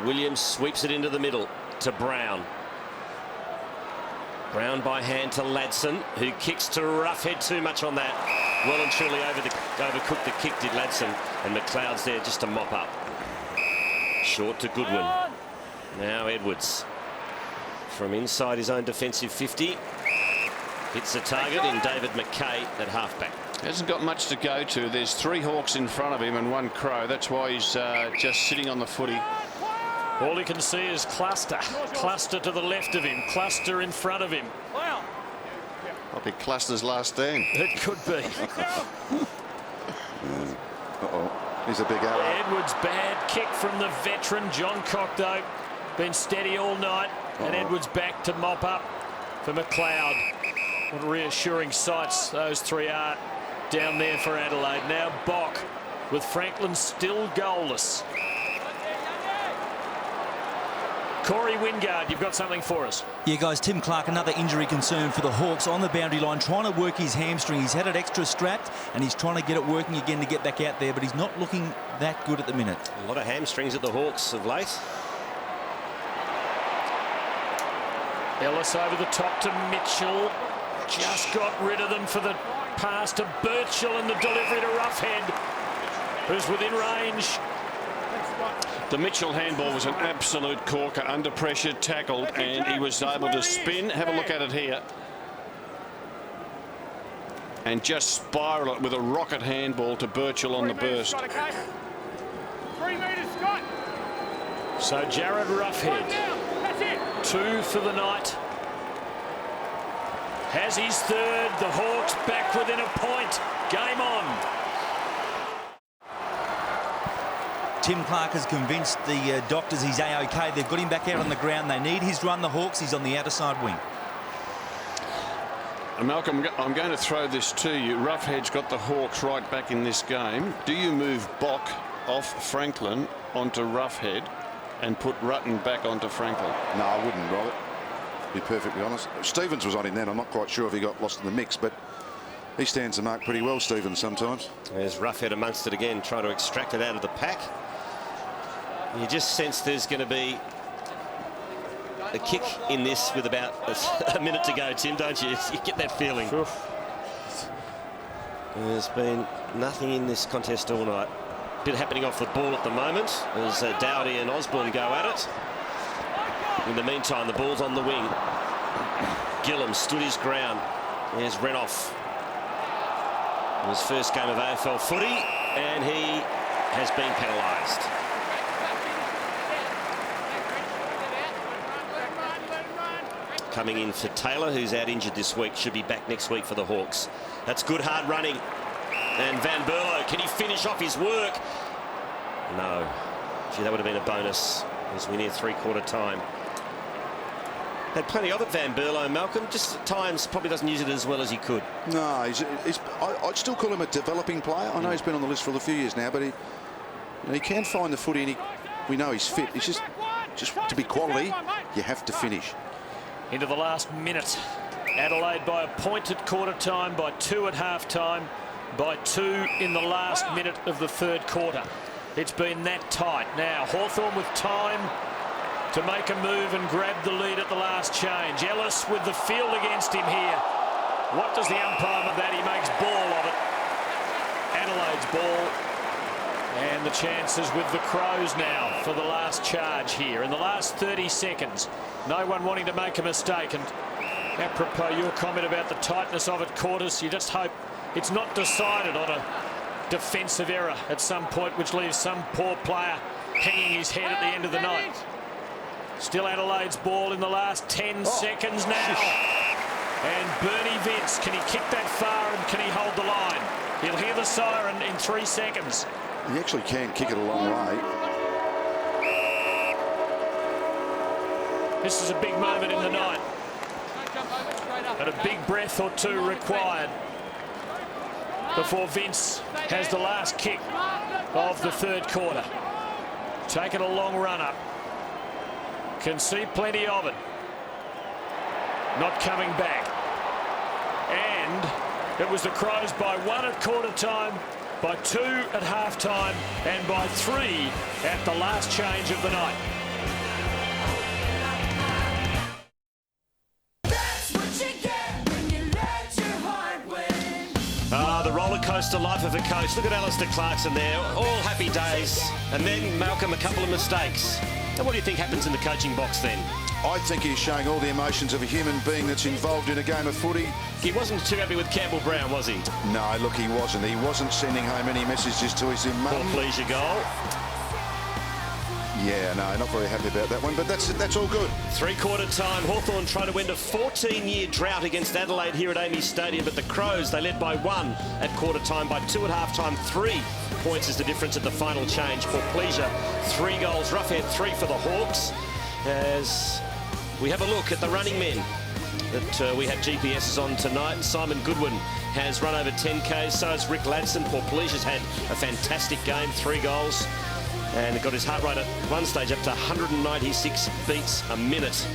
Williams sweeps it into the middle to Brown. Brown by hand to Ladson, who kicks to Roughhead. Too much on that. Well and truly overcooked the kick, did Ladson. And McLeod's there just to mop up. Short to Goodwin. Now Edwards. From inside his own defensive 50. Hits the target in David McKay at halfback. Hasn't got much to go to. There's 3 Hawks in front of him and 1 Crow. That's why he's just sitting on the footy. All he can see is Cluster. Cluster to the left of him. Cluster in front of him. Might be Cluster's last stand. It could be. Uh-oh. He's a big arrow. Edwards, bad kick from the veteran John Cocteau. Been steady all night. And Edwards back to mop up for McLeod. What reassuring sights those 3 are down there for Adelaide. Now Bock with Franklin still goalless. Corey Wingard, you've got something for us. Yeah, guys, Tim Clark, another injury concern for the Hawks on the boundary line, trying to work his hamstring. He's had it extra strapped, and he's trying to get it working again to get back out there, but he's not looking that good at the minute. A lot of hamstrings at the Hawks of late. Ellis over the top to Mitchell. Just got rid of them for the pass to Birchall and the delivery to Roughhead, who's within range. The Mitchell handball was an absolute corker, under pressure, tackled, and he was able to spin. Have a look at it here. And just spiral it with a rocket handball to Birchall on the burst. 3 metres, Scott. So Jared Roughhead, 2 for the night. Has his third. The Hawks back within a point. Game on. Tim Clark has convinced the doctors he's A-OK. They've got him back out on the ground. They need his run, the Hawks. He's on the outer side wing. Malcolm, I'm going to throw this to you. Roughhead's got the Hawks right back in this game. Do you move Bock off Franklin onto Roughhead and put Rutten back onto Franklin? No, I wouldn't, Robert. To be perfectly honest. Stevens was on him then. I'm not quite sure if he got lost in the mix, but he stands the mark pretty well, Stevens, sometimes. There's Roughhead amongst it again, trying to extract it out of the pack. You just sense there's going to be a kick in this with about a minute to go, Tim, don't you? You get that feeling. There's been nothing in this contest all night. Bit happening off the ball at the moment as Dowdy and Osborne go at it. In the meantime, the ball's on the wing. Gillam stood his ground. There's Renoff. His first game of AFL footy, and he has been penalised. Coming in for Taylor, who's out injured this week, should be back next week for the Hawks. That's good hard running. And Van Berlo, can he finish off his work? No. Gee, that would have been a bonus as we near three-quarter time. Had plenty of it, Van Berlo, Malcolm. Just at times probably doesn't use it as well as he could. No, I'd still call him a developing player. I know he's been on the list for a few years now, but he can find the footy, and we know he's fit. It's just to be quality, you have to finish. Into the last minute. Adelaide by a point at quarter time, by 2 at half time, by 2 in the last minute of the third quarter. It's been that tight. Now Hawthorn with time to make a move and grab the lead at the last change. Ellis with the field against him here. What does the umpire with that? He makes ball of it. Adelaide's ball. And the chances with the Crows now for the last charge here. In the last 30 seconds, no one wanting to make a mistake. And apropos your comment about the tightness of it, Quartus, you just hope it's not decided on a defensive error at some point, which leaves some poor player hanging his head at the end of the night. Still Adelaide's ball in the last 10 seconds now. And Bernie Vince, can he kick that far and can he hold the line? He'll hear the siren in 3 seconds. He actually can kick it a long way. This is a big moment in the night. And a big breath or two required before Vince has the last kick of the third quarter. Taking a long run up. Can see plenty of it. Not coming back. And it was the Crows by 1 at quarter time, by 2 at half time, and by 3 at the last change of the night. The roller coaster life of a coach. Look at Alistair Clarkson there. All happy days. And then Malcolm, a couple of mistakes. And what do you think happens in the coaching box then? I think he's showing all the emotions of a human being that's involved in a game of footy. He wasn't too happy with Campbell Brown, was he? No, look, he wasn't. He wasn't sending home any messages to his mum. Poor pleasure goal. Yeah, no, not very happy about that one, but that's all good. Three-quarter time, Hawthorn trying to end a 14-year drought against Adelaide here at Amy Stadium, but the Crows, they led by 1 at quarter time, by 2 at half time. 3 points is the difference at the final change for pleasure. 3 goals, Roughhead 3 for the Hawks. As we have a look at the running men that we have GPSs on tonight. Simon Goodwin has run over 10Ks, so has Rick Ladson. Port Pleasure's had a fantastic game, 3 goals. And got his heart rate at one stage up to 196 beats a minute.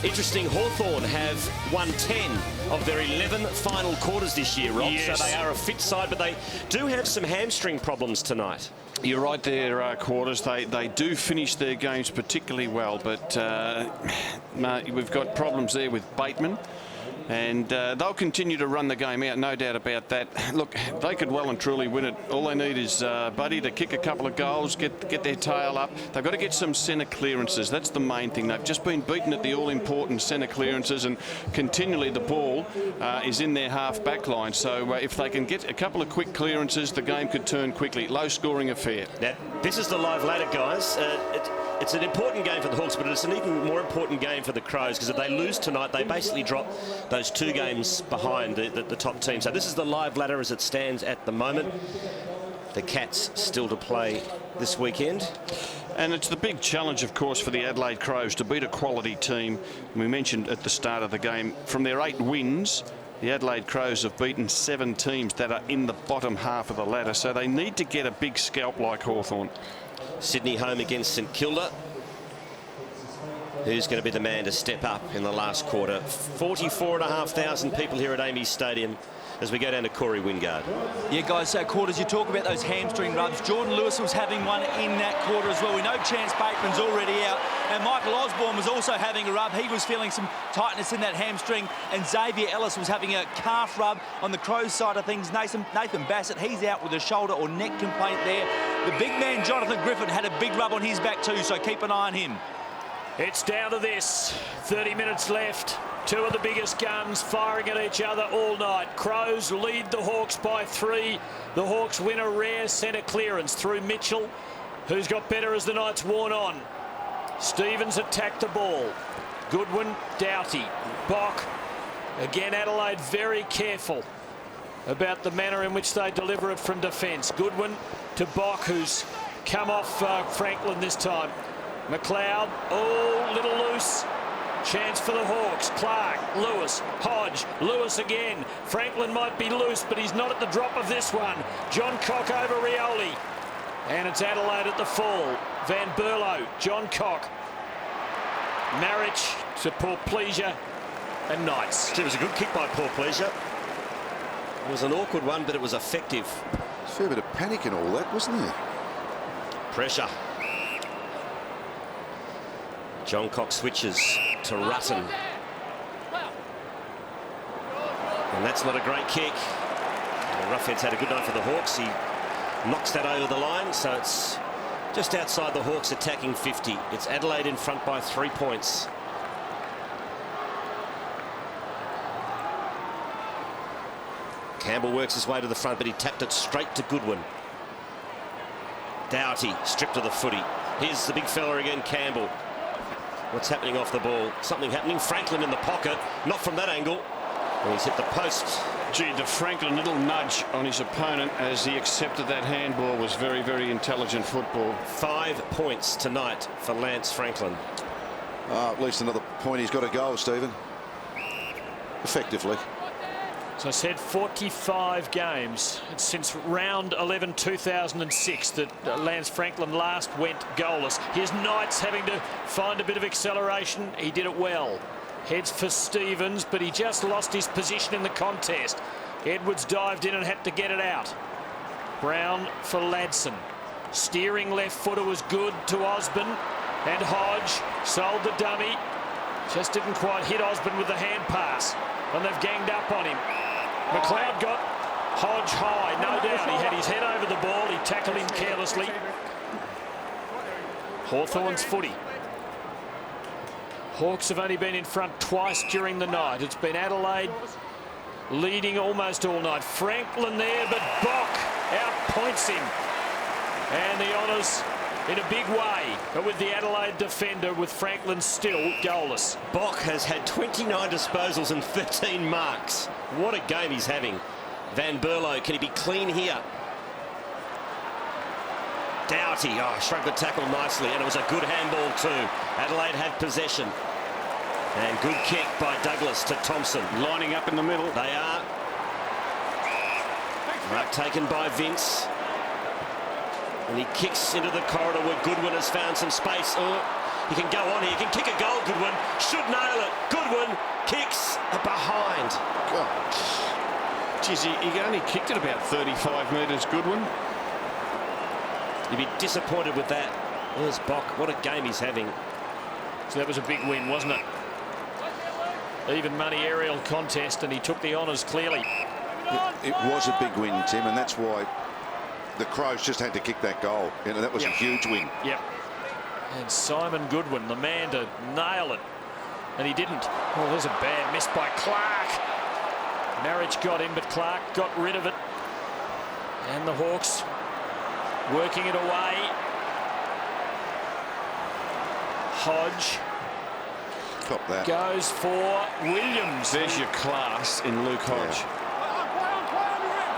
Interesting, Hawthorn have won 10 of their 11 final quarters this year, Rob. Yes. So they are a fit side, but they do have some hamstring problems tonight. You're right there, Quarters. They do finish their games particularly well, but we've got problems there with Bateman. And they'll continue to run the game out, no doubt about that. Look, they could well and truly win it. All they need is Buddy to kick a couple of goals, get their tail up. They've got to get some centre clearances. That's the main thing. They've just been beaten at the all-important centre clearances, and continually the ball is in their half-back line. So if they can get a couple of quick clearances, the game could turn quickly. Low-scoring affair. Now, this is the live ladder, guys. It's an important game for the Hawks, but it's an even more important game for the Crows, because if they lose tonight, they basically drop those 2 games behind the top team. So this is the live ladder as it stands at the moment. The Cats still to play this weekend. And it's the big challenge, of course, for the Adelaide Crows to beat a quality team. We mentioned at the start of the game, from their 8 wins, the Adelaide Crows have beaten 7 teams that are in the bottom half of the ladder. So they need to get a big scalp like Hawthorn. Sydney home against St Kilda. Who's going to be the man to step up in the last quarter? 44,500 people here at Amy's Stadium as we go down to Corey Wingard. Yeah, guys, quarters, you talk about those hamstring rubs. Jordan Lewis was having one in that quarter as well. We know Chance Bateman's already out. And Michael Osborne was also having a rub. He was feeling some tightness in that hamstring. And Xavier Ellis was having a calf rub on the Crows side of things. Nathan Bassett, he's out with a shoulder or neck complaint there. The big man, Jonathan Griffin, had a big rub on his back too, so keep an eye on him. It's down to this. 30 minutes left. 2 of the biggest guns firing at each other all night. Crows lead the Hawks by 3. The Hawks win a rare centre clearance through Mitchell, who's got better as the night's worn on. Stevens attacked the ball. Goodwin, Doughty, Bock. Again, Adelaide very careful about the manner in which they deliver it from defence. Goodwin to Bock, who's come off Franklin this time. McLeod, oh, little loose. Chance for the Hawks. Clark, Lewis, Hodge, Lewis again. Franklin might be loose, but he's not at the drop of this one. John Cock over Rioli. And it's Adelaide at the full. Van Berlo, John Cock. Marich to Paul Pleasure and Knights. It was a good kick by Paul Pleasure. It was an awkward one, but it was effective. A fair bit of panic in all that, wasn't there? Pressure. John Cock switches to Rutten. And that's not a great kick. The Roughheads had a good night for the Hawks. He knocks that over the line, so it's just outside the Hawks attacking 50. It's Adelaide in front by 3 points. Campbell works his way to the front, but he tapped it straight to Goodwin. Doughty stripped of the footy. Here's the big fella again, Campbell. What's happening off the ball? Something happening. Franklin in the pocket. Not from that angle. And he's hit the post. Gee, the Franklin little nudge on his opponent as he accepted that handball was very, very intelligent football. 5 points tonight for Lance Franklin. At least another point. He's got a goal, Stephen. Effectively. As I said, 45 games. It's since round 11 2006 that Lance Franklin last went goalless. Here's Knights having to find a bit of acceleration. He did it well. Heads for Stevens, but he just lost his position in the contest. Edwards dived in and had to get it out. Brown for Ladson. Steering left footer was good to Osborne. And Hodge sold the dummy. Just didn't quite hit Osborne with the hand pass. And they've ganged up on him. McLeod got Hodge high, no doubt. He had his head over the ball. He tackled him carelessly. Hawthorn's footy. Hawks have only been in front twice during the night. It's been Adelaide leading almost all night. Franklin there, but Bock outpoints him. And the honours in a big way, but with the Adelaide defender, with Franklin still goalless. Bock has had 29 disposals and 13 marks. What a game he's having. Van Berlo, can he be clean here? Doughty, shrugged the tackle nicely, and it was a good handball too. Adelaide had possession. And good kick by Douglas to Thompson. Lining up in the middle. They are. Mark taken by Vince. And he kicks into the corridor where Goodwin has found some space. He can go on here. He can kick a goal, Goodwin. Should nail it. Goodwin kicks behind. Geez, he only kicked it about 35 metres, Goodwin. You'd be disappointed with that. There's Bock. What a game he's having. So that was a big win, wasn't it? even money aerial contest, and he took the honours clearly. It was a big win, Tim, and that's why the Crows just had to kick that goal. You know, that was a huge win. Yep. And Simon Goodwin, the man to nail it, and he didn't. Oh, there's a bad miss by Clark. Marriage got him, but Clark got rid of it. And the Hawks working it away. Hodge Cop that. goes for Williams. There's your class in Luke Hodge.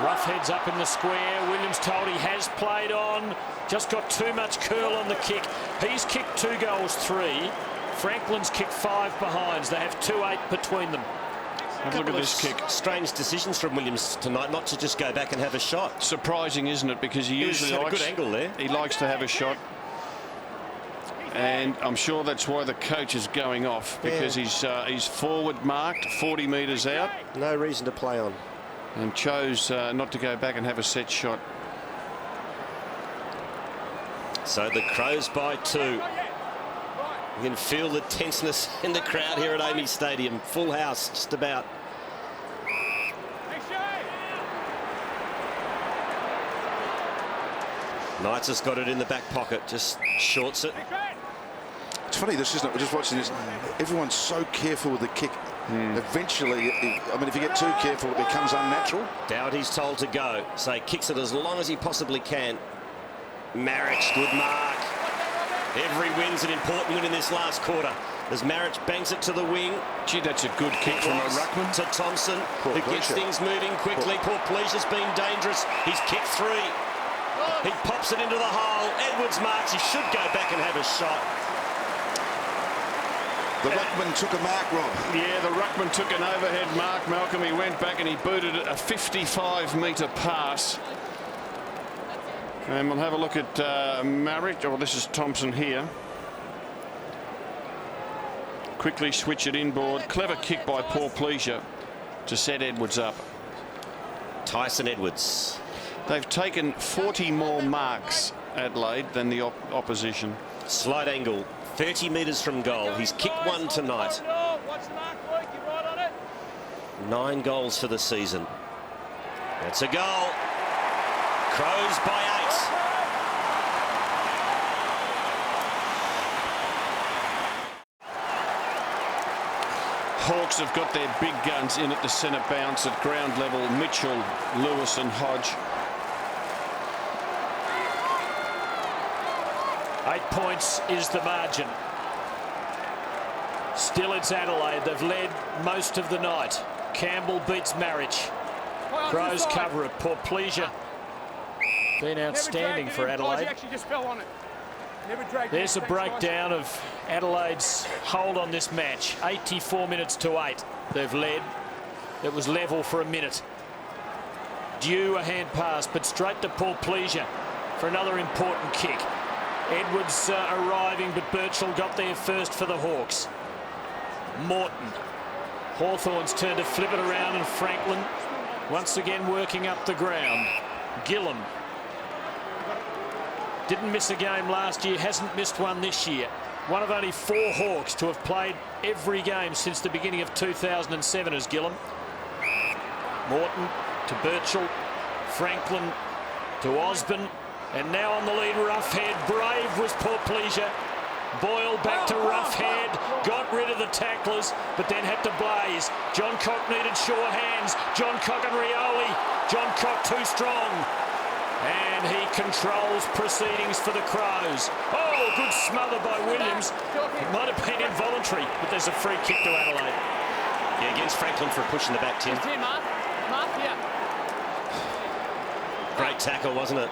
Rough heads up in the square. Williams told he has played on. Just got too much curl on the kick. He's kicked 2 goals, 3. Franklin's kicked 5 behinds. They have 2-8 between them. Have a look at this kick. Strange decisions from Williams tonight, not to just go back and have a shot. Surprising, isn't it? Because he usually had a likes good angle there. He likes to have a shot. And I'm sure that's why the coach is going off, because he's forward marked 40 metres out. No reason to play on. And chose not to go back and have a set shot. So the Crows by 2. You can feel the tenseness in the crowd here at Amy Stadium. Full house, just about. Knights has got it in the back pocket, just shorts it. It's funny, this isn't it? We're just watching this. Everyone's so careful with the kick. Eventually, I mean, if you get too careful, it becomes unnatural. Doughty's told to go, so he kicks it as long as he possibly can. Marriage, good mark. Every win's an important win in this last quarter. As Marriage bangs it to the wing. Gee, that's a good kick from a ruckman. To Thompson, who gets things moving quickly. Poor Pleasure's been dangerous. He's kicked 3. He pops it into the hole. Edwards marks. He should go back and have a shot. The ruckman took a mark, Rob. Yeah, the ruckman took an overhead mark, Malcolm. He went back and he booted a 55-metre pass. And we'll have a look at Marriage. Oh, this is Thompson here. Quickly switch it inboard. Clever kick by Paul Pleasure to set Edwards up. Tyson Edwards. They've taken 40 more marks, Adelaide, than the opposition. Slight angle, 30 metres from goal. He's kicked 1 tonight. 9 goals for the season. That's a goal. Crows by 8. Hawks have got their big guns in at the centre bounce at ground level. Mitchell, Lewis and Hodge. 8 points is the margin. Still it's Adelaide. They've led most of the night. Campbell beats Marriage. Crows cover it. Poor Pleasure. Been outstanding for Adelaide. There's a breakdown of Adelaide's hold on this match. 84 minutes to 8. They've led. It was level for a minute. Due a hand pass, but straight to Paul Pleasure for another important kick. Edwards arriving, but Birchall got there first for the Hawks. Morton. Hawthorn's turn to flip it around, and Franklin once again working up the ground. Gillam. Didn't miss a game last year, hasn't missed one this year. One of only 4 Hawks to have played every game since the beginning of 2007 is Gillam. Morton to Birchall. Franklin to Osborne. And now on the lead, Roughhead. Brave was Poor Pleasure. Boyle back to Roughhead. Got rid of the tacklers, but then had to blaze. John Cock needed sure hands. John Cock and Rioli. John Cock too strong. And he controls proceedings for the Crows. Oh, good smother by Williams. It might have been involuntary, but there's a free kick to Adelaide. Yeah, against Franklin for pushing the back, Tim. Great tackle, wasn't it?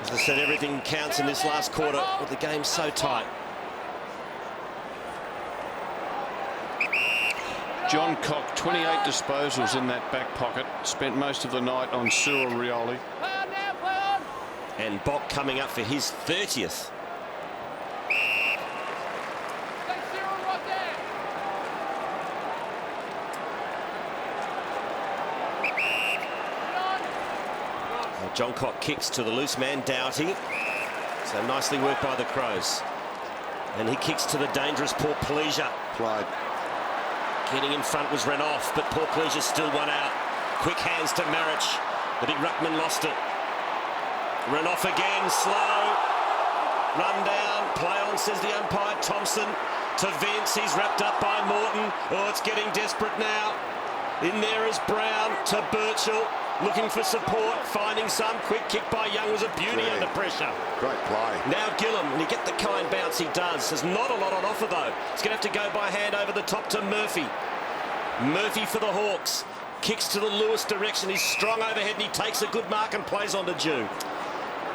As I said, everything counts in this last quarter with the game so tight. John Cock, 28 disposals in that back pocket. Spent most of the night on Cyril Rioli. And Bock coming up for his 30th. John Cock kicks to the loose man, Doughty. So nicely worked by the Crows. And he kicks to the dangerous Poor Pleasure. Played. Getting in front was ran off, but Poor Pleasure still won out. Quick hands to Marich. The big ruckman lost it. Run off again, slow. Run down, play on, says the umpire. Thompson to Vince, he's wrapped up by Morton. Oh, it's getting desperate now. In there is Brown to Birchall, looking for support, finding some. Quick kick by Young was a beauty under pressure. Great play. Now Gillum, and he get the kind bounce he does. There's not a lot on offer though. He's going to have to go by hand over the top to Murphy. Murphy for the Hawks. Kicks to the Lewis direction. He's strong overhead and he takes a good mark and plays on to Jew.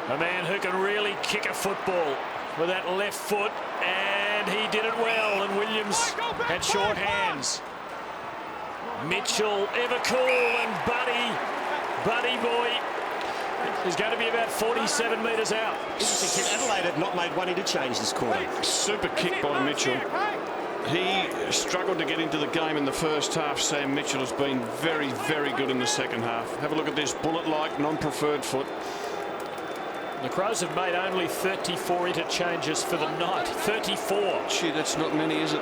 A man who can really kick a football with that left foot, and he did it well, and Williams had short hands. Mitchell, ever cool, and Buddy boy is going to be about 47 metres out. Adelaide had not made one interchange this quarter. Super kick by Mitchell. He struggled to get into the game in the first half. Sam Mitchell has been very, very good in the second half. Have a look at this bullet-like, non-preferred foot. The Crows have made only 34 interchanges for the night. 34. Gee, that's not many, is it?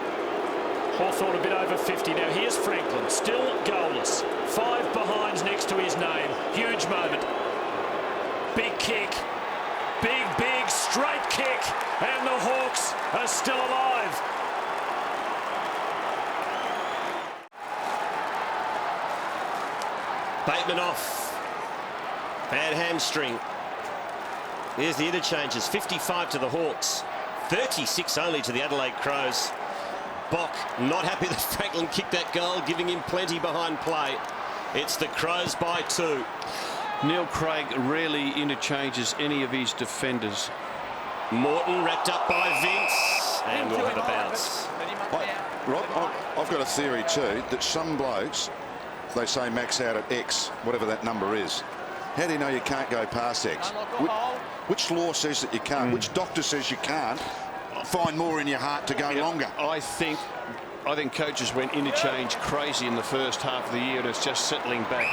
Hawthorn a bit over 50. Now here's Franklin, still goalless. 5 behinds next to his name. Huge moment. Big kick. Big, straight kick. And the Hawks are still alive. Bateman off. Bad hamstring. There's the interchanges. 55 to the Hawks. 36 only to the Adelaide Crows. Bock not happy that Franklin kicked that goal, giving him plenty behind play. It's the Crows by 2. Neil Craig rarely interchanges any of his defenders. Morton wrapped up by Vince, and we'll have a bounce. Rob, I've got a theory too that some blokes, they say max out at X, whatever that number is. How do you know you can't go past X? Which law says that you can't? Which doctor says you can't? Find more in your heart to go longer. I think coaches went interchange crazy in the first half of the year, and it's just settling back.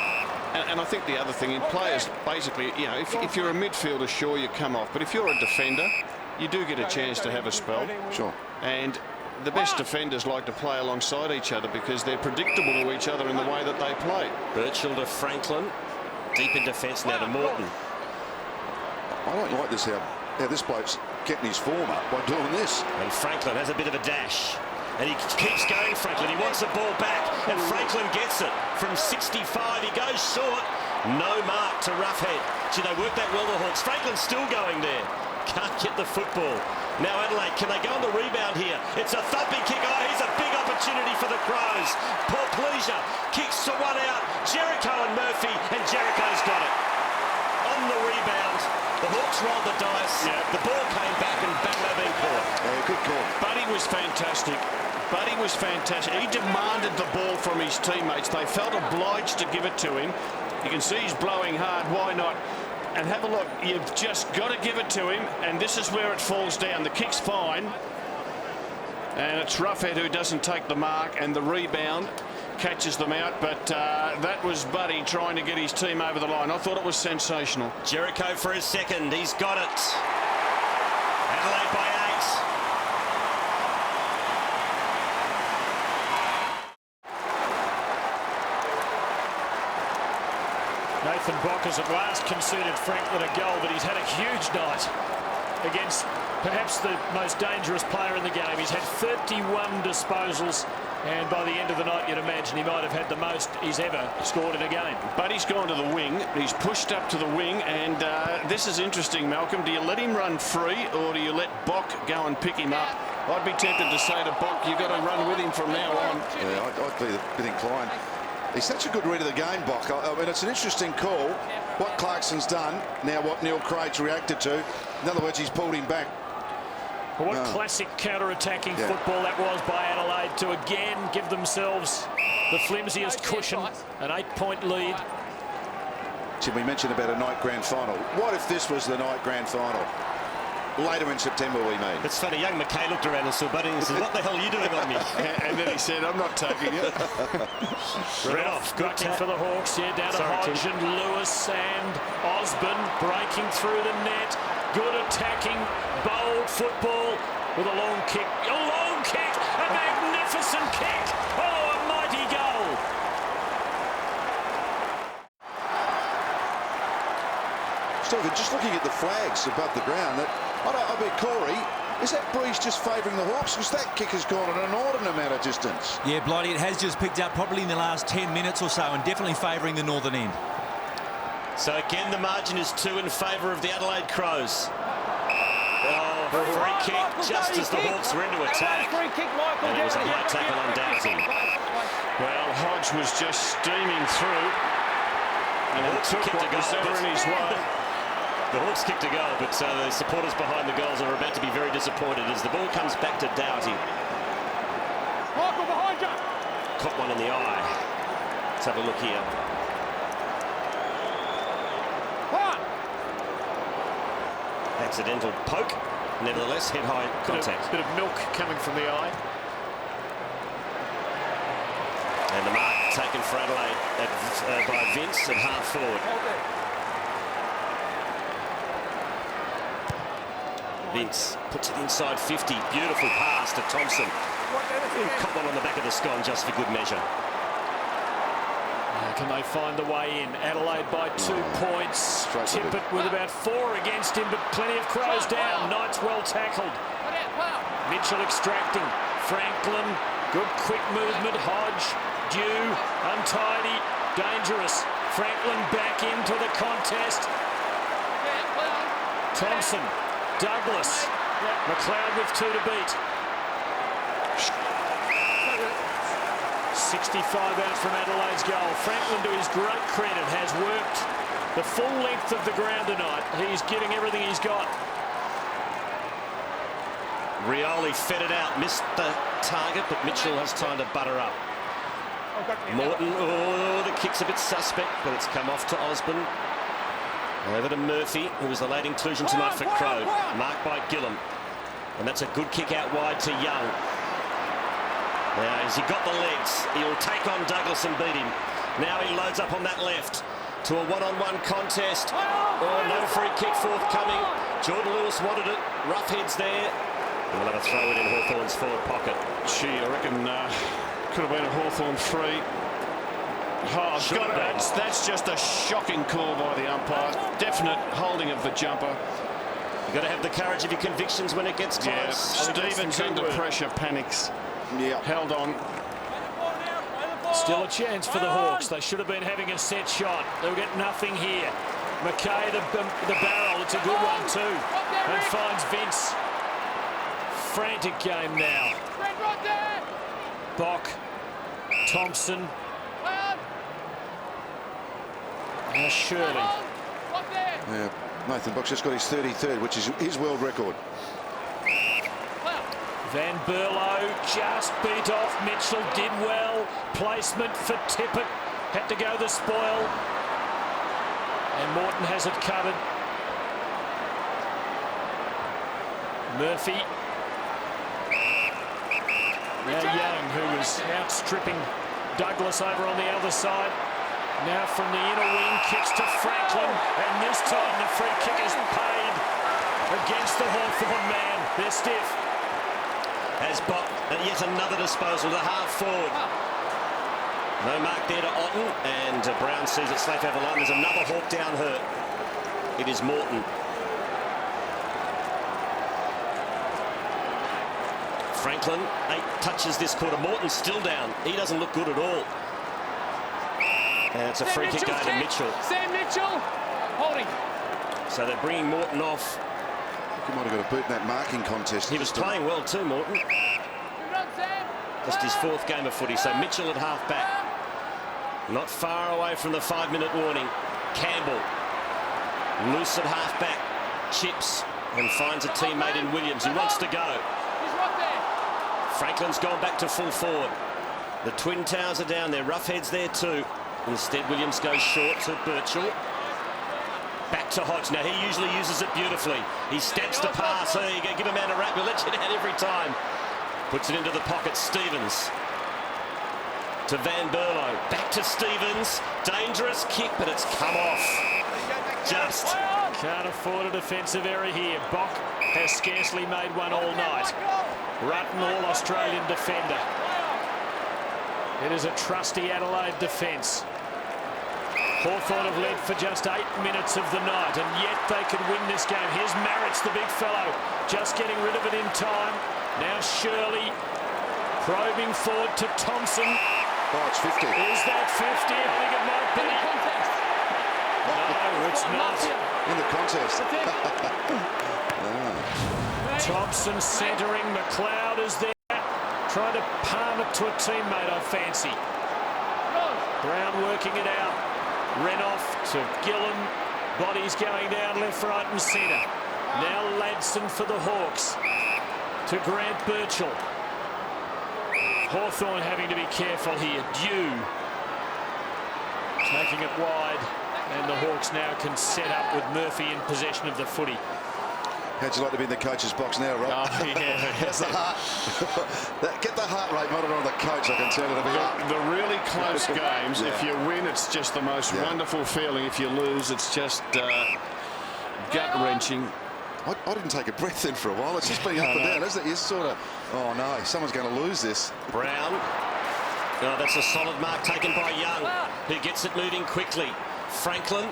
And I think the other thing in players, basically, you know, if you're a midfielder, sure, you come off. But if you're a defender, you do get a chance to have a spell. Sure. And the best defenders like to play alongside each other because they're predictable to each other in the way that they play. Birchall to Franklin. Deep in defence now to Morton. I don't like this, how this bloke's getting his form up by doing this. And Franklin has a bit of a dash. And he keeps going, Franklin. He wants the ball back. And Franklin gets it from 65. He goes short. No mark to Roughhead. Gee, they worked that well, the Hawks. Franklin's still going there. Can't get the football. Now Adelaide, can they go on the rebound here? It's a thumping kick. Oh, here's a big opportunity for the Crows. Poor Pleasure kicks to one out. Jericho and Murphy, and Jericho's got it. On the rebound, the Hawks rolled the dice. Yeah. The ball came back and Bangla being caught. Good call. Buddy was fantastic. Buddy was fantastic. He demanded the ball from his teammates. They felt obliged to give it to him. You can see he's blowing hard. Why not? And have a look. You've just got to give it to him. And this is where it falls down. The kick's fine. And it's Roughhead who doesn't take the mark. And the rebound catches them out. But that was Buddy trying to get his team over the line. I thought it was sensational. Jericho for his second. He's got it. Adelaide by 8. Nathan Bock has at last conceded Franklin a goal, but he's had a huge night against perhaps the most dangerous player in the game. He's had 31 disposals, and by the end of the night, you'd imagine he might have had the most he's ever scored in a game. But he's gone to the wing. He's pushed up to the wing, and this is interesting, Malcolm. Do you let him run free, or do you let Bock go and pick him up? I'd be tempted to say to Bock, you've got to run with him from now on. Yeah, I'd be a bit inclined. He's such a good read of the game, Bock. I mean, it's an interesting call. What Clarkson's done, now what Neil Craig's reacted to. In other words, he's pulled him back. Well, what classic counter-attacking football that was by Adelaide to again give themselves the flimsiest cushion, an 8-point lead. Jim, we mentioned about a night grand final. What if this was the night grand final? Later in September, we mean. It's funny, young McKay looked around and saw Buddy and said, what the hell are you doing on me? And then he said, I'm not taking it. Right off, good kick for the Hawks. Yeah, down to Hodge and Lewis and Osborne breaking through the net. Good attacking, bold football. with a long kick. A long kick! A magnificent kick! Oh, a mighty goal! Stephen, just looking at the flags above the ground, I bet Corey, is that breeze just favouring the Hawks? Because that kick has gone an inordinate amount of distance. Yeah, Blighty, it has just picked up probably in the last 10 minutes or so, and definitely favouring the northern end. So again, the margin is 2 in favour of the Adelaide Crows. Oh, free kick just as the Hawks were into attack. And it was a high tackle on Doughty. Well, Hodge was just steaming through. And Hawks took kicked what a was goal, ever in his way. The Hawks kicked a goal, but the supporters behind the goals are about to be very disappointed as the ball comes back to Doughty. Michael, behind you! Caught one in the eye. Let's have a look here. Accidental poke, nevertheless, head-high contact. Bit of milk coming from the eye. And the mark taken for Adelaide by Vince at half forward. Vince puts it inside 50. Beautiful pass to Thompson. Caught one on the back of the scone just for good measure. Can they find the way in? Adelaide by 2 points. Tippett with about 4 against him, but plenty of Crows down. Knight's well tackled. Mitchell extracting. Franklin, good quick movement. Hodge, due, untidy, dangerous. Franklin back into the contest. Thompson, Douglas, McLeod with 2 to beat. 65 out from Adelaide's goal. Franklin, to his great credit, has worked the full length of the ground tonight. He's giving everything he's got. Rioli fed it out, missed the target, but Mitchell has time to butter up. Morton, oh, the kick's a bit suspect, but it's come off to Osborne. Over to Murphy, who was the late inclusion tonight for Crow, marked by Gillum. And that's a good kick out wide to Young. Now, has he got the legs? He'll take on Douglas and beat him. Now he loads up on that left to a one-on-one contest. Oh, no free kick forthcoming. Jordan Lewis wanted it. Rough heads there. And we'll have a throw it in Hawthorn's forward pocket. Gee, I reckon could have been a Hawthorn free. Oh, that's just a shocking call by the umpire. Definite holding of the jumper. You've got to have the courage of your convictions when it gets close. Yeah, Stevens under pressure panics. Yeah, held on. Still a chance for the Hawks. They should have been having a set shot. They'll get nothing here. McKay, the barrel. It's a good one too. And finds Vince. Frantic game now. Bock. Thompson. Now Shirley. Yeah, Nathan Bock's just got his 33rd, which is his world record. Van Berlo just beat off. Mitchell did well. Placement for Tippett. Had to go the spoil. And Morton has it covered. Murphy. Now Young, who was outstripping Douglas over on the other side. Now from the inner wing, kicks to Franklin. And this time the free kick is paid against the Hawthorn man. They're stiff. Has Bock yet another disposal to half forward. No mark there to Otten, and Brown sees it safe over line. There's another Hawk down hurt. It is Morton. Franklin, 8 touches this quarter. Morton still down. He doesn't look good at all. And it's a free kick going to Mitchell. Sam Mitchell, holding. So they're bringing Morton off. He might have got a boot in that marking contest. He was playing well too, Morton. Just his 4th game of footy. So Mitchell at half back. Not far away from the 5-minute warning. Campbell. Loose at half back. Chips and finds a teammate in Williams who wants to go. Franklin's gone back to full forward. The Twin Towers are down there. Rough heads there too. Instead, Williams goes short to Birchall. Back to Hodge. Now, he usually uses it beautifully. He steps to pass. There you go. Give a man a rap. He'll let you down every time. Puts it into the pocket. Stevens. To Van Berlo. Back to Stevens. Dangerous kick, but it's come off. Just. Can't afford a defensive error here. Bock has scarcely made one all night. Rutten, All-Australian defender. It is a trusty Adelaide defence. Hawthorn have led for just 8 minutes of the night, and yet they could win this game. Here's Marritt's the big fellow, just getting rid of it in time. Now Shirley probing forward to Thompson. Oh, it's 50. Is that 50? I think it might be. No, it's not. In the contest. Thompson centering. McLeod is there, trying to palm it to a teammate, I fancy. Brown working it out. Renoff to Gillen. Bodies going down left, right and centre. Now Ladson for the Hawks. To Grant Birchall. Hawthorn having to be careful here. Dew taking it wide, and the Hawks now can set up with Murphy in possession of the footy. How'd you like to be in the coach's box now, Rob? Oh, yeah. How's the heart? Get the heart rate monitor on the coach, I can tell you. The really close games, yeah. If you win, it's just the most wonderful feeling. If you lose, it's just gut-wrenching. I didn't take a breath in for a while. It's just been up and down, isn't it? You're sort of, oh no, someone's going to lose this. Brown. Oh, that's a solid mark taken by Young, who gets it moving quickly. Franklin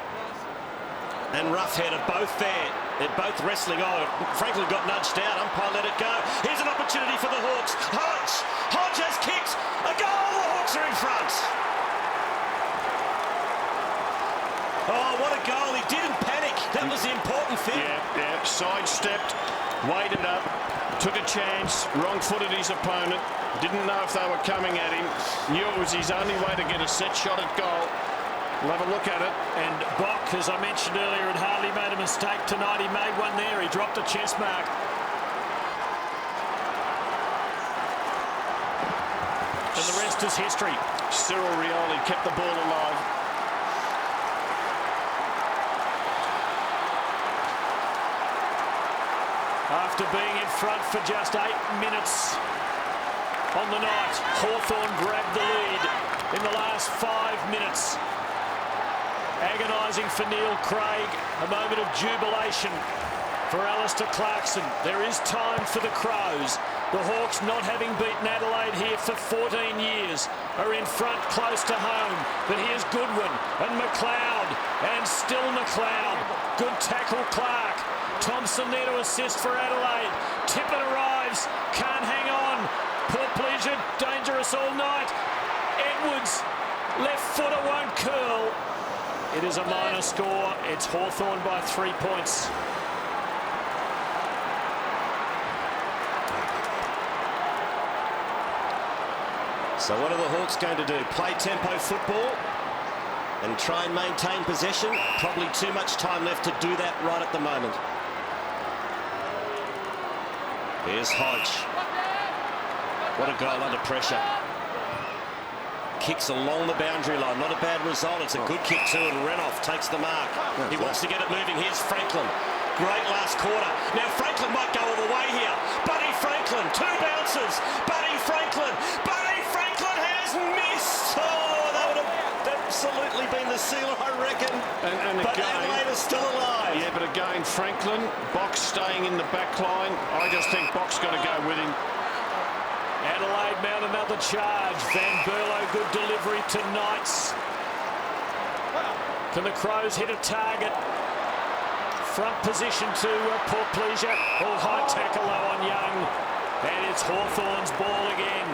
and Roughhead are both there. They're both wrestling. Oh, Franklin got nudged out. Umpire let it go. Here's an opportunity for the Hawks. Hodge has kicked a goal. The Hawks are in front. Oh, what a goal. He didn't panic. That was the important thing. Yeah. Sidestepped, waited up, took a chance, wrong-footed his opponent. Didn't know if they were coming at him. Knew it was his only way to get a set shot at goal. We'll have a look at it. And Bock, as I mentioned earlier, had hardly made a mistake tonight. He made one there. He dropped a chest mark. And the rest is history. Cyril Rioli kept the ball alive. After being in front for just 8 minutes on the night, Hawthorn grabbed the lead in the last 5 minutes. Agonising for Neil Craig, a moment of jubilation for Alistair Clarkson. There is time for the Crows. The Hawks, not having beaten Adelaide here for 14 years, are in front close to home. But here's Goodwin and McLeod, and still McLeod. Good tackle, Clark. Thompson there to assist for Adelaide. Tippett arrives, can't hang on. Poor Pleasure, dangerous all night. Edwards, left footer won't curl. It is a minor score. It's Hawthorn by 3 points. So what are the Hawks going to do? Play tempo football and try and maintain possession? Probably too much time left to do that right at the moment. Here's Hodge. What a goal under pressure. Kicks along the boundary line. Not a bad result. It's a good kick too, and Renoff takes the mark. He wants to get it moving. Here's Franklin. Great last quarter. Now Franklin might go all the way here. Buddy Franklin, 2 bounces. Buddy Franklin has missed. Oh, that would have absolutely been the sealer, I reckon. And but again, Adelaide is still alive. Yeah, but again, Franklin, Box staying in the back line. I just think Box got to go with him. Adelaide mount another charge. Van Berlo, good delivery to Knights. Can the Crows hit a target? Front position to Port Pleasure. Oh, high tackle low on Young. And it's Hawthorn's ball again.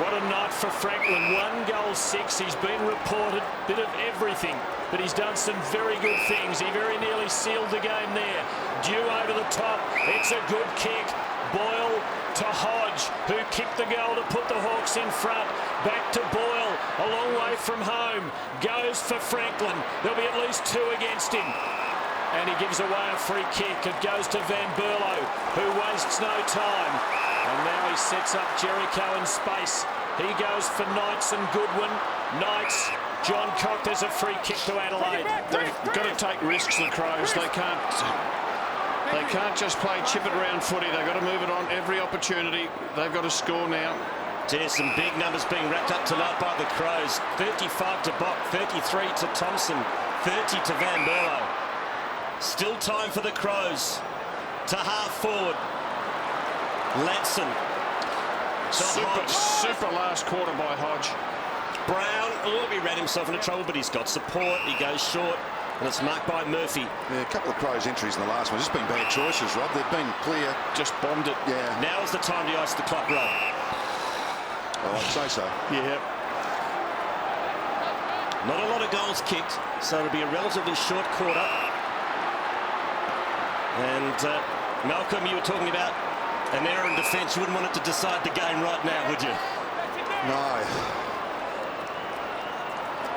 What a night for Franklin. 1 goal, 6. He's been reported. Bit of everything. But he's done some very good things. He very nearly sealed the game there. Dew over the top. It's a good kick. Boyle to Hodge, who kicked the goal to put the Hawks in front. Back to Boyle, a long way from home. Goes for Franklin. There'll be at least 2 against him. And he gives away a free kick. It goes to Van Berlo, who wastes no time. And now he sets up Jericho in space. He goes for Knights and Goodwin. Knights, John Cock, there's a free kick to Adelaide. They've got to take risks, the Crows. They can't just play chip it around footy. They've got to move it on every opportunity. They've got to score now. There's some big numbers being wrapped up tonight by the Crows. 35 to Bock, 33 to Thompson, 30 to Van Berlo. Still time for the Crows to half forward. Ladson. Super last quarter by Hodge. Brown, oh, he ran himself into trouble, but he's got support. He goes short, and it's marked by Murphy. Yeah, a couple of Crows entries in the last one. Just been bad choices, Rob. They've been clear. Just bombed it. Yeah. Now is the time to ice the clock, Rob. Oh, I'd say so. Yeah. Not a lot of goals kicked, so it'll be a relatively short quarter. And Malcolm, you were talking about an error in defence. You wouldn't want it to decide the game right now, would you? No.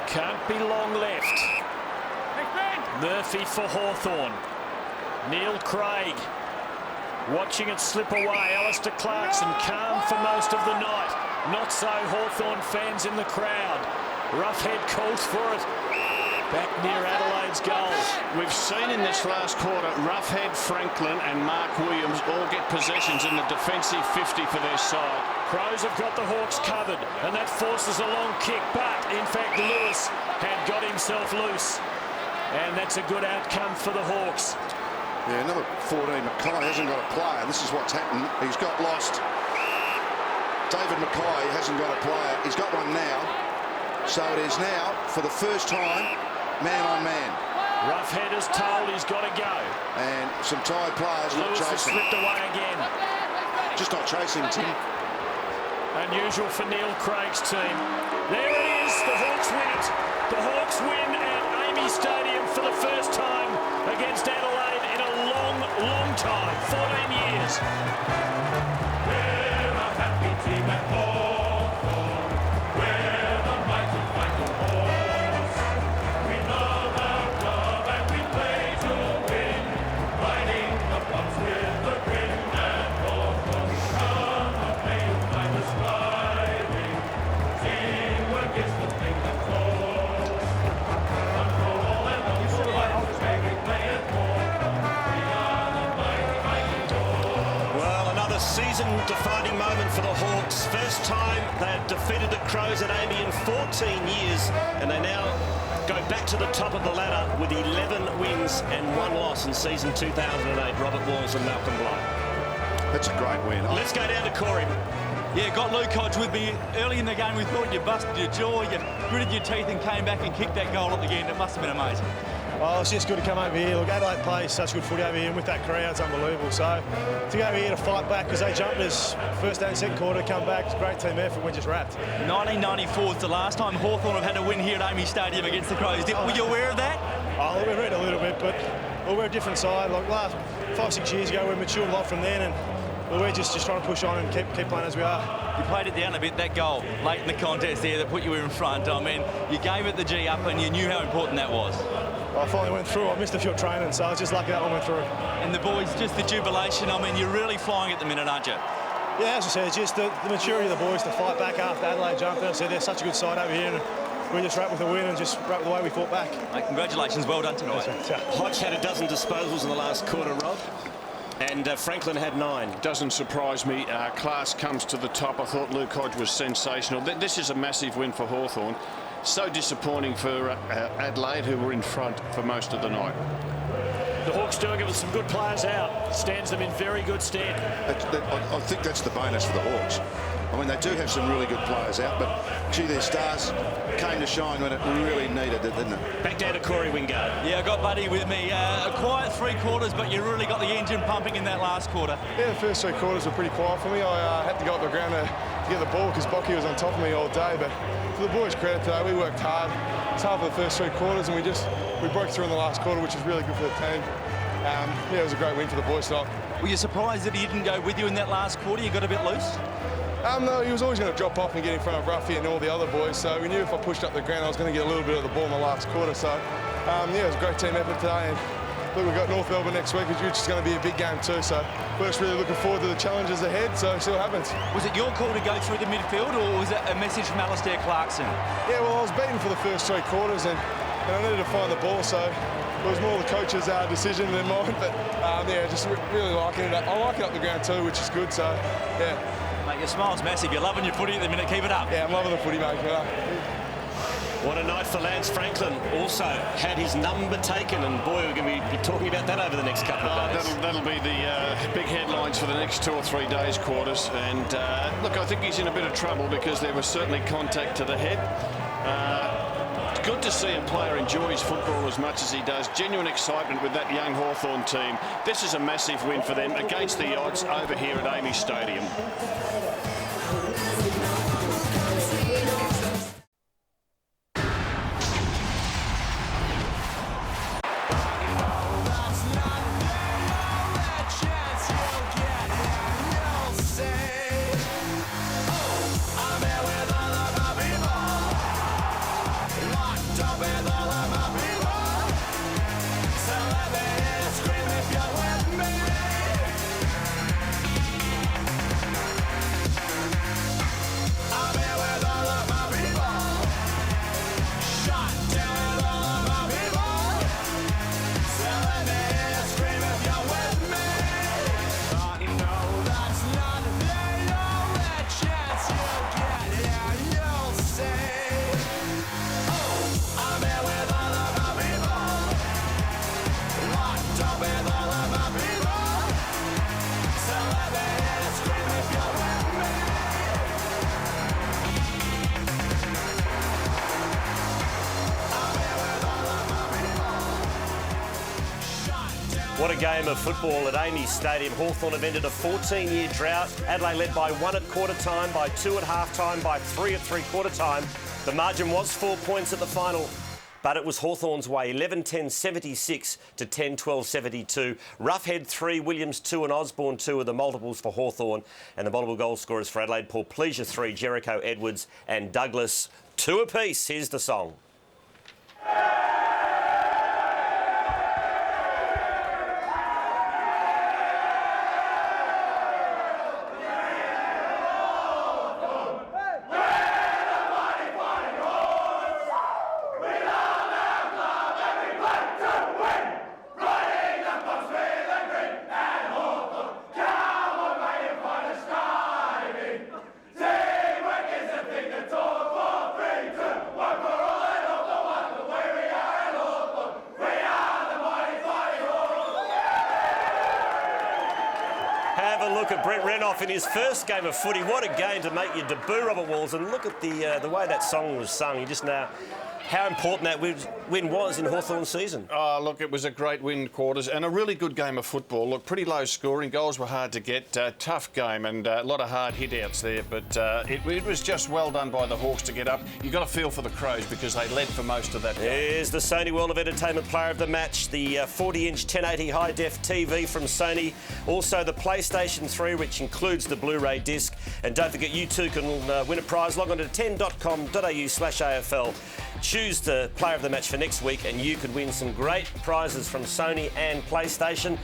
Can't be long left. Murphy for Hawthorn. Neil Craig watching it slip away. Alistair Clarkson calm for most of the night. Not so Hawthorn fans in the crowd. Roughhead calls for it. Back near Adelaide's goal. We've seen in this last quarter Roughhead, Franklin and Mark Williams all get possessions in the defensive 50 for their side. Crows have got the Hawks covered, and that forces a long kick, but in fact Lewis had got himself loose, and that's a good outcome for the Hawks. Yeah, number 14, Mackay, hasn't got a player. This is what's happened. He's got lost. David Mackay hasn't got a player. He's got one now. So it is now, for the first time, man on man. Roughhead is told he's got to go. And some tired players not Lewis has chasing. slipped away again. Just not chasing, Tim. Unusual for Neil Craig's team. There it is, the Hawks win it. The Hawks win at Amy Stadium for the first time against Adelaide in a long, long time, 14 years. We're a happy team at Hawthorn. We're the mighty fighting horse. We love our club and we play to win. Riding the bumps with the grin at Hawthorn. Come and play and find us striving. Teamwork is the thing that calls. Control and no life, we play at Hawthorn. We are the mighty fighting horse. Well, another season-defining moment for the Hawks. First time they have defeated the Crows at Amy in 14 years, and they now go back to the top of the ladder with 11 wins and 1 loss in season 2008. Robert Walls and Malcolm Blythe. That's a great win. Let's go down to Corey. Yeah, got Luke Hodge with me. Early in the game, we thought you busted your jaw, you gritted your teeth and came back and kicked that goal at the end. It must have been amazing. Oh, it's just good to come over here. Look, Adelaide plays such good footy over here, and with that crowd, it's unbelievable. So to go over here to fight back, because they jumped us first and second quarter, come back, great team effort, we're just wrapped. 1994 is the last time Hawthorn have had a win here at Amy Stadium against the Crows. Were you aware of that? Oh, we've read a little bit, but we're a different side. Like last 5-6 years ago, we matured a lot from then, and we're just trying to push on and keep playing as we are. You played it down a bit, that goal late in the contest there that put you in front. I mean, you gave it the G up and you knew how important that was. I finally went through. I missed a few training, so I was just lucky that one went through. And the boys, just the jubilation. I mean, you're really flying at the minute, aren't you? Yeah, as I said, just the maturity of the boys to fight back after Adelaide jumped. As I said, they're such a good side over here, and we're just wrapped with the win and just wrapped with the way we fought back. Mate, congratulations, well done tonight. Hodge had a dozen disposals in the last quarter, Rob. And Franklin had 9. Doesn't surprise me. Class comes to the top. I thought Luke Hodge was sensational. This is a massive win for Hawthorn. So disappointing for Adelaide, who were in front for most of the night. The Hawks doing it with some good players out. Stands them in very good stead. I think that's the bonus for the Hawks. I mean, they do have some really good players out, but gee, their stars came to shine when it really needed it, didn't it? Back down to Corey Wingard. Yeah, I got Buddy with me. A quiet 3 quarters, but you really got the engine pumping in that last quarter. Yeah, the first 3 quarters were pretty quiet for me. I had to go up the ground to get the ball because Bocky was on top of me all day. But for the boys' credit today, we worked hard. It's hard for the first 3 quarters, and we broke through in the last quarter, which is really good for the team. Yeah, it was a great win for the boys tonight. Were you surprised that he didn't go with you in that last quarter? You got a bit loose? No, he was always going to drop off and get in front of Ruffy and all the other boys, so we knew if I pushed up the ground I was going to get a little bit of the ball in the last quarter. So, yeah, it was a great team effort today. And look, we've got North Melbourne next week, which is going to be a big game too. So we're just really looking forward to the challenges ahead, so see what happens. Was it your call to go through the midfield, or was it a message from Alistair Clarkson? Yeah, well, I was beaten for the first 3 quarters and I needed to find the ball, so it was more the coach's decision than mine. But, yeah, just really liking it. I like it up the ground too, which is good, so, yeah. Mate, your smile's massive. You're loving your footy at the minute. Keep it up. Yeah, I'm loving the footy, mate. What a night for Lance Franklin. Also had his number taken, and boy, we're going to be talking about that over the next couple of days. That'll be the big headlines for the next 2 or 3 days, Quarters. And look, I think he's in a bit of trouble because there was certainly contact to the head. It's good to see a player enjoys football as much as he does. Genuine excitement with that young Hawthorn team. This is a massive win for them against the odds over here at Amy Stadium. What a game of football at Amy Stadium. Hawthorn have ended a 14-year drought. Adelaide led by 1 at quarter time, by 2 at half time, by 3 at three-quarter time. The margin was 4 points at the final, but it was Hawthorn's way. 11-10-76 to 10-12-72. Roughhead 3, Williams 2 and Osborne 2 are the multiples for Hawthorn. And the multiple goal scorers for Adelaide, Paul Pleasure 3, Jericho Edwards and Douglas 2 apiece. Here's the song. Look at Brent Renoff in his first game of footy. What a game to make your debut, Robert Walls. And look at the way that song was sung. You just know how important that win was in Hawthorn's season. Oh, look, it was a great win, Quarters, and a really good game of football. Look, pretty low scoring. Goals were hard to get. Tough game and a lot of hard hit-outs there. But it was just well done by the Hawks to get up. You've got to feel for the Crows because they led for most of that game. Here's the Sony World of Entertainment Player of the Match. The 40-inch 1080 high-def TV from Sony. Also the PlayStation 3, which includes the Blu-ray disc. And don't forget, you too can win a prize. Log on to 10.com.au/AFL. Choose the player of the match for next week and you could win some great prizes from Sony and PlayStation.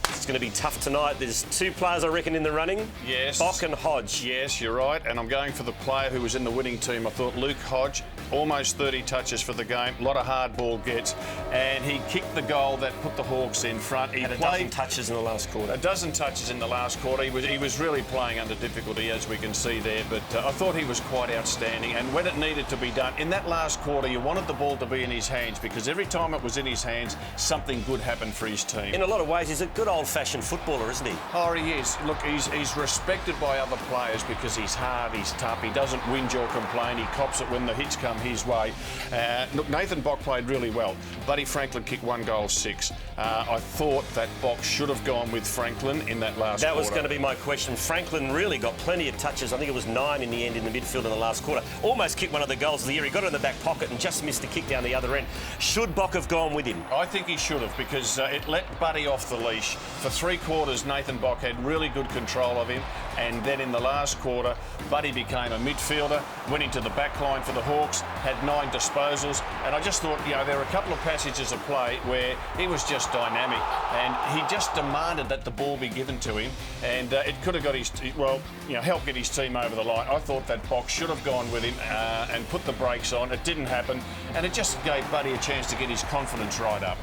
It's going to be tough tonight. There's 2 players, I reckon, in the running. Yes. Bock and Hodge. Yes, you're right. And I'm going for the player who was in the winning team. I thought Luke Hodge, almost 30 touches for the game. A lot of hard ball gets. And he kicked the goal that put the Hawks in front. He had a dozen touches in the last quarter. A dozen touches in the last quarter. He was really playing under difficulty, as we can see there. But I thought he was quite outstanding. And when it needed to be done, in that last quarter, you wanted the ball to be in his hands because every time it was in his hands, something good happened for his team. In a lot of ways, he's a good old-fashioned footballer, isn't he? Oh, he is. Look, he's respected by other players because he's hard, he's tough, he doesn't whinge or complain, he cops it when the hits come his way. Look, Nathan Bock played really well. Buddy Franklin kicked 1 goal 6. I thought that Bock should have gone with Franklin in that last quarter. That was going to be my question. Franklin really got plenty of touches. I think it was 9 in the end in the midfield in the last quarter. Almost kicked one of the goals of the year. He got it in the back pocket and just missed a kick down the other end. Should Bock have gone with him? I think he should have because it let Buddy off the leash. For 3 quarters, Nathan Bock had really good control of him. And then in the last quarter, Buddy became a midfielder, went into the back line for the Hawks, had 9 disposals. And I just thought, there were a couple of passages of play where he was just dynamic and he just demanded that the ball be given to him. And it could have got helped get his team over the line. I thought that Bock should have gone with him and put the brakes on. It didn't happen. And it just gave Buddy a chance to get his confidence right up.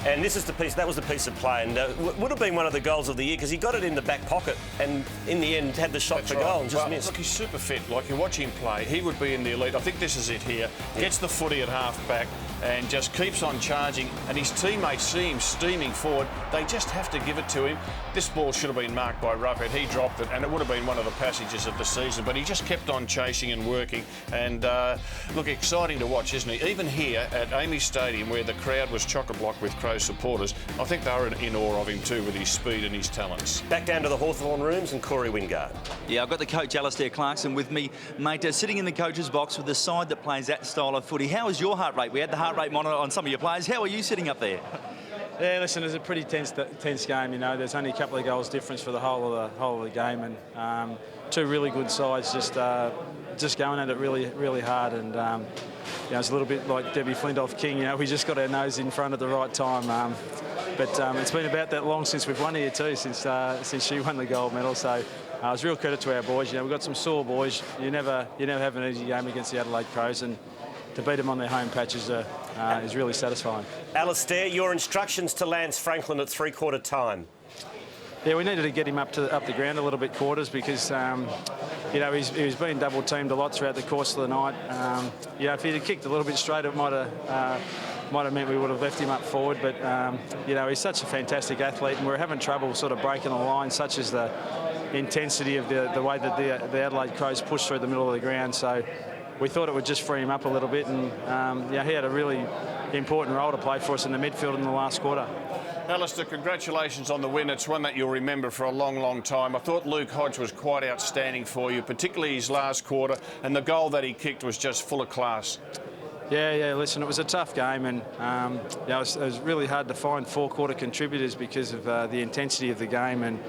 And this is the piece. That was the piece of play, and would have been one of the goals of the year because he got it in the back pocket, and in the end had the shot for goal and just missed. Look, he's super fit. Like, you watch him play, he would be in the elite. I think this is it here. Gets the footy at half back and just keeps on charging, and his teammates see him steaming forward. They just have to give it to him. This ball should have been marked by Roughhead. He dropped it, and it would have been one of the passages of the season, but he just kept on chasing and working. And look, exciting to watch, isn't he? Even here at Amy Stadium, where the crowd was chock-a-block with Crows supporters, I think they were in awe of him too, with his speed and his talents. Back down to the Hawthorn rooms and Corey Wingard. Yeah, I've got the coach Alistair Clarkson with me, mate, sitting in the coach's box with the side that plays that style of footy. How is your heart rate? We had the heart rate monitor on some of your players. How are you sitting up there? Yeah, listen, it's a pretty tense game. You know, there's only a couple of goals difference for the whole of the game, and two really good sides just going at it really hard. And you know, it's a little bit like Debbie Flintoff King. You know, we just got our nose in front at the right time. But it's been about that long since we've won here too, since she won the gold medal. So it's real credit to our boys. You know, we've got some sore boys. You never have an easy game against the Adelaide Crows, and to beat them on their home patch is really satisfying. Alistair, your instructions to Lance Franklin at three-quarter time. Yeah, we needed to get him up the ground a little bit quarters because you know, he's been double teamed a lot throughout the course of the night. You know, if he'd have kicked a little bit straight, it might have meant we would have left him up forward. But you know, he's such a fantastic athlete, and we're having trouble sort of breaking the line, such as the intensity of the way that the Adelaide Crows push through the middle of the ground. So we thought it would just free him up a little bit, and yeah, he had a really important role to play for us in the midfield in the last quarter. Alistair, congratulations on the win. It's one that you'll remember for a long, long time. I thought Luke Hodge was quite outstanding for you, particularly his last quarter, and the goal that he kicked was just full of class. Yeah, listen, it was a tough game, and yeah, it was really hard to find four-quarter contributors because of the intensity of the game, and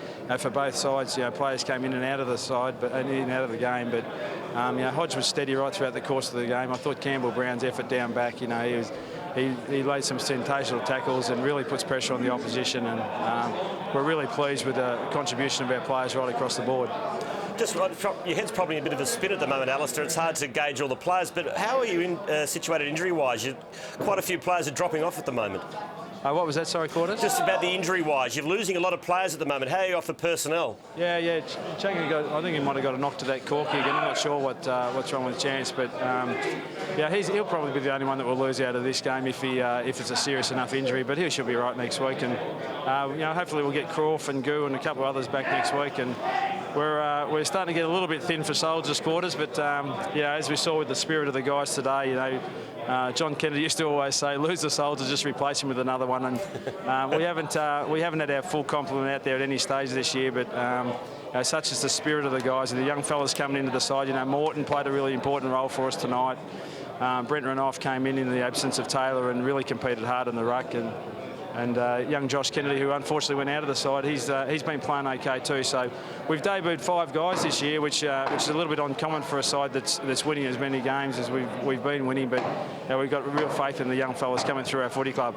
for both sides, you know, players came in and out of the side, but in and out of the game. But you know, Hodge was steady right throughout the course of the game. I thought Campbell Brown's effort down back, you know, he laid some sensational tackles and really puts pressure on the opposition, and we're really pleased with the contribution of our players right across the board. Just your head's probably in a bit of a spin at the moment, Alistair. It's hard to gauge all the players, but how are you situated injury-wise? Quite a few players are dropping off at the moment. What was that, sorry, Quarters? Just about the injury-wise. You're losing a lot of players at the moment. How are you off the personnel? Yeah. I think he might have got a knock to that cork again. I'm not sure what's wrong with Chance, but yeah, he'll probably be the only one that will lose out of this game if it's a serious enough injury. But he should be right next week, and you know, hopefully we'll get Croft and Goo and a couple of others back next week, and we're starting to get a little bit thin for soldiers, Quarters. But yeah, as we saw with the spirit of the guys today, you know, John Kennedy used to always say, "Lose the soldier, just replace him with another one." And we haven't had our full complement out there at any stage this year, but you know, such is the spirit of the guys and the young fellas coming into the side. You know, Morton played a really important role for us tonight. Brent Renouf came in the absence of Taylor and really competed hard in the ruck, and young Josh Kennedy, who unfortunately went out of the side, he's been playing okay too. So we've debuted 5 guys this year, which is a little bit uncommon for a side that's winning as many games as we've been winning. But you know, we've got real faith in the young fellas coming through our footy club.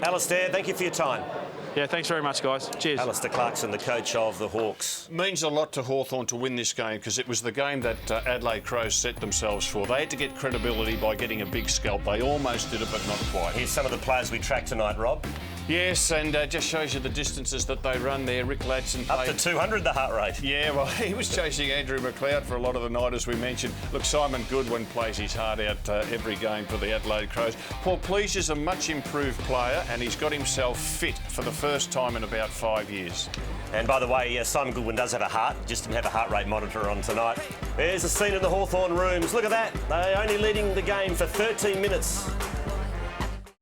Alistair, thank you for your time. Yeah, thanks very much, guys. Cheers. Alistair Clarkson, the coach of the Hawks. Means a lot to Hawthorn to win this game because it was the game that Adelaide Crows set themselves for. They had to get credibility by getting a big scalp. They almost did it, but not quite. Here's some of the players we tracked tonight, Rob. Yes, and just shows you the distances that they run there. Rick Ladson up to 200 the heart rate. Yeah, well, he was chasing Andrew McLeod for a lot of the night, as we mentioned. Look, Simon Goodwin plays his heart out every game for the Adelaide Crows. Paul Please is a much improved player, and he's got himself fit for the first time in about 5 years. And by the way, Simon Goodwin does have a heart, just didn't have a heart rate monitor on tonight. There's a scene in the Hawthorn rooms. Look at that. They're only leading the game for 13 minutes.